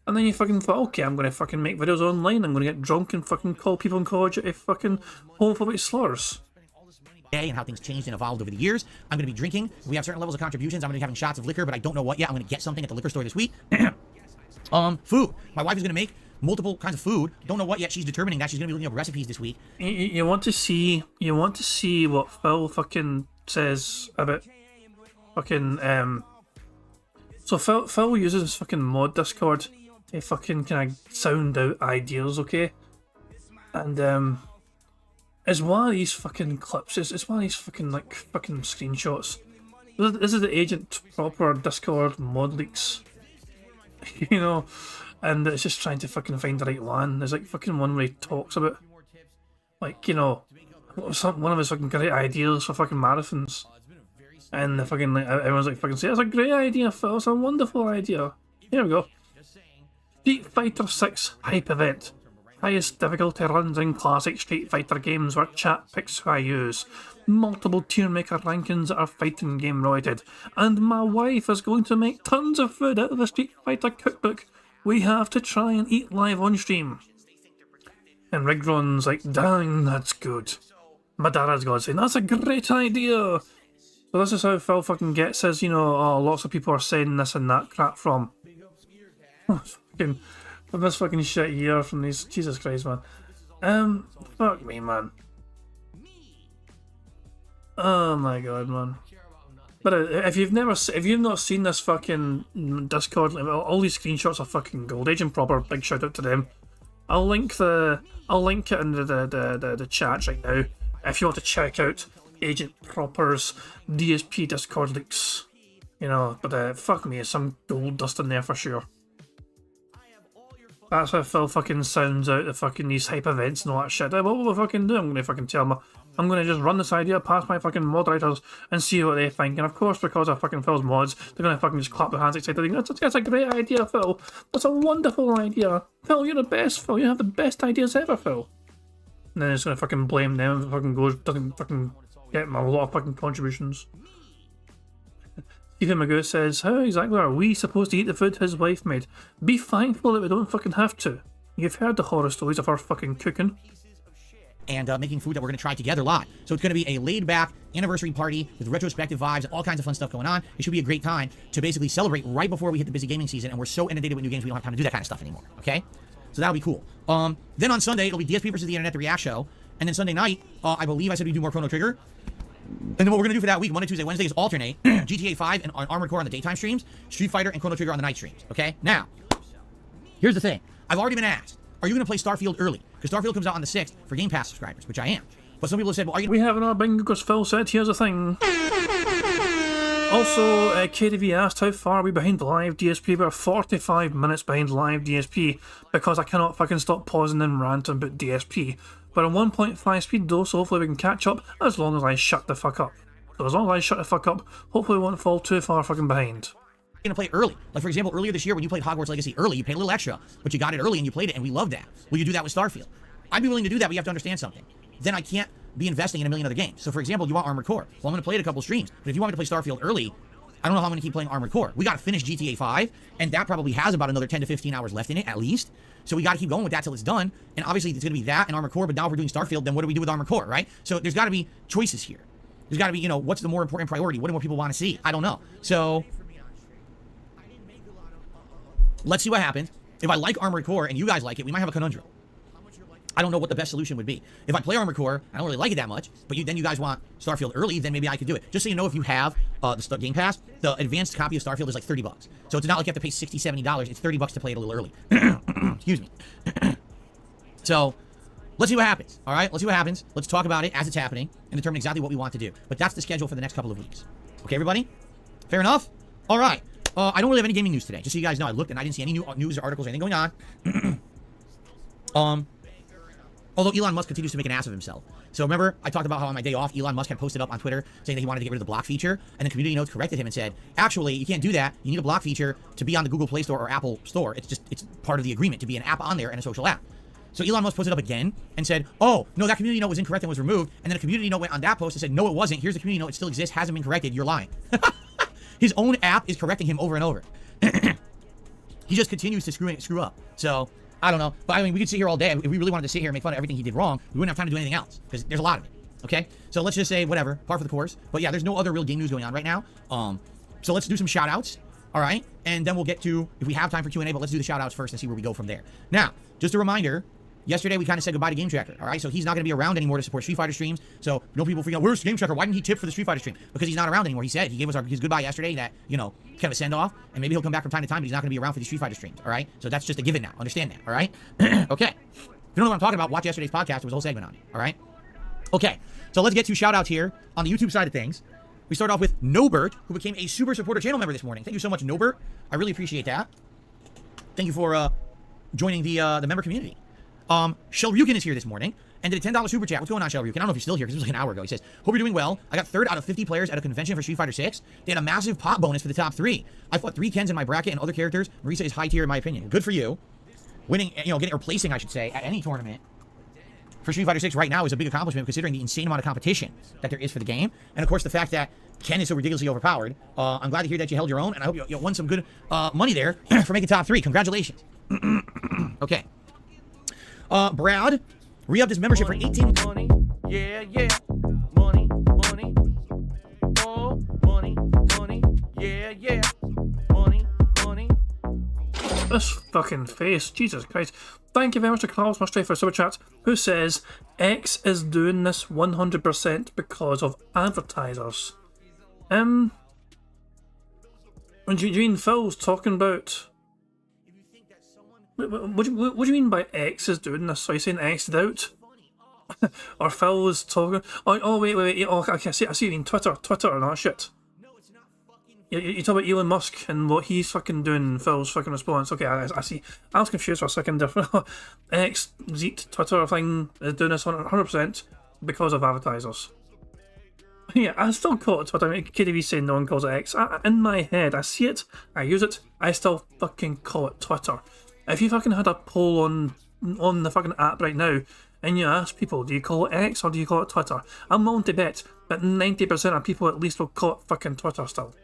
And then you fucking thought, okay, I'm gonna fucking make videos online, I'm gonna get drunk and fucking call people in college a fucking homophobic slurs. And how things changed and evolved over the years. I'm going to be drinking. We have certain levels of contributions. I'm going to be having shots of liquor, but I don't know what yet. I'm going to get something at the liquor store this week. Food. My wife is going to make multiple kinds of food. Don't know what yet. She's determining that. She's going to be looking up recipes this week. You want to see what Phil fucking says about fucking So Phil uses this fucking mod Discord to fucking kind of sound out ideas, okay? And it's one of these fucking clips. It's one of these fucking fucking screenshots. This is the Agent Proper Discord mod leaks, you know, and it's just trying to fucking find the right land. There's like fucking one where he talks about, like, you know, one of his fucking great ideas for fucking marathons, and the fucking everyone's like fucking say that's a great idea, Phil. It's a wonderful idea. Here we go. Street Fighter 6 hype event. Highest difficulty runs in classic Street Fighter games where chat picks who I use. Multiple tier maker rankings that are fighting game related. And my wife is going to make tons of food out of the Street Fighter cookbook we have to try and eat live on stream. And Rigron's like, dang, that's good. Madara's God saying, that's a great idea. So this is how Phil fucking gets his, you know, oh, lots of people are saying this and that crap from. Fucking... From this fucking shit year, from these, Jesus Christ, man. Fuck me, man. Oh my god, man. But if you've not seen this fucking Discord, all these screenshots are fucking gold. Agent Proper, big shout out to them. I'll link it in the chat right now if you want to check out Agent Proper's DSP Discord leaks. You know, but fuck me, there's some gold dust in there for sure. That's how Phil fucking sounds out the fucking these hype events and all that shit. What will I fucking do? I'm gonna fucking tell them, I'm gonna just run this idea past my fucking moderators and see what they think. And of course, because of fucking Phil's mods, they're gonna fucking just clap their hands excitedly. That's a great idea, Phil. That's a wonderful idea. Phil, you're the best, Phil. You have the best ideas ever, Phil. And then it's gonna fucking blame them if it fucking goes, doesn't fucking get a lot of fucking contributions. Stephen Magoo says, how exactly are we supposed to eat the food his wife made? Be thankful that we don't fucking have to. You've heard the horror stories of her fucking cooking. And making food that we're going to try together live. So it's going to be a laid-back anniversary party with retrospective vibes and all kinds of fun stuff going on. It should be a great time to basically celebrate right before we hit the busy gaming season, and we're so inundated with new games we don't have time to do that kind of stuff anymore, okay? So that'll be cool. Then on Sunday, it'll be DSP versus the Internet, the React Show. And then Sunday night, I believe I said we do more Chrono Trigger. And then what we're going to do for that week, Monday, Tuesday, Wednesday, is alternate GTA 5 and Armored Core on the daytime streams, Street Fighter and Chrono Trigger on the night streams, okay? Now, here's the thing. I've already been asked, are you going to play Starfield early? Because Starfield comes out on the 6th for Game Pass subscribers, which I am. But some people have said, well, are you... We have our bingo because Phil said, here's the thing. Also, KDV asked, how far are we behind live DSP? We're 45 minutes behind live DSP because I cannot fucking stop pausing and ranting about DSP. We're on 1.5 speed though, so hopefully we can catch up as long as I shut the fuck up. So as long as I shut the fuck up, hopefully we won't fall too far fucking behind. You're gonna play early. Like, for example, earlier this year when you played Hogwarts Legacy early, you paid a little extra, but you got it early and you played it, and we loved that. Will you do that with Starfield? I'd be willing to do that, but you have to understand something. Then I can't be investing in a million other games. So, for example, you want Armored Core. Well, I'm gonna play it a couple streams, but if you want me to play Starfield early, I don't know how I'm gonna keep playing Armored Core. We gotta finish GTA 5, and that probably has about another 10 to 15 hours left in it, at least. So we got to keep going with that till it's done. And obviously it's going to be that and Armored Core, but now if we're doing Starfield, then what do we do with Armored Core, right? So there's got to be choices here. There's got to be, you know, what's the more important priority? What do more people want to see? I don't know. So let's see what happens. If I like Armored Core and you guys like it, we might have a conundrum. I don't know what the best solution would be. If I play Armored Core, I don't really like it that much, but then you guys want Starfield early, then maybe I could do it. Just so you know, if you have the Game Pass, the advanced copy of Starfield is like $30. So it's not like you have to pay $60, $70. It's $30 to play it a little early. Excuse me. So let's see what happens. All right, let's see what happens. Let's talk about it as it's happening and determine exactly what we want to do. But that's the schedule for the next couple of weeks. Okay, everybody? Fair enough? All right. I don't really have any gaming news today. Just so you guys know, I looked and I didn't see any new news or articles or anything going on. Although Elon Musk continues to make an ass of himself. So remember, I talked about how on my day off, Elon Musk had posted up on Twitter saying that he wanted to get rid of the block feature, and the community notes corrected him and said, actually, you can't do that. You need a block feature to be on the Google Play Store or Apple Store. It's part of the agreement to be an app on there and a social app. So Elon Musk posted up again and said, oh, no, that community note was incorrect and was removed. And then a community note went on that post and said, no, it wasn't. Here's the community note. It still exists. Hasn't been corrected. You're lying. His own app is correcting him over and over. He just continues to screw up. So I don't know. But I mean, we could sit here all day. If we really wanted to sit here and make fun of everything he did wrong, we wouldn't have time to do anything else because there's a lot of it. Okay? So let's just say whatever, par for the course. But yeah, there's no other real game news going on right now. So let's do some shout outs. All right? And then we'll get to, if we have time for Q&A, but let's do the shout outs first and see where we go from there. Now, just a reminder, yesterday we kind of said goodbye to Game Tracker. All right? So he's not going to be around anymore to support Street Fighter streams. So no people freaking out, where's Game Tracker? Why didn't he tip for the Street Fighter stream? Because he's not around anymore. He said he gave us his goodbye yesterday that, you know, kind of a send off. And maybe he'll come back from time to time, but he's not going to be around for the Street Fighter streams. All right? So that's just a given now. Understand that. All right? Okay. If you don't know what I'm talking about, watch yesterday's podcast. There was a whole segment on it. All right? Okay. So let's get to shout outs here on the YouTube side of things. We start off with Nobert, who became a super supporter channel member this morning. Thank you so much, Nobert. I really appreciate that. Thank you for joining the member community. Shell Ryukin is here this morning and did a $10 super chat. What's going on, Shell Ryukin? I don't know if you're still here because it was like an hour ago. He says, hope you're doing well. I got 3rd out of 50 players at a convention for Street Fighter 6. They had a massive pop bonus for the top 3. I fought 3 Kens in my bracket and other characters. Marisa is high tier in my opinion. Good for you. Winning, you know, getting or placing, I should say, at any tournament for Street Fighter 6 right now is a big accomplishment considering the insane amount of competition that there is for the game. And of course, the fact that Ken is so ridiculously overpowered. I'm glad to hear that you held your own, and I hope you won some good money there for making top 3. Congratulations. Okay. Brad re-upped his membership for 18. Money, yeah, yeah. Money, money. Oh, money, money. Yeah, yeah. Money, money. This fucking face, Jesus Christ. Thank you very much to Carlos Mustray for super chat, who says X is doing this 100% because of advertisers. What do you mean Phil's talking about? What do you mean by X is doing this? Are you saying X'd out? Or Phil was talking? Oh wait. Oh, okay, I see what you mean. Twitter and that shit. You talk about Elon Musk and what he's fucking doing, Phil's fucking response. Okay, I see. I was confused for a second there. X, Zeet, Twitter thing is doing this 100% because of advertisers. Yeah, I still call it Twitter. I mean, KDB saying no one calls it X. In my head, I see it, I use it, I still fucking call it Twitter. If you fucking had a poll on the fucking app right now, and you ask people, do you call it X or do you call it Twitter? I'm willing to bet that 90% of people at least will call it fucking Twitter still.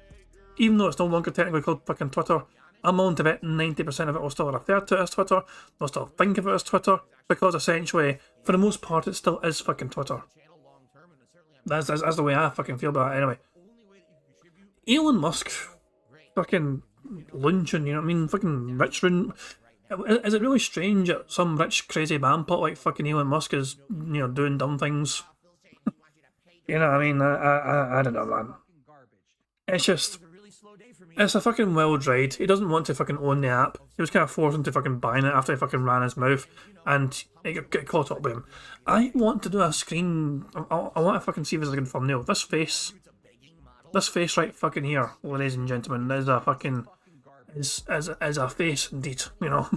Even though it's no longer technically called fucking Twitter, I'm willing to bet 90% of it will still refer to it as Twitter, they'll still think of it as Twitter, because essentially, for the most part, it still is fucking Twitter. That's the way I fucking feel about it anyway. Elon Musk, fucking luncheon, you know what I mean? Fucking rich run. Is it really strange that some rich crazy man pot like fucking Elon Musk is, you know, doing dumb things? You know what I mean? I don't know, man. It's just, it's a fucking wild ride. He doesn't want to fucking own the app. He was kind of forced into fucking buying it after he fucking ran his mouth, and it got caught up with him. I want to do a screen. I want to fucking see if there's a good thumbnail. This face right fucking here, ladies and gentlemen, is a fucking is a face indeed. You know.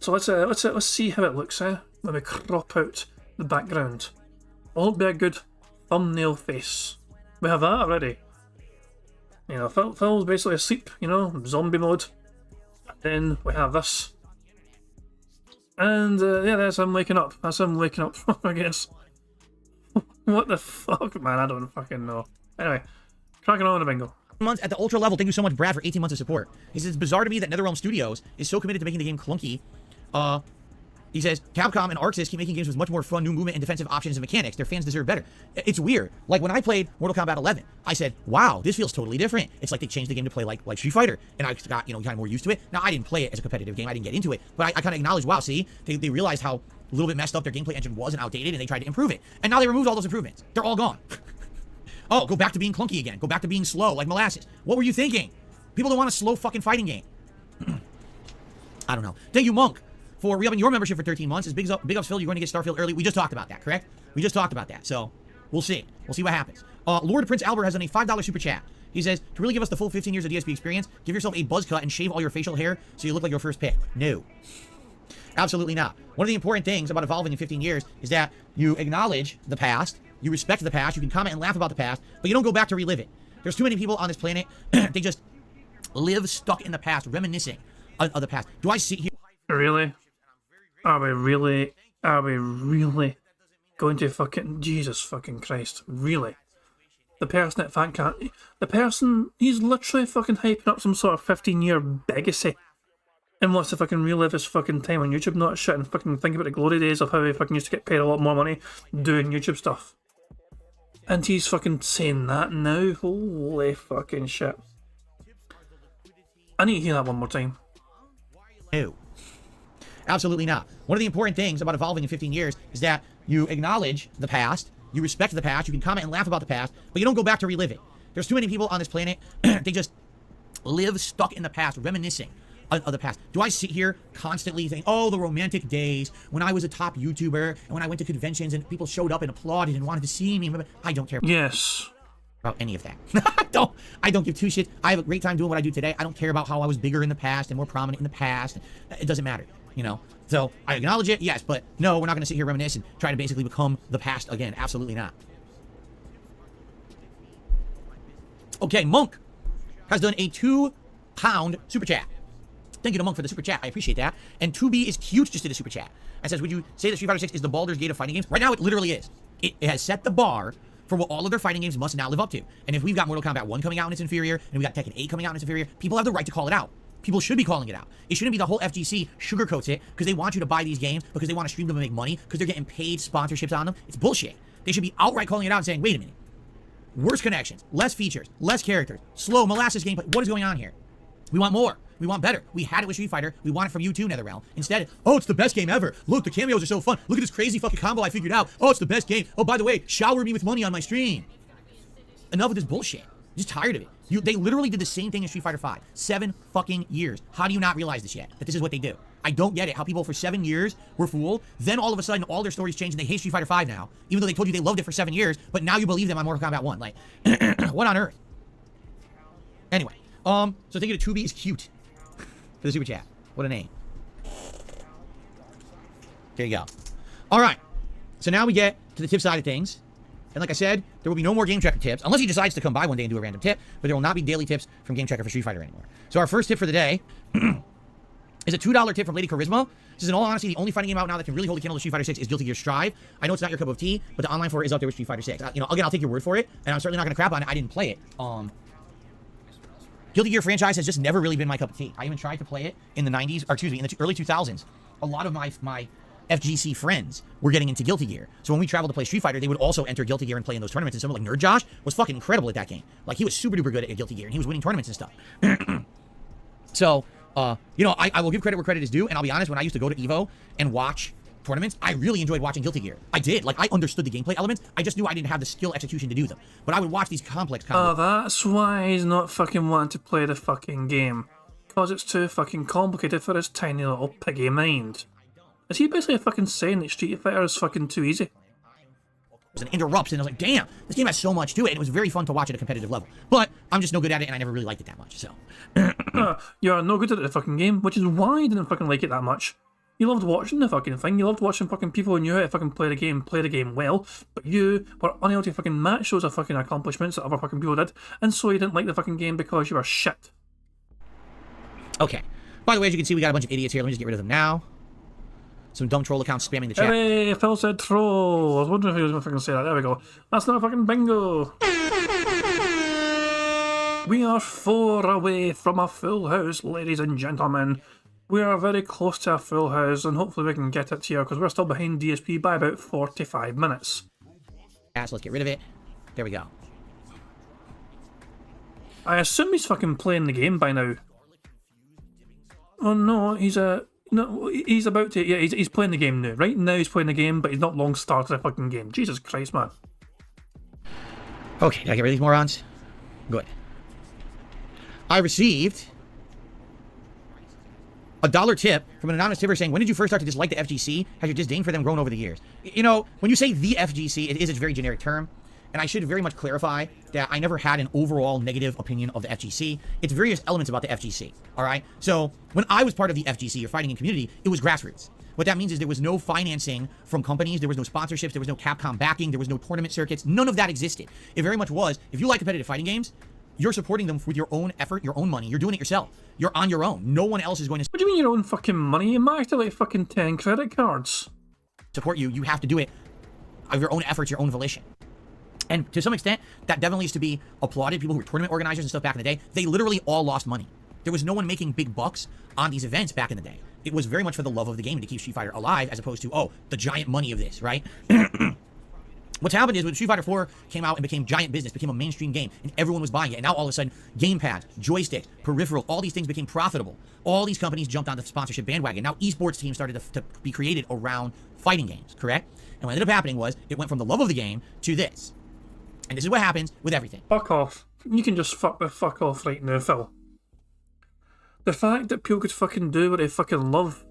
So let's see how it looks. When we crop out the background, will it be a good thumbnail face? We have that already. You know, Phil's basically asleep, you know, zombie mode. And then we have this. And yeah, that's him waking up. That's him waking up, I guess. What the fuck, man? I don't fucking know. Anyway, cracking on to Bingo. Months at the ultra level. Thank you so much, Brad, for 18 months of support. He says, it's bizarre to me that NetherRealm Studios is so committed to making the game clunky. He says, Capcom and ArcSys keep making games with much more fun, new movement, and defensive options and mechanics. Their fans deserve better. It's weird. Like, when I played Mortal Kombat 11, I said, wow, this feels totally different. It's like they changed the game to play like Street Fighter, and I got, you know, kind of more used to it. Now, I didn't play it as a competitive game. I didn't get into it, but I kind of acknowledged, wow, see, they realized how a little bit messed up. Their gameplay engine was and outdated, and they tried to improve it. And now they removed all those improvements. They're all gone. Oh, go back to being clunky again. Go back to being slow, like molasses. What were you thinking? People don't want a slow fucking fighting game. I don't know. Thank you, Monk, for re-upping your membership for 13 months. Is big ups, Phil. You're going to get Starfield early. We just talked about that, correct? We just talked about that. So we'll see. We'll see what happens. Lord Prince Albert has done a $5 super chat. He says, to really give us the full 15 years of DSP experience, give yourself a buzz cut and shave all your facial hair so you look like your first pick. No. Absolutely not. One of the important things about evolving in 15 years is that you acknowledge the past, you respect the past, you can comment and laugh about the past, but you don't go back to relive it. There's too many people on this planet, they just live stuck in the past, reminiscing of the past. Do I sit here? Really? Are we really going to fucking... Jesus fucking Christ. Really? The person at Fan can't... The person, he's literally fucking hyping up some sort of 15-year legacy and wants to fucking relive his fucking time on YouTube, not shit, and fucking think about the glory days of how he fucking used to get paid a lot more money doing YouTube stuff. And he's fucking saying that now? Holy fucking shit. I need to hear that one more time. No. Absolutely not. One of the important things about evolving in 15 years is that you acknowledge the past, you respect the past, you can comment and laugh about the past, but you don't go back to relive it. There's too many people on this planet, they just live stuck in the past, reminiscing of the past. Do I sit here constantly saying, oh, the romantic days when I was a top YouTuber and when I went to conventions and people showed up and applauded and wanted to see me? I don't care Yes. about any of that. I don't give two shits. I have a great time doing what I do today. I don't care about how I was bigger in the past and more prominent in the past. It doesn't matter, you know? So I acknowledge it, yes, but no, we're not going to sit here reminisce and try to basically become the past again. Absolutely not. Okay, Monk has done a £2 super chat. Thank you to Monk for the super chat. I appreciate that. And 2B is cute just did a super chat. And says, would you say that Street Fighter 6 is the Baldur's Gate of fighting games? Right now, it literally is. It has set the bar for what all of their fighting games must now live up to. And if we've got Mortal Kombat 1 coming out and it's inferior, and we've got Tekken 8 coming out and it's inferior, people have the right to call it out. People should be calling it out. It shouldn't be the whole FGC sugarcoats it because they want you to buy these games because they want to stream them and make money because they're getting paid sponsorships on them. It's bullshit. They should be outright calling it out and saying, wait a minute. Worse connections, less features, less characters, slow molasses gameplay. What is going on here? We want more. We want better. We had it with Street Fighter. We want it from you too, NetherRealm. Instead, oh, it's the best game ever. Look, the cameos are so fun. Look at this crazy fucking combo I figured out. Oh, it's the best game. Oh, by the way, shower me with money on my stream. Enough of this bullshit. I'm just tired of it. They literally did the same thing in Street Fighter 5. 7 fucking years. How do you not realize this yet? That this is what they do. I don't get it. How people for 7 years were fooled. Then all of a sudden, all their stories changed and they hate Street Fighter 5 now. Even though they told you they loved it for 7 years, but now you believe them on Mortal Kombat 1. Like, what on earth? Anyway, so thank you to 2B is cute for the super chat. What a name. There you go. All right. So now we get to the tip side of things. And like I said, there will be no more Game Checker tips, unless he decides to come by one day and do a random tip, but there will not be daily tips from Game Checker for Street Fighter anymore. So our first tip for the day is a $2 tip from Lady Charisma. This is, in all honesty, the only fighting game out now that can really hold a candle to Street Fighter 6 is Guilty Gear Strive. I know it's not your cup of tea, but the online for it is up there with Street Fighter 6. You know, again, I'll take your word for it, and I'm certainly not going to crap on it. I didn't play it. Guilty Gear franchise has just never really been my cup of tea. I even tried to play it in the 90s, or excuse me, in the early 2000s. A lot of my FGC friends were getting into Guilty Gear. So when we traveled to play Street Fighter, they would also enter Guilty Gear and play in those tournaments. And someone like Nerd Josh was fucking incredible at that game. Like, he was super duper good at Guilty Gear, and he was winning tournaments and stuff. So, you know, I will give credit where credit is due, and I'll be honest, when I used to go to EVO and watch tournaments, I really enjoyed watching Guilty Gear. I did. Like, I understood the gameplay elements. I just knew I didn't have the skill execution to do them. But I would watch these complex combos. Oh, that's why he's not fucking wanting to play the fucking game. Because it's too fucking complicated for his tiny little piggy mind. Is he basically fucking saying that Street Fighter is fucking too easy? And interrupts, and I was like, damn, this game has so much to it, and it was very fun to watch at a competitive level. But I'm just no good at it, and I never really liked it that much, so. You're no good at the fucking game, which is why I didn't fucking like it that much. You loved watching the fucking thing, you loved watching fucking people who knew how to fucking play the game well, but you were unable to fucking match those fucking accomplishments that other fucking people did, and so you didn't like the fucking game because you were shit. Okay. By the way, as you can see, we got a bunch of idiots here. Let me just get rid of them now. Some dumb troll accounts spamming the chat. Hey, Phil said troll. I was wondering if he was going to fucking say that. There we go. That's not a fucking bingo. We are 4 away from a full house, ladies and gentlemen. We are very close to a full house, and hopefully we can get it here, because we're still behind DSP by about 45 minutes. Yeah, so let's get rid of it. There we go. I assume he's fucking playing the game by now. Oh no, he's No, he's about to. Yeah, he's playing the game now. Right now, he's playing the game, but he's not long started a fucking game. Jesus Christ, man. Okay, did I get rid of these morons? Good. I received a $1 tip from an anonymous tipper saying, when did you first start to dislike the FGC? Has your disdain for them grown over the years? You know, when you say the FGC, it is a very generic term. And I should very much clarify that I never had an overall negative opinion of the FGC. It's various elements about the FGC, all right? So when I was part of the FGC, or fighting in community, it was grassroots. What that means is there was no financing from companies, there was no sponsorships, there was no Capcom backing, there was no tournament circuits, none of that existed. It very much was, if you like competitive fighting games, you're supporting them with your own effort, your own money. You're doing it yourself. You're on your own. No one else is going to What do you mean your own fucking money? You might have to like fucking 10 credit cards. support you. You have to do it of your own efforts, your own volition. And to some extent, that definitely is to be applauded. People who were tournament organizers and stuff back in the day, they literally all lost money. There was no one making big bucks on these events back in the day. It was very much for the love of the game and to keep Street Fighter alive, as opposed to, oh, the giant money of this, right? What's happened is when Street Fighter 4 came out and became giant business, became a mainstream game, and everyone was buying it, and now all of a sudden, gamepads, joysticks, peripheral, all these things became profitable. All these companies jumped on the sponsorship bandwagon. Now esports teams started to be created around fighting games, correct? And what ended up happening was, it went from the love of the game to this. And this is what happens with everything. Fuck off. You can just fuck the fuck off right now, Phil. The fact that people could fucking do what they fucking love.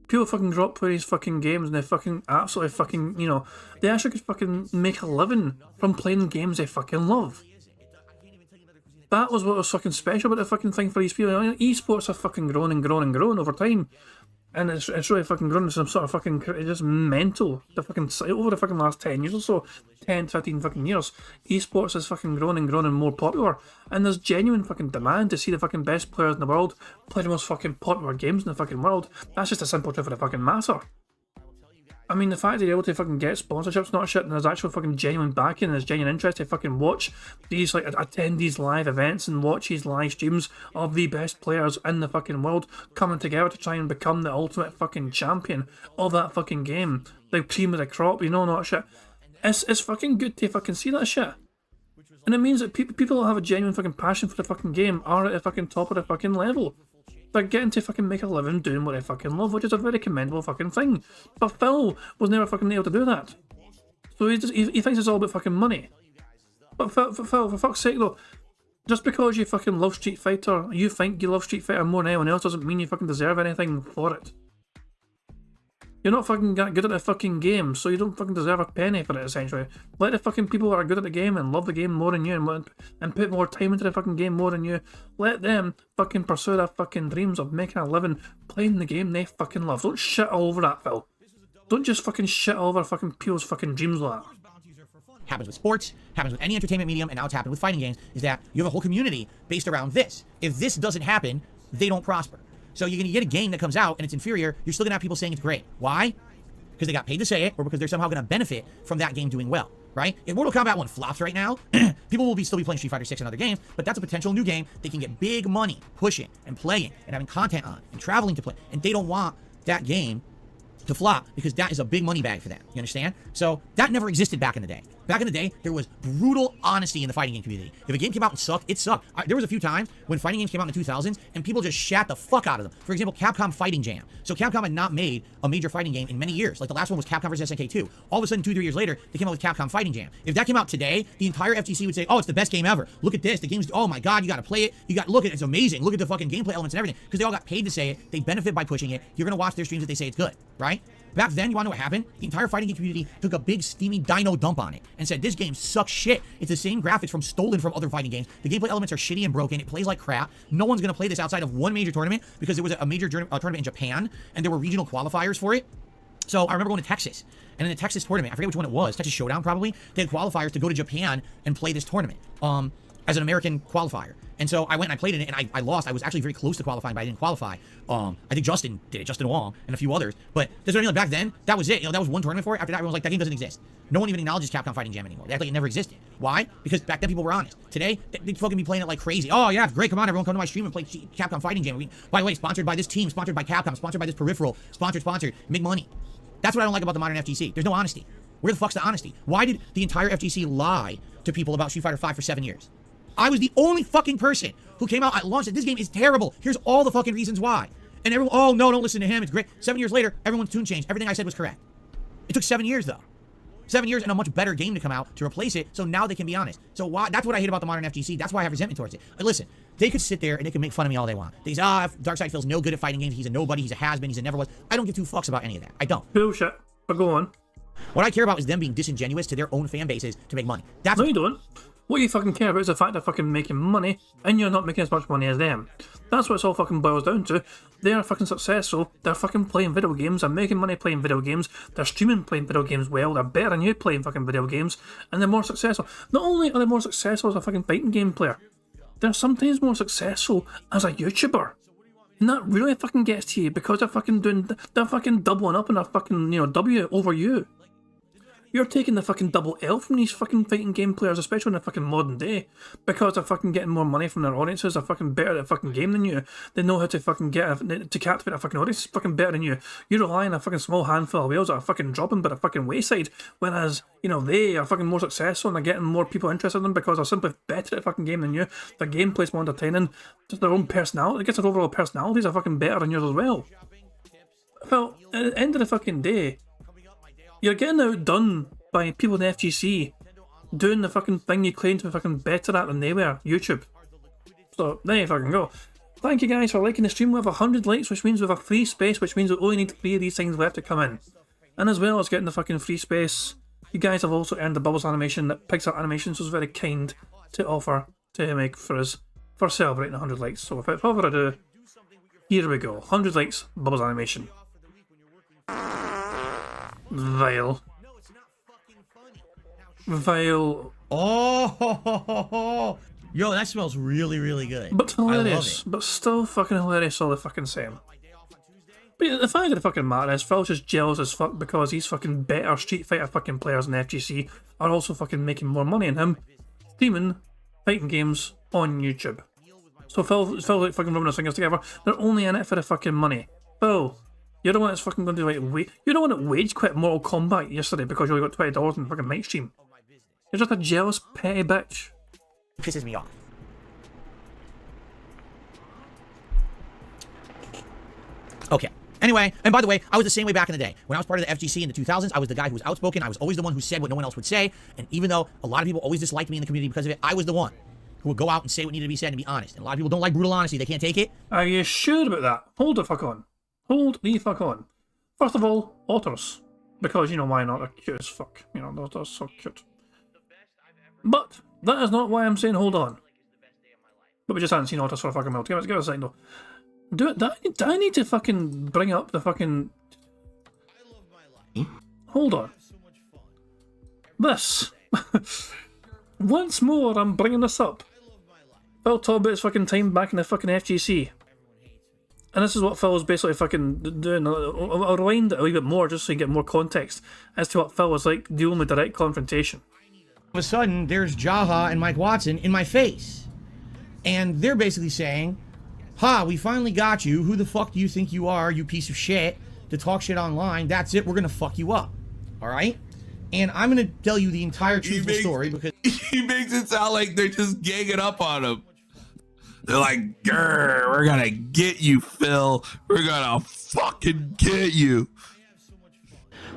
People fucking drop playing these fucking games and they fucking absolutely fucking, you know, they actually could fucking make a living from playing games they fucking love. That was what was fucking special about the fucking thing for these people. You know, esports have fucking grown and grown and grown over time. And it's really fucking grown into some sort of fucking, it's just mental. The fucking, over the fucking last 10 years or so, 10, 15 fucking years, esports has fucking grown and grown and more popular. And there's genuine fucking demand to see the fucking best players in the world play the most fucking popular games in the fucking world. That's just a simple truth of the fucking matter. I mean, the fact that you're able to fucking get sponsorships, not shit, and there's actual fucking genuine backing and there's genuine interest to fucking watch these, like, attend these live events and watch these live streams of the best players in the fucking world coming together to try and become the ultimate fucking champion of that fucking game. The cream of the crop, you know, not shit. It's fucking good to fucking see that shit. And it means that people that have a genuine fucking passion for the fucking game are at the fucking top of the fucking level. They're getting to fucking make a living doing what they fucking love, which is a very commendable fucking thing. But Phil was never fucking able to do that. So he thinks it's all about fucking money. But Phil, for fuck's sake though, just because you fucking love Street Fighter, you think you love Street Fighter more than anyone else, doesn't mean you fucking deserve anything for it. You're not fucking good at the fucking game, so you don't fucking deserve a penny for it, essentially. Let the fucking people that are good at the game and love the game more than you and put more time into the fucking game more than you, let them fucking pursue their fucking dreams of making a living playing the game they fucking love. Don't shit all over that, Phil. Don't just fucking shit all over fucking people's fucking dreams like that. Happens with sports, happens with any entertainment medium, and now it's happened with fighting games, is that you have a whole community based around this. If this doesn't happen, they don't prosper. So you're going to get a game that comes out and it's inferior, you're still going to have people saying it's great. Why? Because they got paid to say it, or because they're somehow going to benefit from that game doing well, right? If Mortal Kombat 1 flops right now, people will still be playing Street Fighter 6 and other games, but that's a potential new game they can get big money pushing and playing and having content on and traveling to play. And they don't want that game to flop because that is a big money bag for them. You understand? So that never existed back in the day. Back in the day, there was brutal honesty in the fighting game community. If a game came out and sucked, it sucked. There was a few times when fighting games came out in the 2000s and people just shat the fuck out of them. For example, Capcom Fighting Jam. So Capcom had not made a major fighting game in many years. Like the last one was Capcom vs. SNK 2. All of a sudden, 2-3 years later, they came out with Capcom Fighting Jam. If that came out today, the entire FTC would say, oh, it's the best game ever. Look at this. The game's, oh my god, you gotta play it. You got, look at it, it's amazing. Look at the fucking gameplay elements and everything. Because they all got paid to say it. They benefit by pushing it. You're gonna watch their streams if they say it's good, right? Back then, you wanna know what happened? The entire fighting game community took a big steamy dino dump on it and said, this game sucks shit. It's the same graphics stolen from other fighting games. The gameplay elements are shitty and broken. It plays like crap. No one's gonna play this outside of one major tournament because there was a major tournament in Japan and there were regional qualifiers for it. So I remember going to Texas, and in the Texas tournament, I forget which one it was, Texas Showdown probably, they had qualifiers to go to Japan and play this tournament as an American qualifier. And so I went and I played in it, and I lost. I was actually very close to qualifying, but I didn't qualify. I think Justin did it, Justin Wong, and a few others. But that's what I mean, like back then, that was it. You know, that was one tournament for it. After that, everyone was like, that game doesn't exist. No one even acknowledges Capcom Fighting Jam anymore. They act like it never existed. Why? Because back then people were honest. Today, they'd fucking be playing it like crazy. Oh yeah, it's great. Come on, everyone, come to my stream and play Capcom Fighting Jam. By the way, sponsored by this team, sponsored by Capcom, sponsored by this peripheral, sponsored, make money. That's what I don't like about the modern FGC. There's no honesty. Where the fuck's the honesty? Why did the entire FGC lie to people about Street Fighter 5 for 7 years? I was the only fucking person who came out at launch and said, this game is terrible. Here's all the fucking reasons why. And everyone, oh, no, don't listen to him. It's great. 7 years later, everyone's tune changed. Everything I said was correct. It took 7 years, though. 7 years and a much better game to come out to replace it, so now they can be honest. So why? That's what I hate about the modern FGC. That's why I have resentment towards it. Listen, they could sit there and they can make fun of me all they want. They say, Darkseid feels no good at fighting games. He's a nobody. He's a has-been. He's a never was. I don't give two fucks about any of that. I don't. Bullshit. But go on. What I care about is them being disingenuous to their own fan bases to make money. That's No, you don't. What you fucking care about is the fact they're fucking making money, and you're not making as much money as them. That's what it's all fucking boils down to. They are fucking successful, they're fucking playing video games, they're making money playing video games, they're streaming playing video games well, they're better than you playing fucking video games, and they're more successful. Not only are they more successful as a fucking fighting game player, they're sometimes more successful as a YouTuber. And that really fucking gets to you because they're fucking doubling up on their fucking, W over you. You're taking the fucking double L from these fucking fighting game players, especially in the fucking modern day, because they're fucking getting more money from their audiences. They're fucking better at a fucking game than you. They know how to fucking to captivate a fucking audience fucking better than you. You rely on a fucking small handful of whales that are fucking dropping by the fucking wayside, whereas, they are fucking more successful and they're getting more people interested in them because they're simply better at a fucking game than you. Their gameplay's more entertaining. Just their own personality, I guess their overall personalities are fucking better than yours as well. Well, at the end of the fucking day, you're getting outdone by people in the FGC doing the fucking thing you claim to be fucking better at than they were, YouTube. So, there you fucking go. Thank you guys for liking the stream. We have 100 likes, which means we have a free space, which means we only need 3 of these things left to come in. And as well as getting the fucking free space, you guys have also earned the Bubbles animation that Pixar Animations was very kind to offer to make for us for celebrating 100 likes. So without further ado, here we go. 100 likes, Bubbles animation. Vile. Oh, yo, that smells really, really good. But hilarious. But still fucking hilarious all the fucking same. But yeah, the fact of the fucking matter is, Phil's just jealous as fuck because these fucking better Street Fighter fucking players in the FGC are also fucking making more money than him streaming fighting games on YouTube. So Phil's like fucking rubbing his fingers together. They're only in it for the fucking money. Phil, you're the one that's fucking going to you're the one that wage quit Mortal Kombat yesterday because you only got $20 in the fucking night stream. You're just a jealous, petty bitch. It pisses me off. Okay. Anyway, and by the way, I was the same way back in the day. When I was part of the FGC in the 2000s, I was the guy who was outspoken. I was always the one who said what no one else would say. And even though a lot of people always disliked me in the community because of it, I was the one who would go out and say what needed to be said and be honest. And a lot of people don't like brutal honesty. They can't take it. Are you sure about that? Hold the fuck on. Hold the fuck on. First of all, otters. Because, why not? They're cute as fuck. They're so cute. But that is not why I'm saying hold on. But we just haven't seen otters for a fucking minute. Give us a second though. Do I need to fucking bring up the fucking... Hold on. This. Once more, I'm bringing this up. Phil talked about his fucking time back in the fucking FGC. And this is what Phil was basically fucking doing. I'll rewind it a little bit more just so you get more context as to what Phil was like dealing with direct confrontation. All of a sudden, there's Jaha and Mike Watson in my face. And they're basically saying, ha, we finally got you. Who the fuck do you think you are, you piece of shit, to talk shit online? That's it. We're going to fuck you up. All right? And I'm going to tell you the entire truthful story because... He makes it sound like they're just ganging up on him. They're like, grr, we're going to get you, Phil. We're going to fucking get you.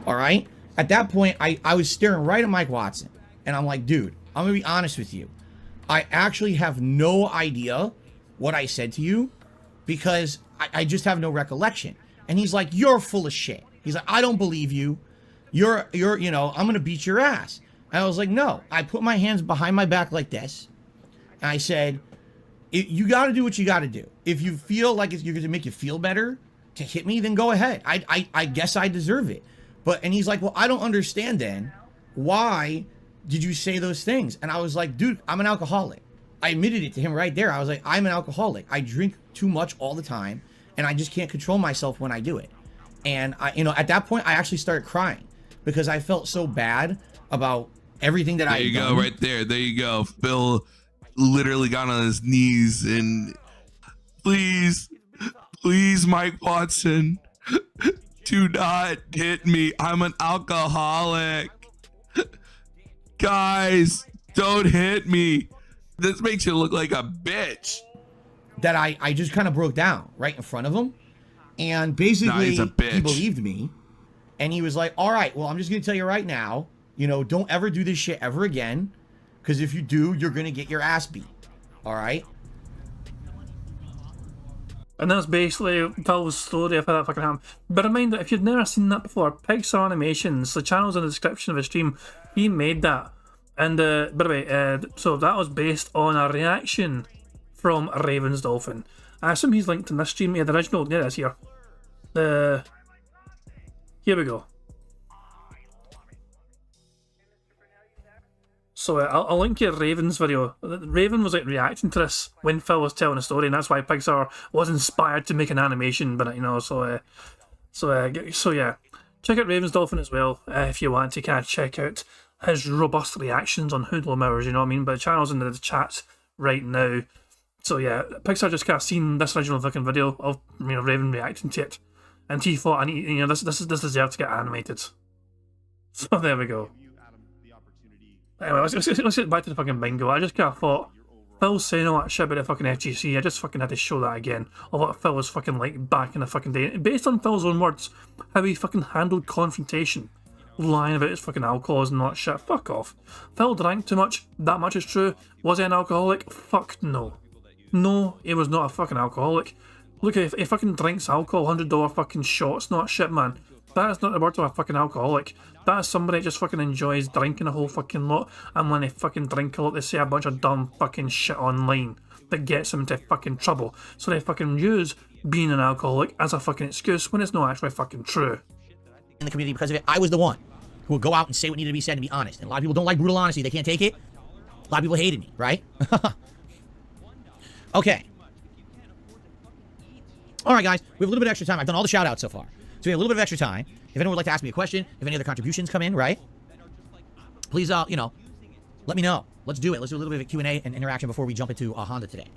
All right? At that point, I was staring right at Mike Watson. And I'm like, dude, I'm going to be honest with you. I actually have no idea what I said to you because I just have no recollection. And he's like, you're full of shit. He's like, I don't believe you. You're, I'm going to beat your ass. And I was like, no. I put my hands behind my back like this. And I said, you got to do what you got to do. If you feel like you're going to make you feel better to hit me, then go ahead. I guess I deserve it. And he's like, well, I don't understand then. Why did you say those things? And I was like, dude, I'm an alcoholic. I admitted it to him right there. I was like, I'm an alcoholic. I drink too much all the time, and I just can't control myself when I do it. And at that point, I actually started crying because I felt so bad about everything that I had done. There you go, right there. There you go. Phil literally got on his knees and please, Mike Watson, do not hit me. I'm an alcoholic. Guys, don't hit me. This makes you look like a bitch. That I just kind of broke down right in front of him. And basically, he's a bitch. he believed me. And he was like, all right, well, I'm just going to tell you right now, you know, don't ever do this shit ever again. Because if you do, you're going to get your ass beat. All right? And that's basically Phil's story of how that fucking happened. Bear in mind that if you've never seen that before, Pixar Animations, the channel's in the description of his stream, he made that. And, by the way, so that was based on a reaction from Raven's Dolphin. I assume he's linked in this stream. Yeah, the original, there it is here. Here we go. So I'll link you Raven's video. Raven was like reacting to this when Phil was telling a story, and that's why Pixar was inspired to make an animation. But you know, so yeah, check out Raven's Dolphin as well if you want to kind of check out his robust reactions on Hoodlum Hours. You know what I mean? But the channel's in the chat right now. So yeah, Pixar just kind of seen this original fucking video of Raven reacting to it, and he thought, this deserves to get animated. So there we go. Anyway, let's get back to the fucking bingo. I just kind of thought, Phil's saying all that shit about the fucking FGC, I just fucking had to show that again, of what Phil was fucking like back in the fucking day. Based on Phil's own words, how he fucking handled confrontation, lying about his fucking alcohols and all that shit. Fuck off. Phil drank too much, that much is true. Was he an alcoholic? Fuck no. No, he was not a fucking alcoholic. Look, if he fucking drinks alcohol, $100 fucking shots, not shit, man. That is not the word of a fucking alcoholic. That is somebody that just fucking enjoys drinking a whole fucking lot, and when they fucking drink a lot, they say a bunch of dumb fucking shit online that gets them into fucking trouble. So they fucking use being an alcoholic as a fucking excuse when it's not actually fucking true. In the community because of it, I was the one who would go out and say what needed to be said and be honest. And a lot of people don't like brutal honesty. They can't take it. A lot of people hated me, right? Okay. All right, guys. We have a little bit of extra time. I've done all the shout-outs so far. So we have a little bit of extra time. If anyone would like to ask me a question, if any other contributions come in, right? Please, let me know. Let's do it. Let's do a little bit of a Q&A and interaction before we jump into Honda today.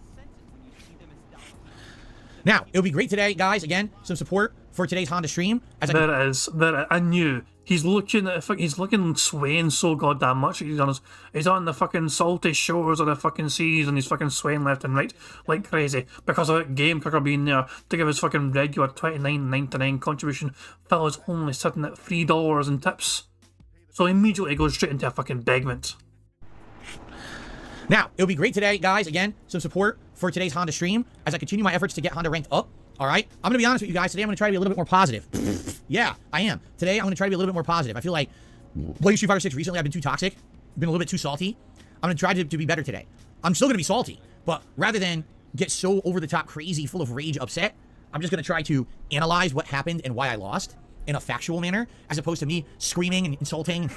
Now, it would be great today, guys, again, some support for today's Honda stream. I knew. He's looking swaying so goddamn much. He's on the fucking salty shores of the fucking seas, and he's fucking swaying left and right like crazy because of that game kicker being there to give his fucking regular $29.99 contribution. Fella's only sitting at $3 in tips, so immediately goes straight into a fucking begment. Now, it would be great today, guys, again, some support for today's Honda stream as I continue my efforts to get Honda ranked up. All right? I'm going to be honest with you guys. Today, I'm going to try to be a little bit more positive. Yeah, I am. Today, I'm going to try to be a little bit more positive. I feel like playing Street Fighter 6 recently, I've been too toxic. Been a little bit too salty. I'm going to try to be better today. I'm still going to be salty, but rather than get so over-the-top crazy, full of rage, upset, I'm just going to try to analyze what happened and why I lost in a factual manner, as opposed to me screaming and insulting.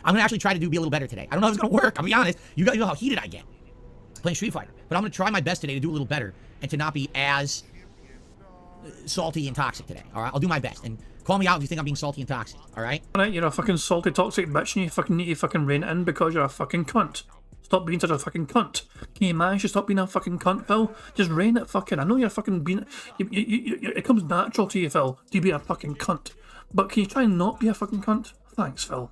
I'm going to actually try to be a little better today. I don't know if it's going to work. I'll be honest. You guys know how heated I get playing Street Fighter. But I'm going to try my best today to do a little better and to not be as salty and toxic today. All right? I'll do my best. And call me out if you think I'm being salty and toxic. All right? Alright, you're a fucking salty, toxic bitch, and you fucking need to fucking rein it in because you're a fucking cunt. Stop being such a fucking cunt. Can you manage to stop being a fucking cunt, Phil? Just rein it fucking. I know you're fucking being... it comes natural to you, Phil, to be a fucking cunt. But can you try and not be a fucking cunt? Thanks, Phil.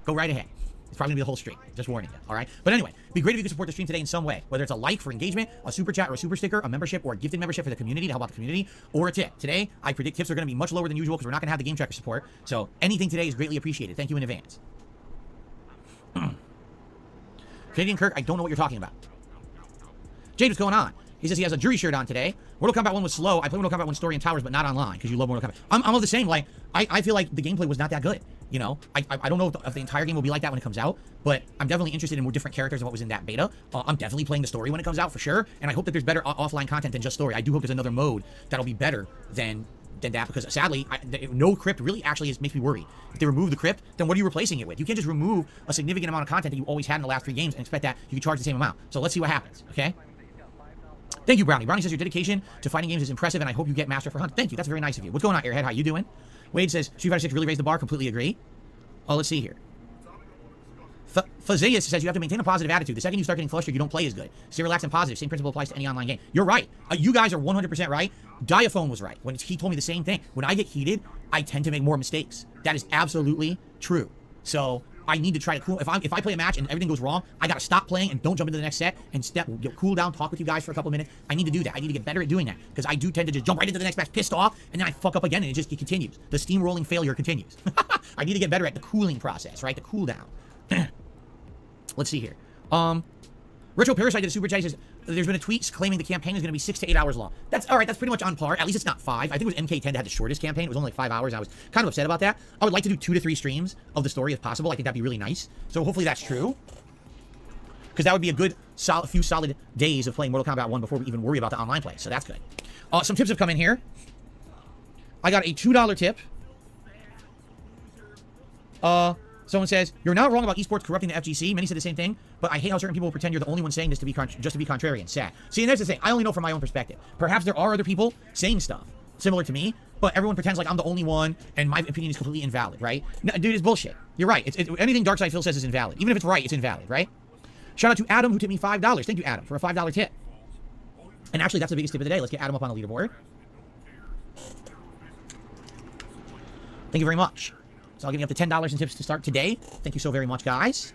Go right ahead. It's probably going to be the whole stream. Just warning you, all right? But anyway, it'd be great if you could support the stream today in some way, whether it's a like for engagement, a super chat or a super sticker, a membership or a gifted membership for the community to help out the community, or a tip. Today, I predict tips are going to be much lower than usual because we're not going to have the game tracker support. So anything today is greatly appreciated. Thank you in advance. Canadian Kirk, I don't know what you're talking about. Jade, what's going on? He says he has a jury shirt on today. Mortal Kombat 1 was slow. I play Mortal Kombat 1 story and towers, but not online because you love Mortal Kombat. I'm of the same. Like, I feel like the gameplay was not that good. You know, I don't know if the entire game will be like that when it comes out, but I'm definitely interested in more different characters than what was in that beta. I'm definitely playing the story when it comes out for sure, and I hope that there's better offline content than just story. I do hope there's another mode that'll be better than that, because sadly, no crypt really actually makes me worried. If they remove the crypt, then what are you replacing it with? You can't just remove a significant amount of content that you always had in the last 3 games and expect that you can charge the same amount. So let's see what happens, okay? Thank you, Brownie. Brownie says your dedication to fighting games is impressive, and I hope you get Master for Hunt. Thank you. That's very nice of you. What's going on, Airhead? How you doing? Wade says Street Fighter 6 really raised the bar. Completely agree. Oh, let's see here. Fazeus says you have to maintain a positive attitude. The second you start getting flustered, you don't play as good. Stay relaxed and positive. Same principle applies to any online game. You're right. You guys are 100% right. Diaphone was right when he told me the same thing. When I get heated, I tend to make more mistakes. That is absolutely true. So I need to try to cool. If I play a match and everything goes wrong, I gotta stop playing and don't jump into the next set and cool down, talk with you guys for a couple minutes. I need to do that. I need to get better at doing that because I do tend to just jump right into the next match, pissed off, and then I fuck up again, and it continues. The steamrolling failure continues. I need to get better at the cooling process, right? The cool down. Let's see here. Retro Parasite did a super chat. He says there's been a tweet claiming the campaign is going to be 6 to 8 hours long. That's all right. That's pretty much on par. At least it's not 5. I think it was MK10 that had the shortest campaign. It was only like 5 hours. I was kind of upset about that. I would like to do 2 to 3 streams of the story if possible. I think that'd be really nice. So hopefully that's true, because that would be a good few solid days of playing Mortal Kombat 1 before we even worry about the online play. So that's good. Some tips have come in here. I got a $2 tip. Someone says, you're not wrong about esports corrupting the FGC. Many said the same thing, but I hate how certain people will pretend you're the only one saying this to be just to be contrarian. Sad. See, and that's the thing. I only know from my own perspective. Perhaps there are other people saying stuff similar to me, but everyone pretends like I'm the only one, and my opinion is completely invalid, right? No, dude, it's bullshit. You're right. Anything Darkside Phil says is invalid. Even if it's right, it's invalid, right? Shout out to Adam, who tipped me $5. Thank you, Adam, for a $5 tip. And actually, that's the biggest tip of the day. Let's get Adam up on the leaderboard. Thank you very much. So I'll give you up to $10 in tips to start today. Thank you so very much, guys.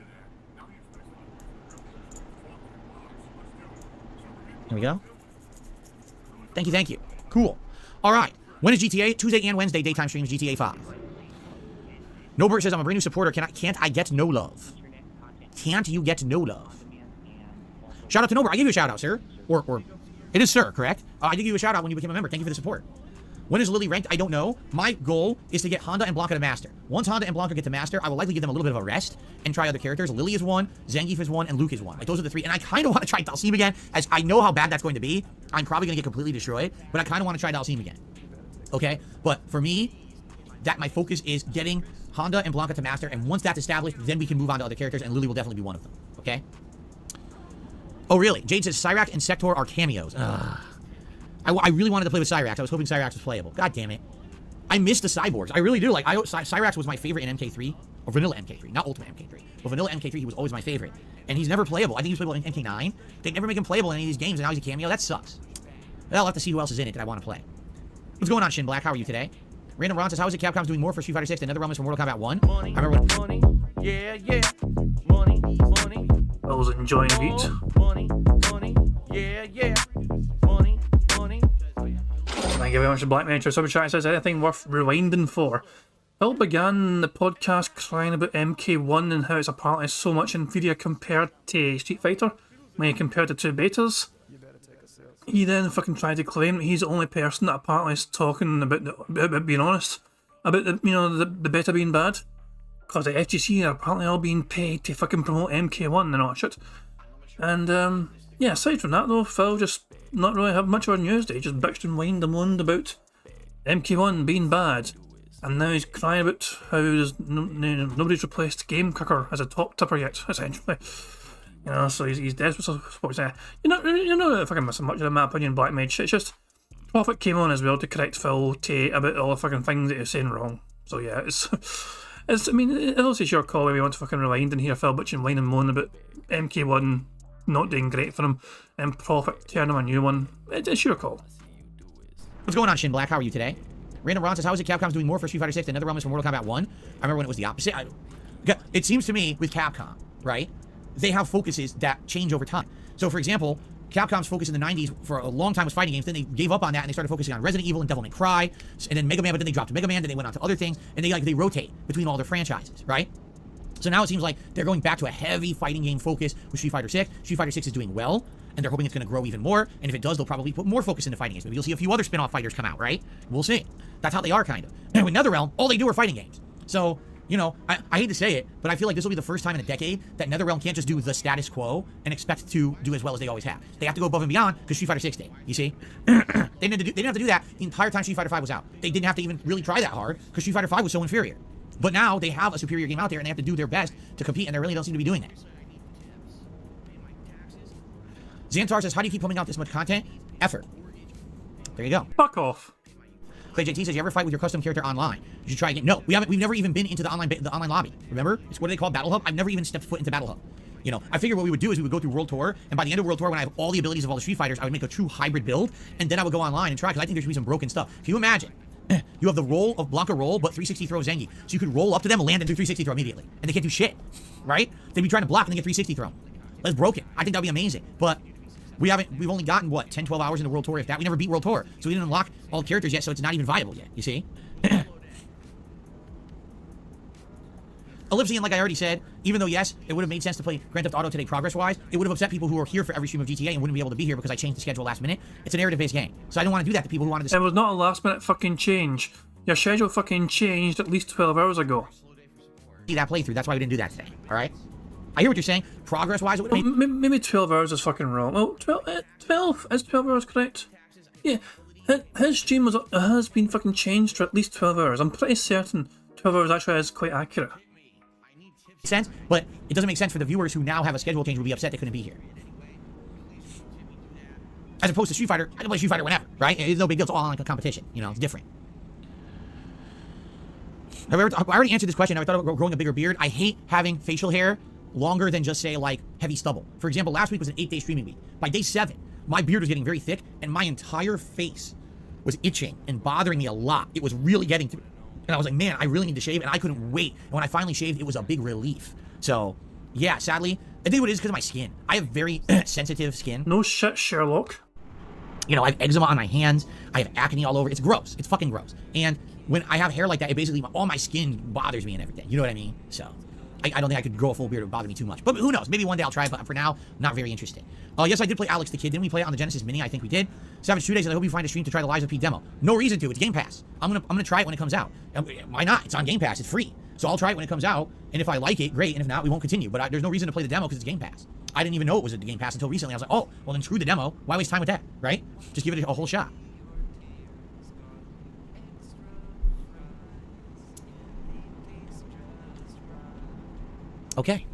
Here we go. Thank you, thank you. Cool. All right. When is GTA? Tuesday and Wednesday daytime streams, GTA 5. Nobert says, I'm a brand new supporter. Can't I get no love? Can't you get no love? Shout out to Nobert. I gave you a shout out, sir. Or it is sir, correct? I did give you a shout out when you became a member. Thank you for the support. When is Lily ranked? I don't know. My goal is to get Honda and Blanca to Master. Once Honda and Blanca get to Master, I will likely give them a little bit of a rest and try other characters. Lily is one, Zangief is one, and Luke is one. Like, those are the 3. And I kind of want to try Dalsim again, as I know how bad that's going to be. I'm probably going to get completely destroyed, but I kind of want to try Dalsim again. Okay? But for me, my focus is getting Honda and Blanca to Master, and once that's established, then we can move on to other characters, and Lily will definitely be one of them. Okay? Oh, really? Jade says Cyrax and Sector are cameos. I really wanted to play with Cyrax. I was hoping Cyrax was playable. God damn it. I miss the cyborgs. I really do. Like, Cyrax was my favorite in MK3, or Vanilla MK3, not Ultimate MK3. But Vanilla MK3, he was always my favorite. And he's never playable. I think he was playable in MK9. They never make him playable in any of these games, and now he's a cameo. That sucks. I'll have to see who else is in it that I want to play. What's going on, Shin Black? How are you today? Random Ron says, how is it Capcom's doing more for Street Fighter 6 than NetherRealm is for Mortal Kombat 1? Money, I remember when... money, yeah, yeah. Money, money. I was enjoying the beat. Money, money, yeah, yeah. Money, money. Thank you very much to Black Manager Super Chat. Says anything worth rewinding for. Phil began the podcast crying about MK1 and how it's apparently so much inferior compared to Street Fighter when he compared the 2 betas. He then fucking tried to claim that he's the only person that apparently is talking about being honest about the beta being bad, because the FGC are apparently all being paid to fucking promote MK1 and all that shit. And yeah, aside from that though, Phil just not really have much of a news day. Just bitched and whined and moaned about MK1 being bad, and now he's crying about how nobody's replaced Game Cooker as a top tipper yet, essentially. You know, so he's desperate. So you're not fucking missing much in my opinion, Black Mage. It's just Prophet came on as well to correct Phil about all the fucking things that he was saying wrong. So yeah, it's I mean, it's your call if you want to fucking rewind and hear Phil bitching, whine and moan about MK1 not doing great for him and Prophet turn him a new one. It's your call. What's going on, Shin Black? How are you today? Random Ron says, how is it Capcom's doing more for Street Fighter 6 than NetherRealm is for Mortal Kombat 1? I remember when it was the opposite. It seems to me with Capcom, right? They have focuses that change over time. So, for example, Capcom's focus in the 90s for a long time was fighting games. Then they gave up on that and they started focusing on Resident Evil and Devil May Cry, and then Mega Man, but then they dropped Mega Man, then they went on to other things, and they rotate between all their franchises, right? So now it seems like they're going back to a heavy fighting game focus with Street Fighter 6. Street Fighter 6 is doing well, and they're hoping it's going to grow even more, and if it does, they'll probably put more focus into fighting games. Maybe you'll see a few other spin-off fighters come out, right? We'll see. That's how they are, kind of. And with NetherRealm, all they do are fighting games. So, you know, I hate to say it, but I feel like this will be the first time in a decade that NetherRealm can't just do the status quo and expect to do as well as they always have. They have to go above and beyond because Street Fighter 6 did. You see? They didn't have to do that the entire time Street Fighter 5 was out. They didn't have to even really try that hard because Street Fighter 5 was so inferior. But now they have a superior game out there and they have to do their best to compete, and they really don't seem to be doing that. Xantar says, how do you keep pumping out this much content? Effort. There you go. Fuck off. Clay JT says, you ever fight with your custom character online? You should try again. No, we haven't. We've never even been into the online lobby. Remember? It's what do they call Battle Hub? I've never even stepped foot into Battle Hub. You know, I figured what we would do is we would go through World Tour, and by the end of World Tour, when I have all the abilities of all the Street Fighters, I would make a true hybrid build, and then I would go online and try, because I think there should be some broken stuff. Can you imagine You have the roll of Blanca roll, but 360 throw Zengi. So you could roll up to them, land, and do 360 throw immediately. And they can't do shit, right? They'd be trying to block and then get 360 thrown. That's broken. I think that'd be amazing. But we've only gotten, what, 10, 12 hours into World Tour, if that. We never beat World Tour. So we didn't unlock all the characters yet, so it's not even viable yet, you see? Ellipsian, like I already said, even though, yes, it would have made sense to play Grand Theft Auto today progress-wise, it would have upset people who are here for every stream of GTA and wouldn't be able to be here because I changed the schedule last minute. It's a narrative-based game. So I don't want to do that to people who wanted to... It was not a last-minute fucking change. Your schedule fucking changed at least 12 hours ago. ...see that playthrough. That's why we didn't do that today, all right? I hear what you're saying. Progress-wise, it would have made... Maybe 12 hours is fucking wrong. Oh, 12? Is 12 hours correct? Yeah. His stream has been fucking changed for at least 12 hours. I'm pretty certain 12 hours actually is quite accurate. Sense, but it doesn't make sense for the viewers who now have a schedule change would be upset they couldn't be here. As opposed to Street Fighter, I can play Street Fighter whenever, right? It's no big deal. It's all like a competition, you know. It's different. I already answered this question. I thought about growing a bigger beard. I hate having facial hair longer than just say like heavy stubble. For example, last week was an 8-day streaming week. By day 7, my beard was getting very thick, and my entire face was itching and bothering me a lot. It was really getting to me. And I was like, man, I really need to shave, and I couldn't wait. And when I finally shaved, it was a big relief. So, yeah, sadly, I think what it is because of my skin. I have very sensitive skin. No shit, Sherlock. You know, I have eczema on my hands. I have acne all over. It's gross. It's fucking gross. And when I have hair like that, it basically, all my skin bothers me and everything. You know what I mean? So, I don't think I could grow a full beard. It would bother me too much. But who knows? Maybe one day I'll try it, but for now, not very interested. Yes, I did play Alex the Kid. Didn't we play it on the Genesis Mini? I think we did. Savage 2 days, and I hope you find a stream to try the Lies of P demo. No reason to. It's Game Pass. I'm gonna try it when it comes out. Why not? It's on Game Pass. It's free. So I'll try it when it comes out, and if I like it, great. And if not, we won't continue. But there's no reason to play the demo because it's Game Pass. I didn't even know it was a Game Pass until recently. I was like, oh, well then screw the demo. Why waste time with that, right? Just give it a whole shot. Okay.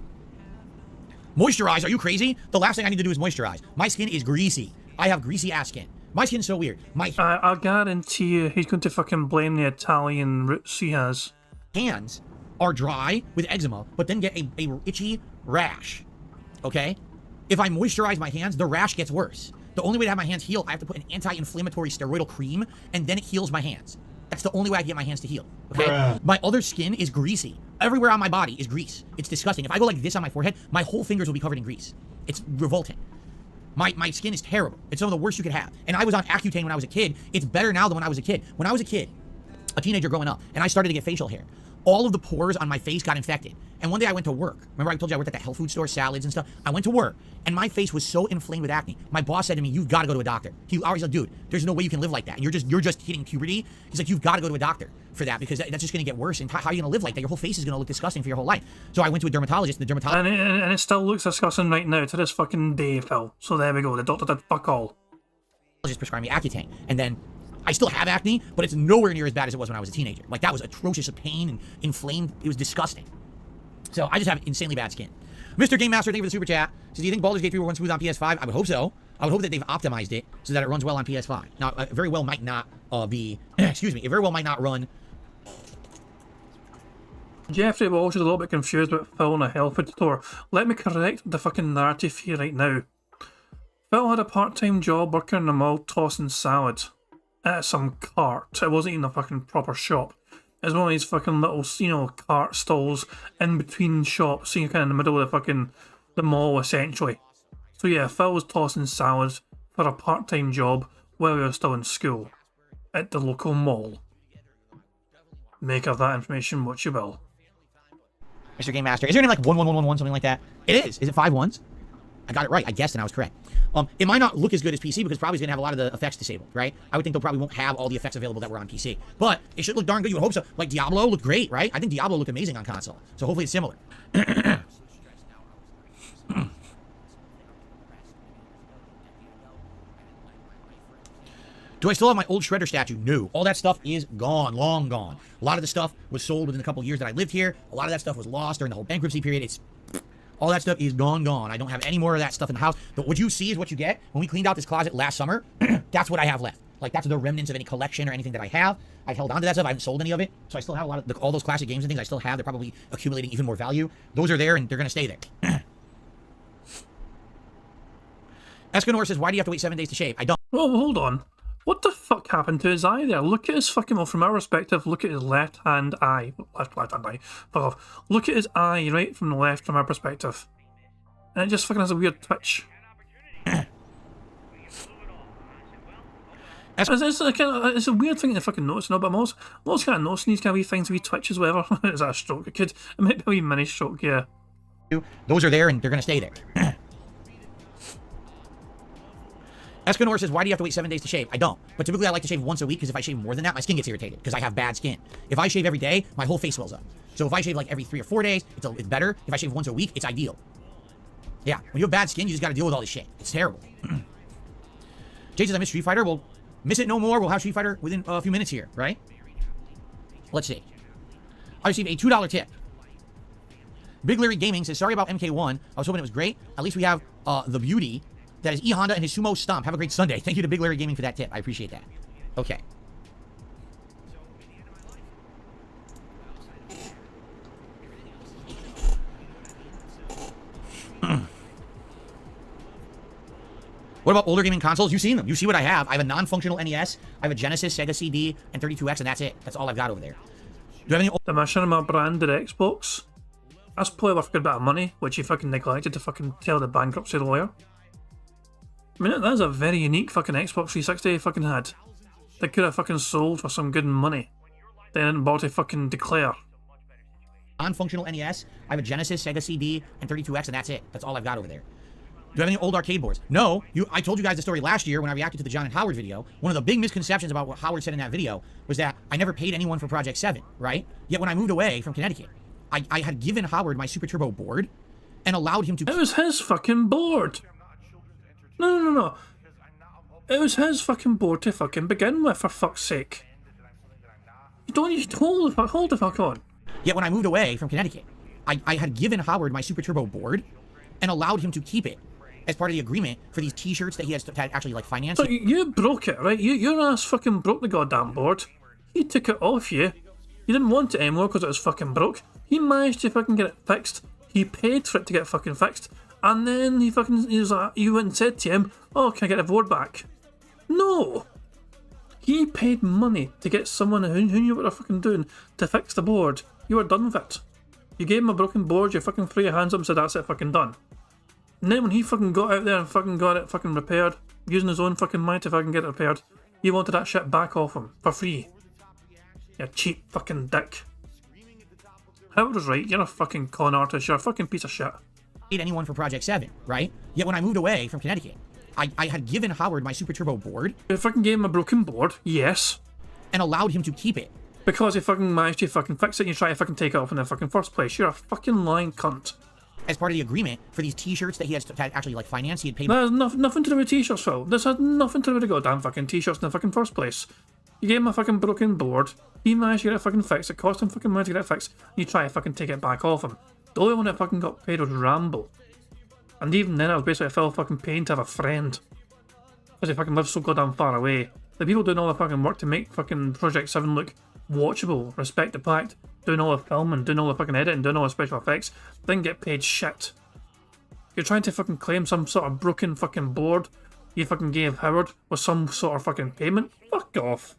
Moisturize, are you crazy? The last thing I need to do is moisturize. My skin is greasy. I have greasy ass skin. My skin's so weird. I guarantee you he's going to fucking blame the Italian roots he has. Hands are dry with eczema, but then get a itchy rash. Okay? If I moisturize my hands, the rash gets worse. The only way to have my hands heal, I have to put an anti-inflammatory steroidal cream, and then it heals my hands. That's the only way I can get my hands to heal. Okay? Bruh. My other skin is greasy. Everywhere on my body is grease. It's disgusting. If I go like this on my forehead, my whole fingers will be covered in grease. It's revolting. My skin is terrible. It's some of the worst you could have. And I was on Accutane when I was a kid. It's better now than when I was a kid. When I was a kid, a teenager growing up, and I started to get facial hair, all of the pores on my face got infected. And one day I went to work. Remember I told you I worked at the health food store, salads and stuff? I went to work, and my face was so inflamed with acne. My boss said to me, you've got to go to a doctor. He always like, dude, there's no way you can live like that. And you're just hitting puberty. He's like, you've got to go to a doctor for that because that's just going to get worse. And how are you going to live like that? Your whole face is going to look disgusting for your whole life. So I went to a dermatologist, and the dermatologist... And it still looks disgusting right now to this fucking day, Phil. So there we go. The doctor did fuck all. Just prescribed me Accutane. And then I still have acne, but it's nowhere near as bad as it was when I was a teenager. Like, that was atrocious of pain and inflamed. It was disgusting. So I just have insanely bad skin. Mr. Game Master, thank you for the super chat. So do you think Baldur's Gate 3 will run smooth on PS5? I would hope so. I would hope that they've optimized it so that it runs well on PS5. Now, it very well might not be... excuse me. It very well might not run... Jeffrey Walsh is a little bit confused about Phil in a health food store. Let me correct the fucking narrative here right now. Phil had a part-time job working in the mall tossing salad at some cart. It wasn't even a fucking proper shop. It was one of these fucking little, you know, cart stalls in between shops, so you're kind of in the middle of the mall essentially. So yeah, Phil was tossing salad for a part-time job while he was still in school at the local mall. Make of that information what you will. Mr. Game Master. Is your name like 1111, something like that? It is. Is it 5 ones? I got it right. I guessed and I was correct. It might not look as good as PC because probably it's going to have a lot of the effects disabled, right? I would think they probably won't have all the effects available that were on PC. But it should look darn good. You would hope so. Like Diablo looked great, right? I think Diablo looked amazing on console. So hopefully it's similar. Do I still have my old Shredder statue? No. All that stuff is gone. Long gone. A lot of the stuff was sold within a couple of years that I lived here. A lot of that stuff was lost during the whole bankruptcy period. All that stuff is gone. I don't have any more of that stuff in the house. But what you see is what you get. When we cleaned out this closet last summer, that's what I have left. Like, that's the remnants of any collection or anything that I have. I held on to that stuff. I haven't sold any of it. So I still have a lot of all those classic games and things I still have. They're probably accumulating even more value. Those are there and they're going to stay there. Escanor says, why do you have to wait 7 days to shave? I don't. Well, hold on. What the fuck happened to his eye there? Look at his fucking, well, from our perspective, look at his left-hand eye. Left-hand eye. Fuck off. Look at his eye, right, from the left, from our perspective. And it just fucking has a weird twitch. It's a weird thing to fucking notice, no, but I'm also kind of noticing these kind of wee things, wee twitches, whatever. Is that a stroke? It might be a wee mini stroke, yeah. Those are there and they're going to stay there. Escanor says, why do you have to wait 7 days to shave? I don't. But typically I like to shave once a week because if I shave more than that, my skin gets irritated because I have bad skin. If I shave every day, my whole face swells up. So if I shave like every 3 or 4 days, it's better. If I shave once a week, it's ideal. Yeah, when you have bad skin, you just got to deal with all this shit. It's terrible. Jay says, I miss Street Fighter. Well, miss it no more. We'll have Street Fighter within a few minutes here, right? Let's see. I received a $2 tip. Big Larry Gaming says, sorry about MK1. I was hoping it was great. At least we have the beauty that is E Honda and his sumo stomp. Have a great Sunday. Thank you to Big Larry Gaming for that tip. I appreciate that. Okay. What about older gaming consoles? You've seen them. You see what I have. I have a non-functional NES. I have a Genesis, Sega CD, and 32X, and that's it. That's all I've got over there. Do you have any The Machinima branded Xbox? That's probably worth a good bit of money, which he fucking neglected to fucking tell the bankruptcy lawyer. I mean, that's a very unique fucking Xbox 360 he fucking had. They could have fucking sold for some good money. They didn't bother to fucking declare. non-functional NES? I have a Genesis, Sega CD, and 32X, and that's it. That's all I've got over there. Do you have any old arcade boards? No. I told you guys the story last year when I reacted to the John and Howard video. One of the big misconceptions about what Howard said in that video was that I never paid anyone for Project 7, right? Yet when I moved away from Connecticut, I had given Howard my Super Turbo board and allowed him to... It was his fucking board. No. It was his fucking board to fucking begin with, for fuck's sake. You don't need to hold the fuck on. Yet when I moved away from Connecticut, I had given Howard my Super Turbo board and allowed him to keep it as part of the agreement for these t-shirts that he has to actually like finance. So you broke it, right? Your ass fucking broke the goddamn board. He took it off you. You didn't want it anymore because it was fucking broke. He managed to fucking get it fixed. He paid for it to get fucking fixed. And then he was like, you went and said to him, oh, can I get the board back? No! He paid money to get someone who knew what they're fucking doing to fix the board. You were done with it. You gave him a broken board, you fucking threw your hands up and said, that's it, fucking done. And then when he fucking got out there and fucking got it fucking repaired, using his own fucking money to fucking get it repaired, you wanted that shit back off him, for free. You cheap fucking dick. Howard was right, you're a fucking con artist, you're a fucking piece of shit. Paid anyone for Project 7, right? Yet when I moved away from Connecticut, I had given Howard my Super Turbo board. You fucking gave him a broken board, yes. And allowed him to keep it. Because he fucking managed to fucking fix it and you try to fucking take it off in the fucking first place. You're a fucking lying cunt. As part of the agreement for these t-shirts that he has to actually like finance, he had paid... That has nothing to do with t-shirts, Phil. This had nothing to do with the goddamn fucking t-shirts in the fucking first place. You gave him a fucking broken board, he managed to get it fucking fixed, it cost him fucking money to get it fixed, and you try to fucking take it back off him. The only one that fucking got paid was Ramble. And even then, I was basically Phil fucking paying to have a friend. Because he fucking lives so goddamn far away. The people doing all the fucking work to make fucking Project 7 look watchable, respect the fact, doing all the filming, doing all the fucking editing, doing all the special effects, didn't get paid shit. You're trying to fucking claim some sort of broken fucking board you fucking gave Howard with some sort of fucking payment? Fuck off.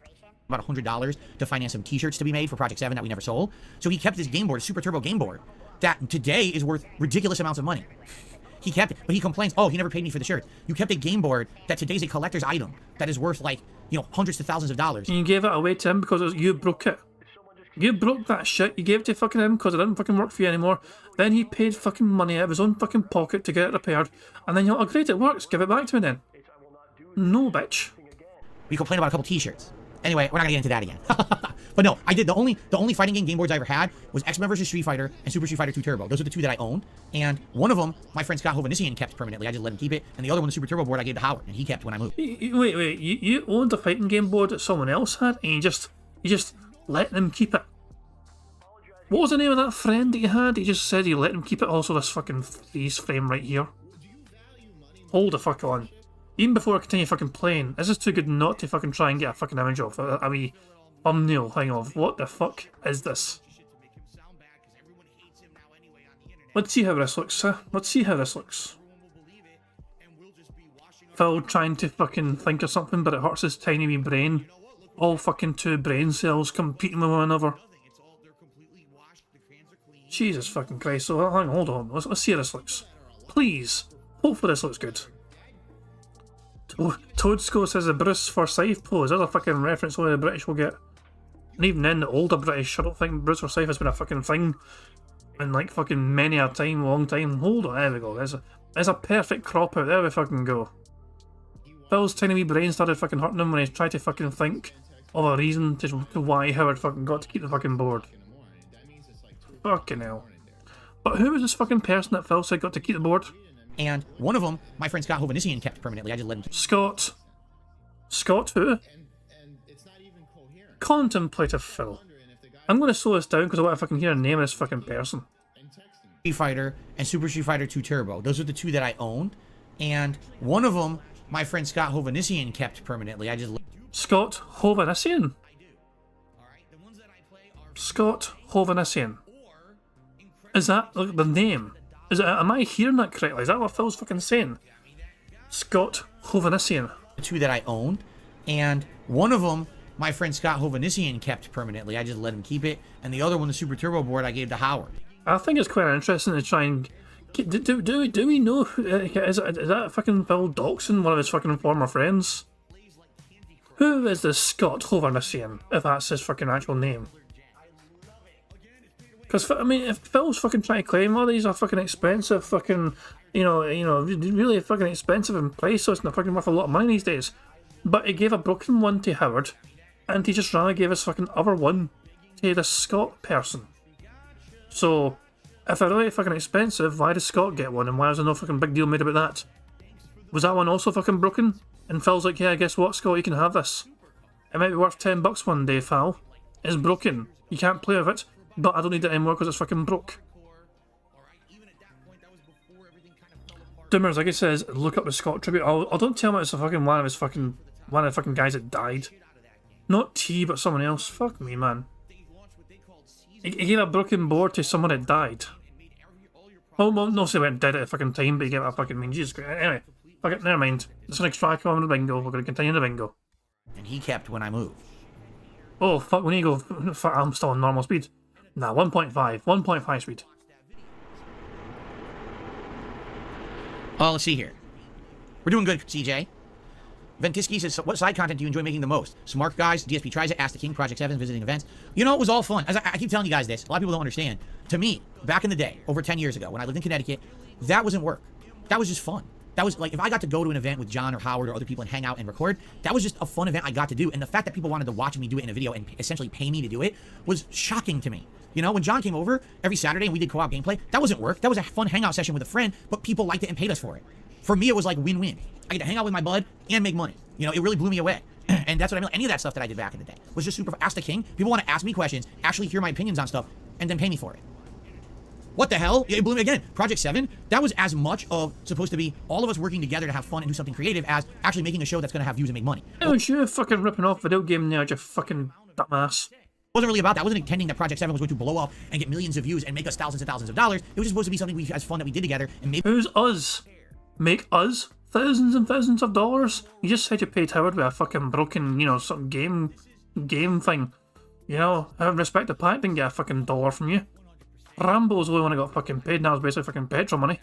About $100 to finance some t-shirts to be made for Project 7 that we never sold. So he kept this game board, Super Turbo game board, that today is worth ridiculous amounts of money. He kept it, but he complains, oh, he never paid me for the shirt. You kept a game board that today's a collector's item that is worth like, you know, hundreds to thousands of dollars. And you gave it away to him because you broke it. You broke that shit, you gave it to fucking him because it didn't fucking work for you anymore. Then he paid fucking money out of his own fucking pocket to get it repaired. And then you're like, oh great, it works, give it back to me then. No, bitch. We complained about a couple t-shirts. Anyway, we're not gonna get into that again. But no, I did. The only fighting game boards I ever had was X-Men vs. Street Fighter and Super Street Fighter 2 Turbo. Those are the two that I own. And one of them, my friend Scott Hovannisian kept permanently. I just let him keep it. And the other one, the Super Turbo board, I gave to Howard, and he kept when I moved. Wait, you owned a fighting game board that someone else had, and you just let them keep it. What was the name of that friend that you had? He just said you let him keep it. Also, this fucking freeze frame right here. Hold the fuck on. Even before I continue fucking playing, this is too good not to fucking try and get a fucking image of a wee thumbnail thing of what the fuck is this? Let's see how this looks, huh? Let's see how this looks. Phil trying to fucking think of something, but it hurts his tiny wee brain. All fucking two brain cells competing with one another. Jesus fucking Christ. So, hang on, hold on. Let's see how this looks. Please. Hopefully this looks good. Toadsko says the Bruce Forsyth pose. There's a fucking reference only the British will get. And even then, the older British, I don't think Bruce Forsyth has been a fucking thing in like fucking many a time, long time. Hold on, there we go. There's a perfect crop out. There we fucking go. Phil's tiny wee brain started fucking hurting him when he tried to fucking think of a reason to why Howard fucking got to keep the fucking board. Fucking hell. But who was this fucking person that Phil said got to keep the board? And one of them, my friend Scott Hovanesian kept permanently. I just let him. Scott. Scott who? Contemplative Phil. I'm going to slow this down because I want to fucking hear the name of this fucking person. Street Fighter and Super Street Fighter 2 Turbo. Those are the two that I owned. And one of them, my friend Scott Hovanesian kept permanently. I just. Scott Hovanesian. Scott Hovanesian. Is that like the name? Is it? Am I hearing that correctly? Is that what Phil's fucking saying? Scott Hovanesian. The two that I owned. And one of them, my friend Scott Hovanesian kept permanently. I just let him keep it. And the other one, the Super Turbo board, I gave to Howard. I think it's quite interesting to try and do we know is that fucking Phil doxing one of his fucking former friends? Who is this Scott Hovanesian, if that's his fucking actual name? Because I mean, if Phil's fucking trying to claim all these are fucking expensive, fucking you know, really fucking expensive in price, so it's not fucking worth a lot of money these days. But he gave a broken one to Howard, and he just randomly gave his fucking other one to the Scott person. So, if they're really fucking expensive, why does Scott get one, and why is there no fucking big deal made about that? Was that one also fucking broken? And Phil's like, yeah, guess what, Scott, you can have this. It might be worth $10 one day, Phil. It's broken. You can't play with it, but I don't need it anymore because it's fucking broke. Doomers, like he says, look up the Scott tribute. Oh, don't tell me it's a fucking one of the fucking guys that died. Not T, but someone else. Fuck me, man. He gave a broken board to someone that died. Oh, well, no, say went dead at a fucking time, but he gave it a fucking mean. Jesus Christ. Anyway, fuck it, never mind. It's an extract on the bingo. We're going to continue the bingo. And he kept when I moved. Oh, fuck, we need to go. Fuck, I'm still on normal speed. Nah, 1.5. 1.5 speed. Oh, let's see here. We're doing good, CJ. Ventisky says, what side content do you enjoy making the most? Smart Guys, DSP Tries It, Ask the King, Project 7, visiting events. You know, it was all fun. As I keep telling you guys this, a lot of people don't understand. To me, back in the day, over 10 years ago, when I lived in Connecticut, that wasn't work. That was just fun. That was like, if I got to go to an event with John or Howard or other people and hang out and record, that was just a fun event I got to do. And the fact that people wanted to watch me do it in a video and essentially pay me to do it was shocking to me. You know, when John came over every Saturday and we did co-op gameplay, that wasn't work. That was a fun hangout session with a friend, but people liked it and paid us for it. For me, it was like win-win. I get to hang out with my bud and make money. You know, it really blew me away. And that's what I mean. Any of that stuff that I did back in the day was just super. Ask the King. People want to ask me questions, actually hear my opinions on stuff, and then pay me for it. What the hell? It blew me again. Project 7, that was as much of supposed to be all of us working together to have fun and do something creative as actually making a show that's going to have views and make money. Oh, you're fucking ripping off video game now, you fucking dumbass. It wasn't really about that. I wasn't intending that Project 7 was going to blow up and get millions of views and make us thousands and thousands of dollars. It was just supposed to be something as fun that we did together and maybe. Who's us? Make us thousands and thousands of dollars? You just said you paid Howard with a fucking broken, you know, some game thing. You know, I respect the pack didn't get a fucking dollar from you. Rambo's the only one that got fucking paid, now it's basically fucking petrol money.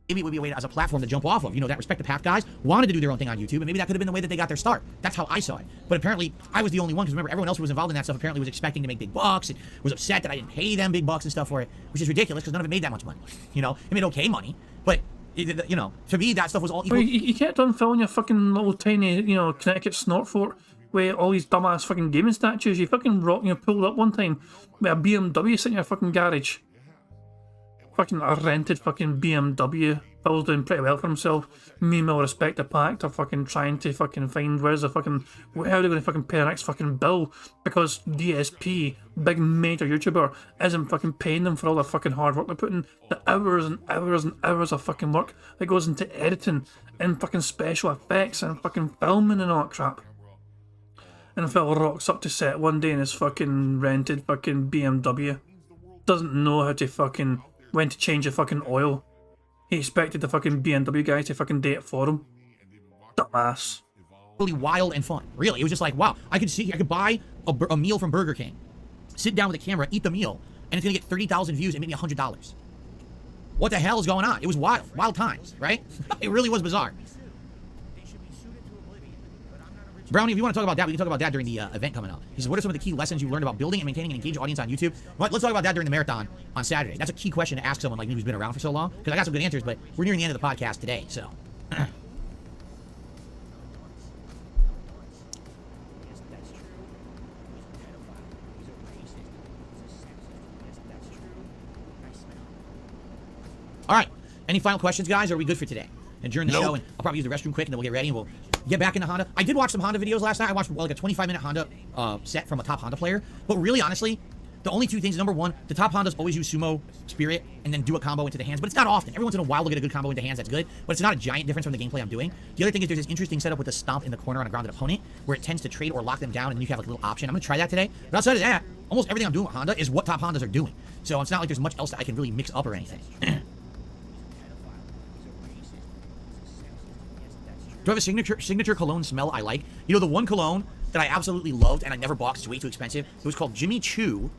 Maybe it would be a way as a platform to jump off of. You know, that Respect the Pack guys wanted to do their own thing on YouTube, and maybe that could have been the way that they got their start. That's how I saw it. But apparently, I was the only one, because remember, everyone else who was involved in that stuff apparently was expecting to make big bucks, and was upset that I didn't pay them big bucks and stuff for it, which is ridiculous, because none of it made that much money. You know, it made okay money, but, you know, to me, that stuff was all equal. Well, you kept on filling your fucking little tiny, you know, Connecticut snort fort with all these dumbass fucking gaming statues. You fucking pulled up one time with a BMW sitting in your fucking garage. Fucking a rented fucking BMW. Phil's doing pretty well for himself. Meanwhile, Respect the Pact are fucking trying to fucking find where's the fucking, how are they going to fucking pay the next fucking bill, because DSP, big major YouTuber, isn't fucking paying them for all the fucking hard work they're putting, the hours and hours and hours of fucking work that goes into editing and fucking special effects and fucking filming and all that crap. And Phil rocks up to set one day in his fucking rented fucking BMW. Doesn't know how to fucking, when to change the fucking oil. He expected the fucking BMW guy to fucking do it for him. Dumbass. really wild and fun. Really, it was just like, wow, I could buy a meal from Burger King, sit down with a camera, eat the meal, and it's gonna get 30,000 views and make me $100. What the hell is going on? It was wild times, right? It really was bizarre. Brownie, if you want to talk about that, we can talk about that during the event coming up. He says, what are some of the key lessons you learned about building and maintaining an engaged audience on YouTube? Well, let's talk about that during the marathon on Saturday. That's a key question to ask someone like me who's been around for so long, because I got some good answers, but we're nearing the end of the podcast today, so. All right. Any final questions, guys? Or are we good for today? And during the show, and I'll probably use the restroom quick, and then we'll get ready, and we'll get back into Honda. I did watch some Honda videos last night. I watched like a 25-minute Honda set from a top Honda player. But really, honestly, the only two things, number one, the top Hondas always use Sumo Spirit and then do a combo into the hands. But it's not often. Every once in a while, we'll get a good combo into hands that's good. But it's not a giant difference from the gameplay I'm doing. The other thing is there's this interesting setup with the stomp in the corner on a grounded opponent where it tends to trade or lock them down, and then you have like a little option. I'm going to try that today. But outside of that, almost everything I'm doing with Honda is what top Hondas are doing. So it's not like there's much else that I can really mix up or anything. Do I have a signature cologne smell I like? You know, the one cologne that I absolutely loved and I never bought because it's way too expensive, it was called Jimmy Choo,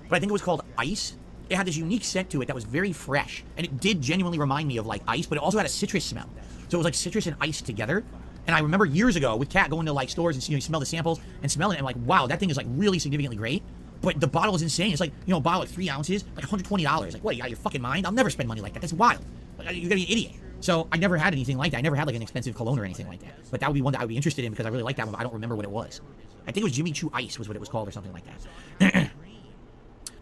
but I think it was called Ice. It had this unique scent to it that was very fresh, and it did genuinely remind me of like ice, but it also had a citrus smell. So it was like citrus and ice together. And I remember years ago with Kat going to like stores and you smell the samples and smelling it, and I'm like, wow, that thing is like really significantly great. But the bottle is insane. It's like, you know, a bottle like 3 ounces, like $120. Like, what, you out of your fucking mind? I'll never spend money like that. That's wild. Like, you're gonna be an idiot. So I never had anything like that. I never had like an expensive cologne or anything like that. But that would be one that I would be interested in because I really like that one, but I don't remember what it was. I think it was Jimmy Choo Ice was what it was called or something like that.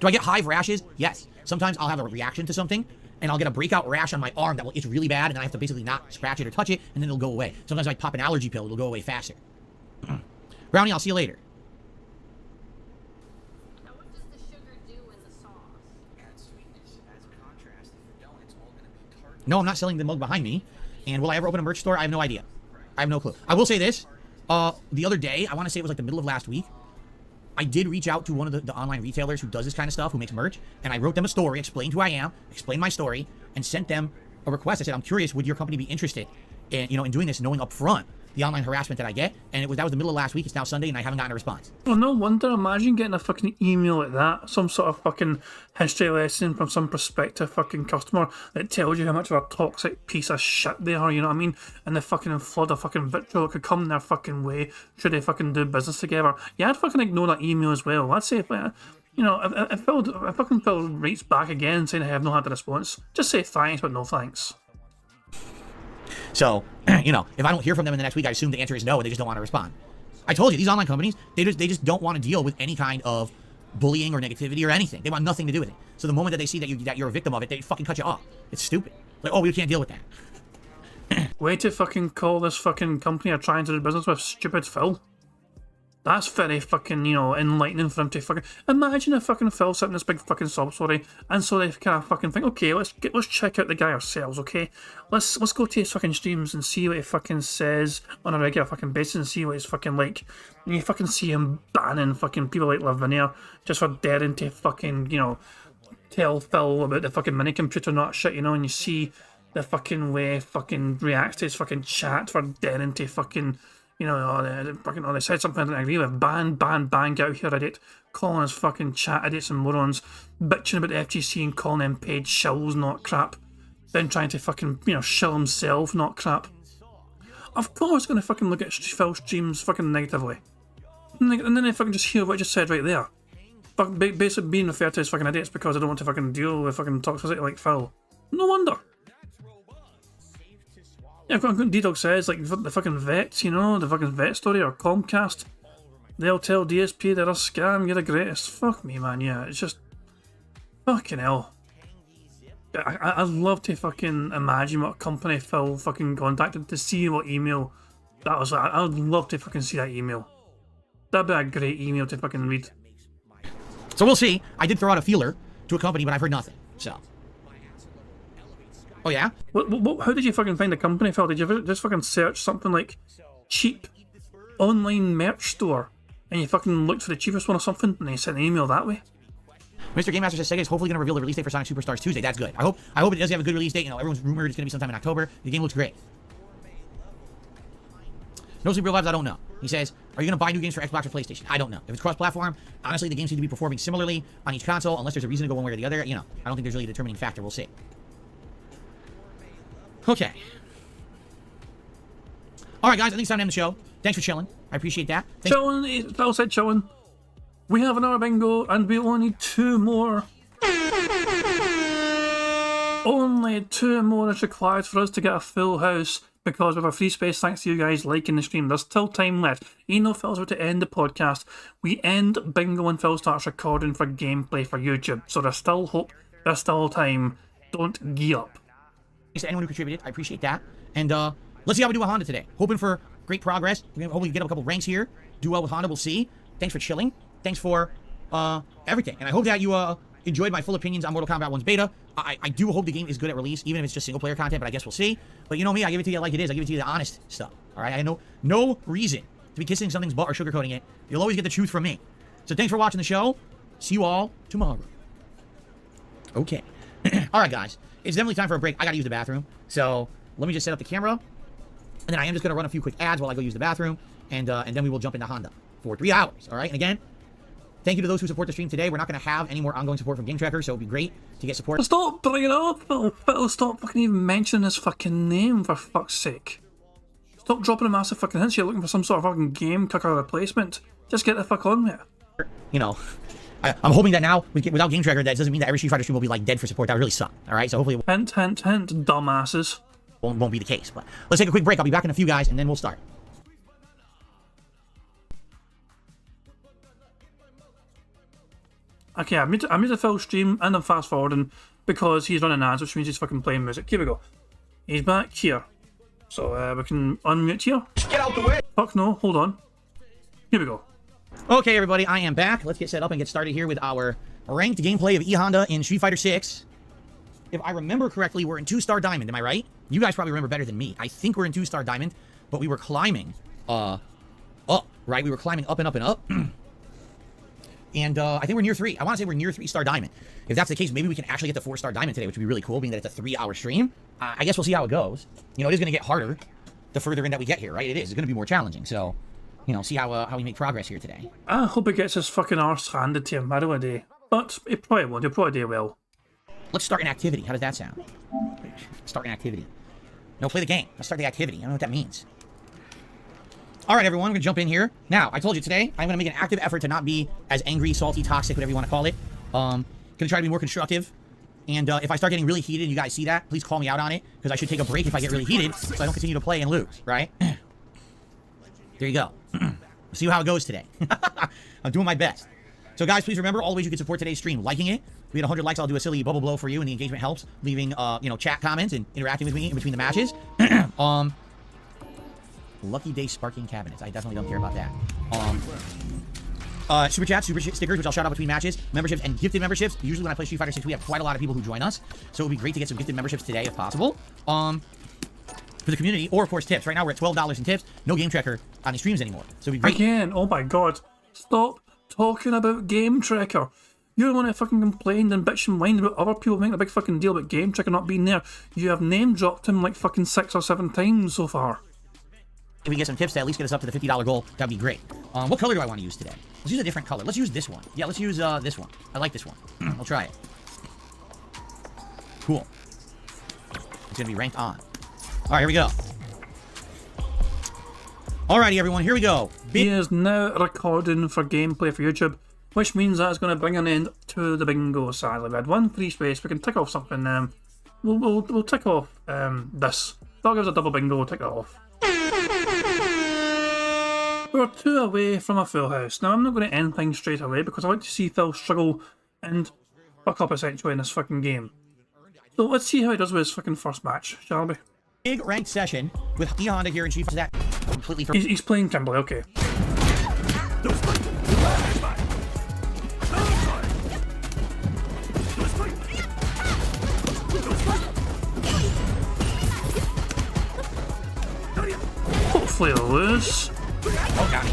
Do I get hive rashes? Yes. Sometimes I'll have a reaction to something and I'll get a breakout rash on my arm that will itch really bad, and then I have to basically not scratch it or touch it, and then it'll go away. Sometimes I pop an allergy pill, it'll go away faster. Brownie, I'll see you later. Now what does the sugar do in the sauce? Adds sweetness, adds contrast. If you don't, it's all gonna be tart. No, I'm not selling the mug behind me. And will I ever open a merch store? I have no idea. I have no clue. I will say this. The other day, I want to say it was like the middle of last week, I did reach out to one of the online retailers who does this kind of stuff, who makes merch, and I wrote them a story, explained who I am, explained my story, and sent them a request. I said, I'm curious, would your company be interested in, in doing this, knowing up front the online harassment that I get? And that was the middle of last week. It's now Sunday, and I haven't gotten a response. Well, no wonder. Imagine getting a fucking email like that. Some sort of fucking history lesson from some prospective fucking customer that tells you how much of a toxic piece of shit they are, you know what I mean? And the fucking flood of fucking vitriol that could come their fucking way should they fucking do business together. Yeah, I'd fucking ignore that email as well. I'd say, if fucking Phil writes back again saying I have not had a response, just say thanks, but no thanks. So, if I don't hear from them in the next week, I assume the answer is no, and they just don't want to respond. I told you, these online companies, they just don't want to deal with any kind of bullying or negativity or anything. They want nothing to do with it. So the moment that they see that you're a victim of it, they fucking cut you off. It's stupid. Like, oh, we can't deal with that. Way to fucking call this fucking company are trying to do business with stupid Phil. That's very fucking, enlightening for him to fucking... Imagine if fucking Phil sitting in this big fucking sob story, and so they kind of fucking think, okay, let's check out the guy ourselves, okay? Let's go to his fucking streams and see what he fucking says on a regular fucking basis and see what he's fucking like. And you fucking see him banning fucking people like Lavinia just for daring to fucking, tell Phil about the fucking mini computer not shit, and you see the fucking way fucking reacts to his fucking chat for daring to fucking... they said something I didn't agree with. Ban, get out here, idiot. Calling us fucking chat idiots and morons. Bitching about the FGC and calling them paid shills, not crap. Then trying to fucking, shill himself, not crap. Of course, gonna fucking look at Phil streams fucking negatively. And then they fucking just hear what I just said right there. Basically being referred to as fucking idiots because I don't want to fucking deal with fucking toxicity like Phil. No wonder. Yeah, D-Dog says, like, the fucking vets, the fucking vet story, or Comcast, they'll tell DSP they're a scam, you're the greatest. Fuck me, man, yeah, it's just... Fucking hell. I'd love to fucking imagine what company Phil fucking contacted to see what email that was like. I'd love to fucking see that email. That'd be a great email to fucking read. So we'll see. I did throw out a feeler to a company, but I've heard nothing, so... Oh, yeah? How did you fucking find the company, Phil? Did you just fucking search something like cheap online merch store and you fucking looked for the cheapest one or something and you sent an email that way? Mr. Game Master says Sega is hopefully going to reveal the release date for Sonic Superstars Tuesday. That's good. I hope it does have a good release date. Everyone's rumored it's going to be sometime in October. The game looks great. No Sleep Real Vibes, I don't know. He says, are you going to buy new games for Xbox or PlayStation? I don't know. If it's cross-platform, honestly, the games seem to be performing similarly on each console, unless there's a reason to go one way or the other. You know, I don't think there's really a determining factor. We'll see. Okay. All right, guys, I think it's time to end the show. Thanks for chilling. I appreciate that. Thanks. Chilling, Phil said chilling. We have another bingo, and we only need 2 more. Only 2 more is required for us to get a full house, because with our free space, thanks to you guys liking the stream, there's still time left. Even though Phil's about to end the podcast, we end bingo and Phil starts recording for gameplay for YouTube. So there's still hope, there's still time. Don't give up. Thanks to anyone who contributed. I appreciate that. And let's see how we do with Honda today. Hoping for great progress. We're gonna hopefully get up a couple ranks here. Do well with Honda. We'll see. Thanks for chilling. Thanks for everything. And I hope that you enjoyed my full opinions on Mortal Kombat 1's beta. I do hope the game is good at release, even if it's just single-player content, but I guess we'll see. But you know me, I give it to you like it is. I give it to you the honest stuff. All right? I have no reason to be kissing something's butt or sugarcoating it. You'll always get the truth from me. So thanks for watching the show. See you all tomorrow. Okay. All right, guys. It's definitely time for a break. I got to use the bathroom. So let me just set up the camera. And then I am just going to run a few quick ads while I go use the bathroom. And then we will jump into Honda for 3 hours. All right? And again, thank you to those who support the stream today. We're not going to have any more ongoing support from Game Tracker, so it would be great to get support. Stop bringing it up, Phil. Phil, stop fucking even mentioning his fucking name, for fuck's sake. Stop dropping a massive fucking hints. You're looking for some sort of fucking game kicker replacement. Just get the fuck on with it. You know, I'm hoping that now, without Game Tracker, that doesn't mean that every Street Fighter stream will be like dead for support. That would really suck. All right, so hopefully it Hint, hint, hint, dumbasses. won't be the case. But let's take a quick break. I'll be back in a few, guys, and then we'll start. Okay, I made a full stream and I'm fast forwarding because he's running ads, which means he's fucking playing music. Here we go. He's back here. So we can unmute here. Get out the way! Fuck no, hold on. Here we go. Okay, everybody, I am back. Let's get set up and get started here with our ranked gameplay of E-Honda in Street Fighter 6. If I remember correctly, we're in 2-star Diamond, am I right? You guys probably remember better than me. I think we're in 2-star Diamond, but we were climbing up, right? We were climbing up and up and up. And I think we're near 3. I want to say we're near 3-star Diamond. If that's the case, maybe we can actually get the 4-star Diamond today, which would be really cool, being that it's a 3-hour stream. I guess we'll see how it goes. You know, it is going to get harder the further in that we get here, right? It is. It's going to be more challenging. So, you know, see how we make progress here today. I hope he gets his fucking arse handed to him, I don't know. But he probably won't. He'll probably do well. Let's start an activity. How does that sound? Start an activity. No, play the game. Let's start the activity. I don't know what that means. All right, everyone, we're going to jump in here. Now, I told you today, I'm going to make an active effort to not be as angry, salty, toxic, whatever you want to call it. Going to try to be more constructive. And if I start getting really heated, you guys see that, please call me out on it, because I should take a break if I get really heated, so I don't continue to play and lose, right? There you go. See how it goes today. I'm doing my best. So, guys, please remember all the ways you can support today's stream. Liking it. If we had 100 likes, I'll do a silly bubble blow for you, and the engagement helps. Leaving, you know, chat comments and interacting with me in between the matches. Lucky Day Sparking Cabinets. I definitely don't care about that. Super chats, super stickers, which I'll shout out between matches, memberships, and gifted memberships. Usually when I play Street Fighter 6, we have quite a lot of people who join us, so it would be great to get some gifted memberships today if possible. For the community, or of course tips. Right now we're at $12 in tips. No Game Tracker on the streams anymore, so it'd be great. Again, oh my god. Stop talking about Game Tracker. You're the one that fucking complained and bitched and whined about other people making a big fucking deal about Game Tracker not being there. You have name dropped him like fucking 6 or 7 times so far. If we get some tips to at least get us up to the $50 goal, that'd be great. What color do I want to use today? Let's use a different color. Let's use this one. Yeah, let's use this one. I like this one. I'll try it. Cool. It's going to be ranked on. All right, here we go. Alrighty, everyone, here we go. He is now recording for gameplay for YouTube, which means that it's going to bring an end to the bingo, sadly. We had 1 free space. We can tick off something. We'll tick off this. That'll give us a double bingo. We'll tick that off. We're 2 away from a full house. Now, I'm not going to end things straight away because I like to see Phil struggle and fuck up essentially in this fucking game. So let's see how he does with his fucking first match, shall we? Big ranked session with E-Honda here in Chief. That completely. He's playing Kimberly, okay. Hopefully they'll lose. Oh, got me.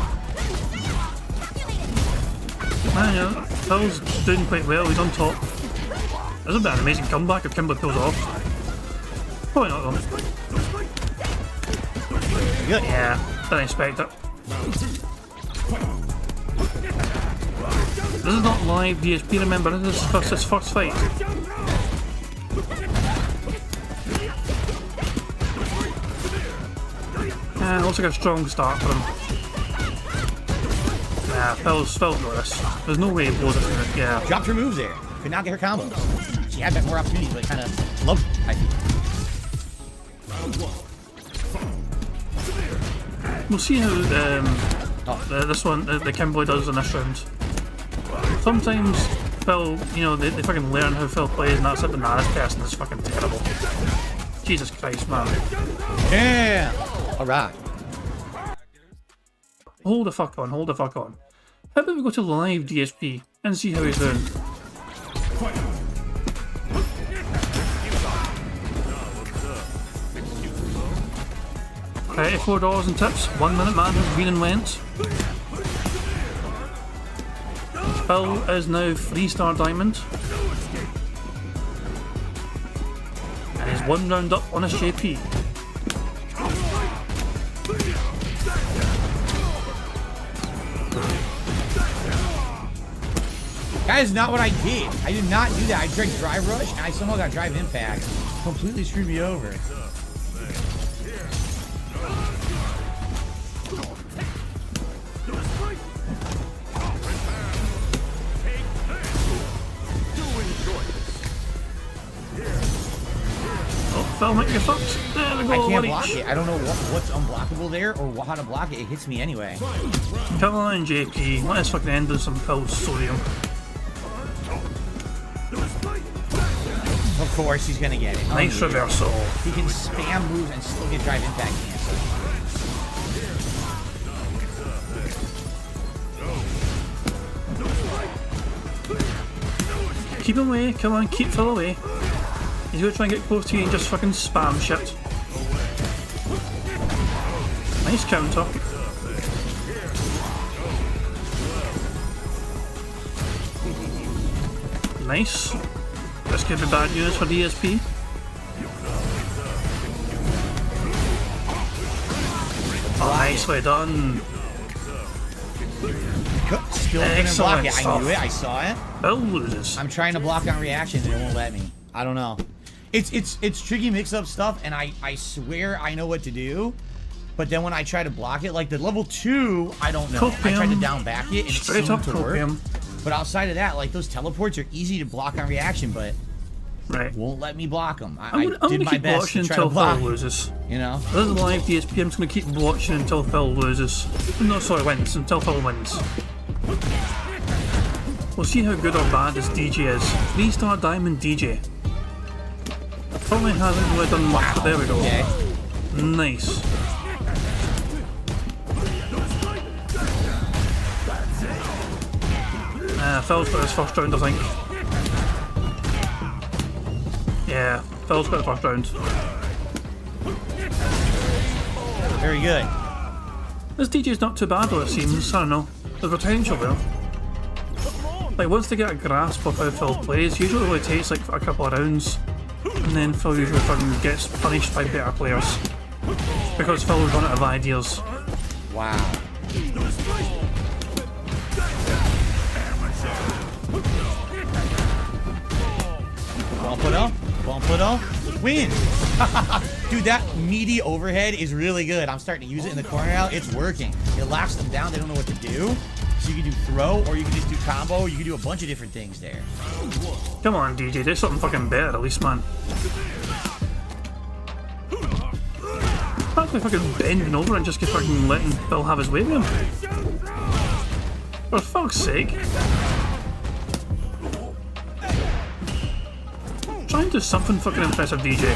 Man, yeah, Phil's doing quite well, he's on top. This would be an amazing comeback if Kimberly pulls off. Probably not though. Good. Yeah. Didn't expect it. This is not live DSP, remember, this is his first fight. And looks like a strong start for him. Nah, Phil's got this. There's no way he blows it through it, yeah. Dropped her moves there. Could not get her combo. She had that more opportunities, but kind of loved it, I think. We'll see how this one, the Kimberly does in this round. Sometimes Phil, you know, they fucking learn how Phil plays, and that's it, but nah, this person is fucking terrible. Jesus Christ, man. Yeah! Alright. Hold the fuck on, hold the fuck on. How about we go to live DSP and see how he's doing? $34 in tips, 1 minute man has been and went. Phil is now 3-star diamond. And he's 1 round up on his JP. That is not what I did. I did not do that. I tried Drive Rush, and I somehow got Drive Impact. Completely screwed me over. Oh, Phil might get fucked. There we go, I can't one block each. it. I don't know what's unblockable there or how to block it. It hits me anyway. Come on, JP. Let us fucking end on some Phil's sodium. Of course, he's gonna get it. Nice reversal. He can spam moves and still get Drive Impact canceled. Keep him away. Come on, keep Phil away. He's gonna try and get close to you and just fucking spam shit. Nice counter. Nice. This could be bad news for DSP. Oh, nicely done. Still couldn't block it. I stuff. knew it. I saw it. Phil loses. I'm trying to block on reaction and it won't let me. I don't know. It's tricky mix-up stuff, and I swear I know what to do. But then when I try to block it, like the level 2, I don't know. I tried to down back it and it Straight seemed up to work. copium. But outside of that, like those teleports are easy to block on reaction, but Right. won't let me block them. I'm I did gonna my keep best watching to try to until block. Phil loses. You know? This is live DSP. I'm just gonna keep watching until Phil loses. No, sorry, wins. Until Phil wins. We'll see how good or bad this DJ is. 3-star diamond DJ. Probably hasn't really done much, but there we go. Okay. Nice. Phil's got his first round, I think. Yeah, Phil's got the first round. Very good. This DJ's not too bad though, it seems. I don't know. There's potential there. Like, once they get a grasp of how Phil plays, usually it only takes like a couple of rounds, and then Phil usually fucking gets punished by better players. Because Phil would run out of ideas. Wow. Bump it up. Bump it up. Win. Dude, that meaty overhead is really good. I'm starting to use it in the corner now. It's working. It locks them down. They don't know what to do. So you can do throw, or you can just do combo, or you can do a bunch of different things there. Come on, DJ, do something fucking better at least, man. Can't be fucking bending over and just get fucking letting Phil have his way with him. For fuck's sake. Try and do something fucking impressive, DJ.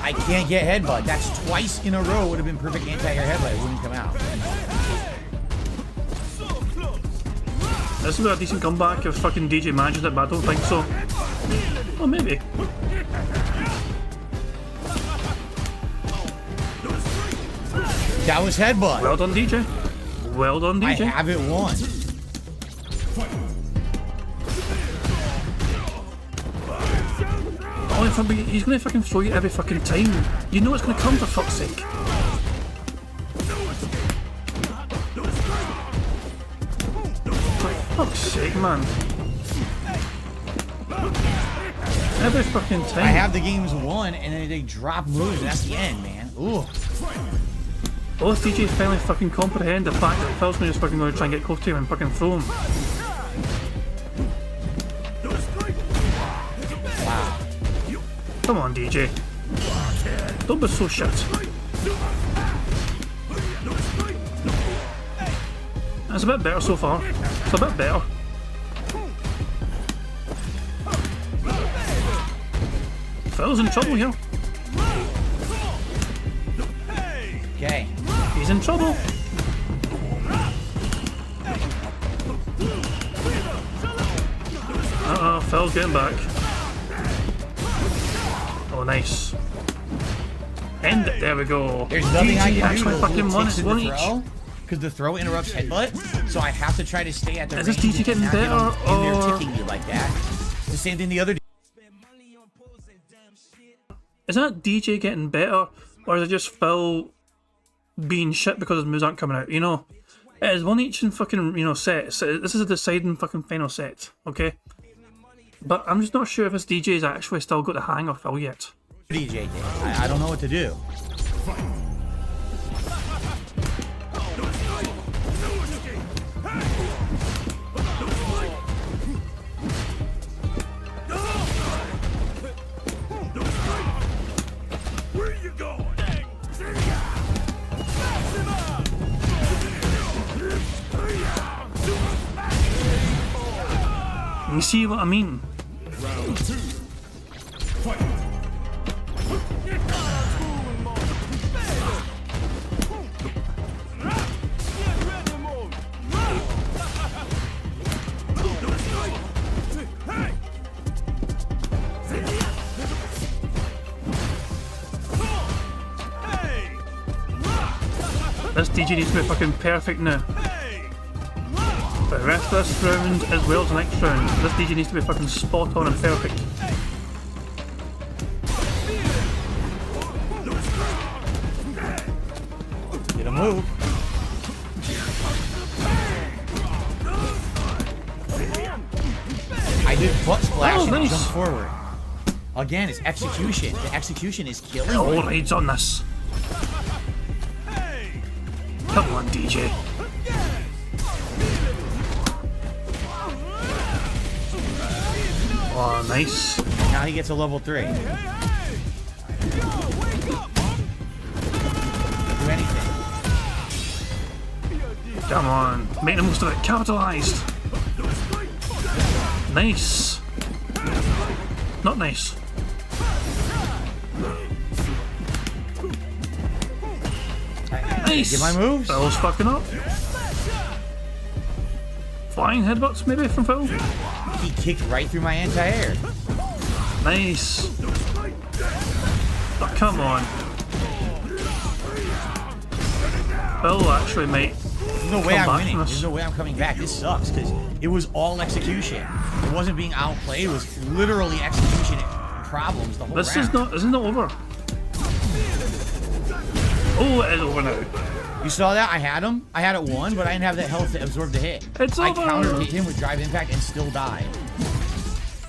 I can't get headbutt. That's twice in a row would have been perfect anti-air headbutt. It wouldn't come out. This would be a decent comeback if fucking DJ manages it, but I don't think so. Well, maybe. That was headbutt. Well done, DJ. Well done, DJ. I have it won. Oh, he's gonna fucking throw you every fucking time. You know it's gonna come, for fuck's sake. For fuck's sake, man. Every fucking time. I have the games won, and then they drop moves, and that's the end, man. Ooh. Both DJs finally fucking comprehend the fact that Phil's just fucking going to try and get close to him and fucking throw him. Wow. Come on, DJ. Don't be so shit. That's a bit better so far. It's a bit better. Phil's in trouble here. Okay. He's in trouble. Phil's getting back. Oh, nice. End it. There we go. There's nothing I GG can actually do. fucking won. It's one each. Because the throw interrupts headbutt, so I have to try to stay at the Is range. this DG getting and not get better, in there or- ticking you like that. It's the same thing the other. Is that DJ getting better, or is it just Phil being shit because his moves aren't coming out? You know, it is one each in fucking, you know, sets. This is a deciding fucking final set, okay? But I'm just not sure if this DJ's actually still got the hang of Phil yet. DJ did. I don't know what to do. Where you going? You see what I mean? Round 2. Fight. This DJ needs to be fucking perfect now. For the rest of this round as well as the next round, this DJ needs to be fucking spot on and perfect. Get a move. I did butt splash Oh, and nice. jump forward. Again, it's execution. The execution is killing All me. rides on this. Come on, DJ. Oh, nice. Now he gets a level 3. Do anything. Come on. Make the most of it. Capitalized. Nice. Not nice. Nice. Get my moves. Phil's fucking up. Flying headbutts maybe from Phil. He kicked right through my anti-air. Nice. Oh, come on. Phil actually might. There's no way come I'm back winning. from this. There's no way I'm coming back. This sucks because it was all execution. It wasn't being outplayed. It was literally execution problems the whole This round. isn't over. Oh, it is over now. You saw that? I had him. I had it won, but I didn't have the health to absorb the hit. It's I over. countered hit him with drive impact and still died.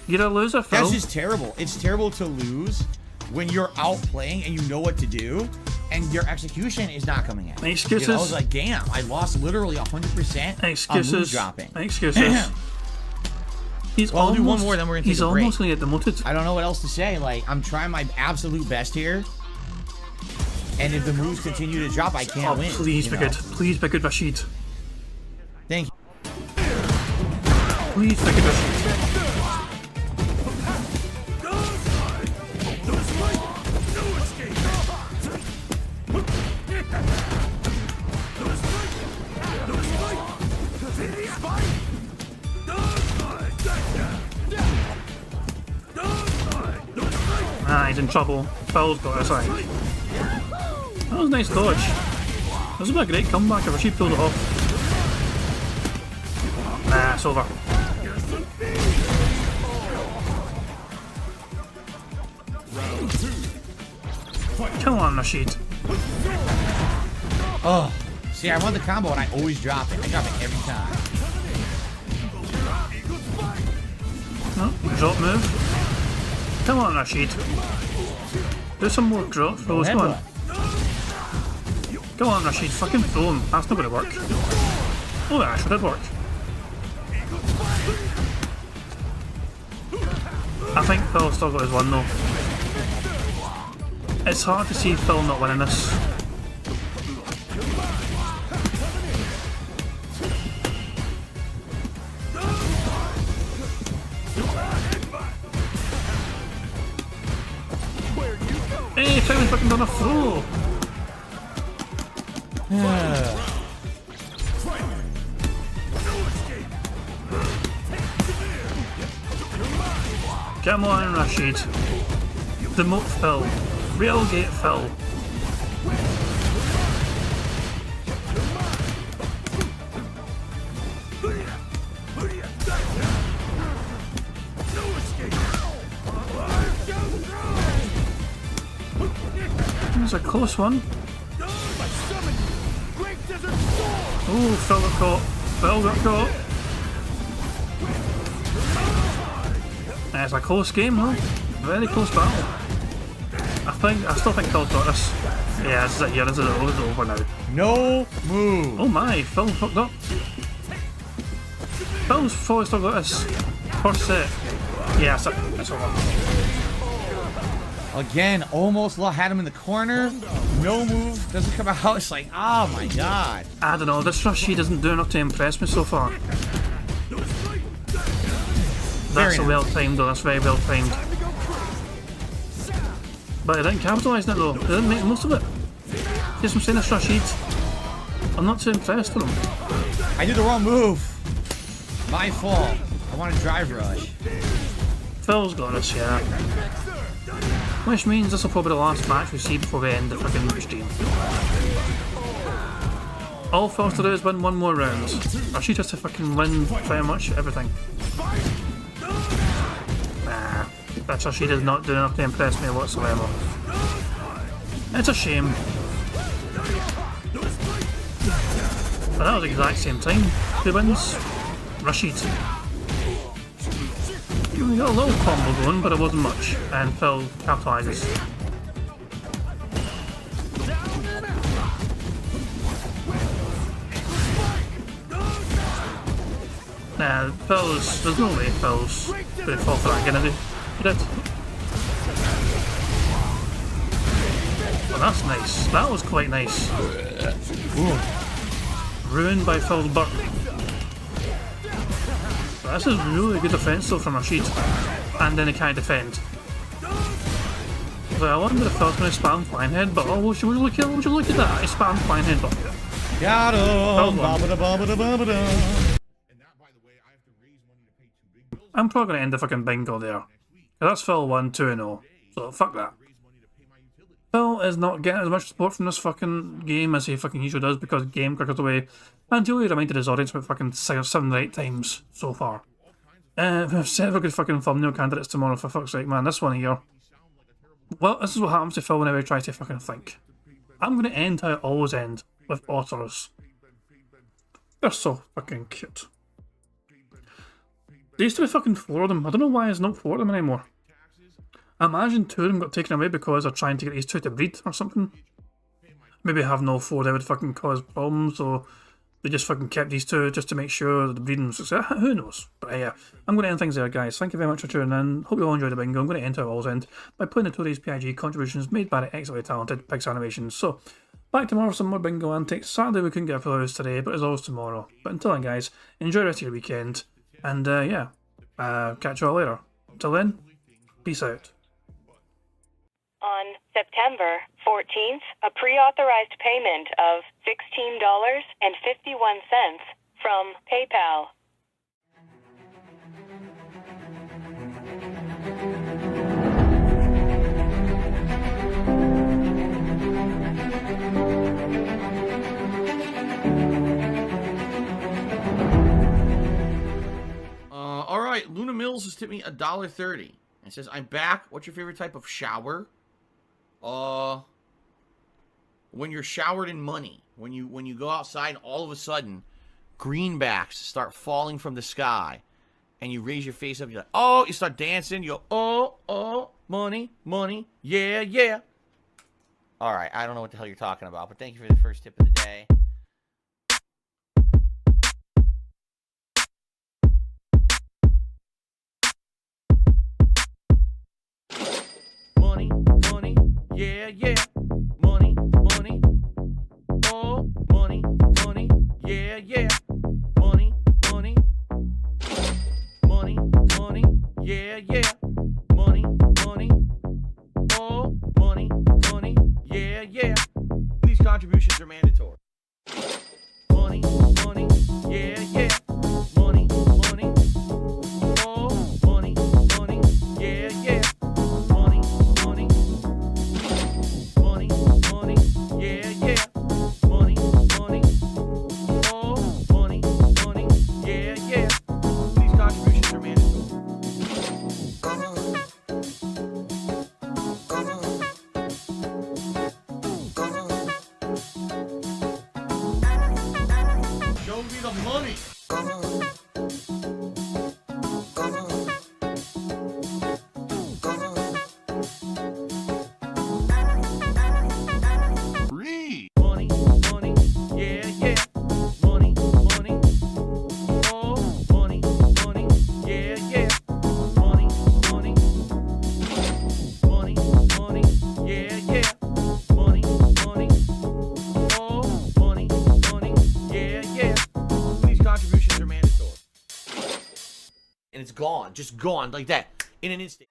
You're a loser, Phil. That's just terrible. It's terrible to lose when you're outplaying and you know what to do, and your execution is not coming out. Excuses. You know, I was like, damn, I lost literally 100% on move Excuses. dropping. Excuses. He's Well, I'll almost, do one more, then we're gonna take he's a break. almost gonna get demoted. I don't know what else to say. Like, I'm trying my absolute best here. And if the moves continue to drop, I can't Oh, win. please you be know? good. Please be good, Rashid. Thank you. Please be good, Rashid. Ah, he's in trouble. Phil's got us, I think. That was a nice dodge. This would be a great comeback if Rashid pulled it off. Nah, it's over. Come on, Rashid. Oh, see, I want the combo and I always drop it. I drop it every time. No, drop move. Come on, Rashid. Do some more drop throws. Come on. Come on, Rashid. Fucking throw him. That's not going to work. Oh, that actually did work. I think Phil still got his one though. It's hard to see Phil not winning this. Hey, Phil's fucking done a throw! Come on, Rashid. Demote Phil. Railgate Phil. It's a close one. Oh, Phil got caught. Phil got caught. It's a close game though. Very close battle. I still think Phil's got this. Yeah, this is it here. This is it. It's over now. No move. Oh my, Phil fucked up. Phil's probably still got this. First set. Yeah, it's over. Again, almost had him in the corner. No move. Doesn't come out. It's like, oh my god. I don't know. This Rashid doesn't do enough to impress me so far. That's Very a well timed though. That's very well timed. But he didn't capitalise on it though. He didn't make the most of it. Yes, I'm saying this Rashid. I'm not too impressed with him. I did the wrong move. My fault. I want to drive rush. Phil's got this, yeah. Which means this will probably be the last match we see before we end the fucking stream. All Phil has to do is win one more round. Rashid has to fucking win pretty much everything. Nah, that Rashid is not doing enough to impress me whatsoever. It's a shame. But that was the exact same time. Who wins? Rashid. We got a little combo going, but it wasn't much, and Phil capitalises. Nah, there's no way Phil's going to fall for that again, is he? He did. Well, that's nice. That was quite nice. Ooh. Ruined by Phil's burp. This is really good defence though from Rashid, and then he can't defend. But I wonder if Phil's going to spam flying headbutt. Oh, would you look at that? He spammed flying headbutt. Got him. I'm probably going to end the fucking bingo there. That's Phil 1-2-0, so fuck that. Phil is not getting as much support from this fucking game as he fucking usually does because game cricket away. And Julie reminded his audience about fucking 7 or 8 times so far. We have several good fucking thumbnail candidates tomorrow for fuck's sake, man. This one here. Well, this is what happens to Phil whenever he tries to fucking think. I'm going to end how I always end, with otters. They're so fucking cute. There used to be fucking 4 of them. I don't know why there's not 4 of them anymore. I imagine 2 of them got taken away because they're trying to get these 2 to breed or something. Maybe have no 4 that would fucking cause problems, so they just fucking kept these 2 just to make sure that the breeding was success. Who knows? But yeah, I'm going to end things there, guys. Thank you very much for tuning in. Hope you all enjoyed the bingo. I'm going to end how I always end by playing the Tories PIG contributions made by the excellently talented Pixar Animations. So, back tomorrow for some more bingo antics. Saturday we couldn't get a full house today, but as always tomorrow. But until then, guys, enjoy the rest of your weekend. And yeah, catch you all later. Until then, peace out. On September 14th, a pre-authorized payment of $16.51 from PayPal. right, Luna Mills has tipped me $1.30. And says, I'm back. What's your favorite type of shower? When you're showered in money. When you go outside and all of a sudden, greenbacks start falling from the sky. And you raise your face up, you're like, oh, you start dancing, you go, oh, money, money, yeah, yeah. All right, I don't know what the hell you're talking about, but thank you for the first tip of the day. Money, money, yeah, yeah. Money, money, oh, money, money, yeah, yeah. Money, money, money, money, yeah, yeah. Money, money, oh, money, money, yeah, yeah. These contributions are mandatory. Money, money, yeah, yeah. Money, money, oh, money, money, yeah, yeah. Money, money, money, money, yeah, yeah. Money, money, oh, money, money, yeah, yeah. These contributions are mandatory. Show me the money. Free. Money, money, yeah, yeah. Money, money, oh, money, money, yeah, yeah. Money, money, money, money, yeah, yeah. Money, money, oh, money, money, yeah, yeah. These contributions are mandatory. And it's gone, just gone like that, in an instant.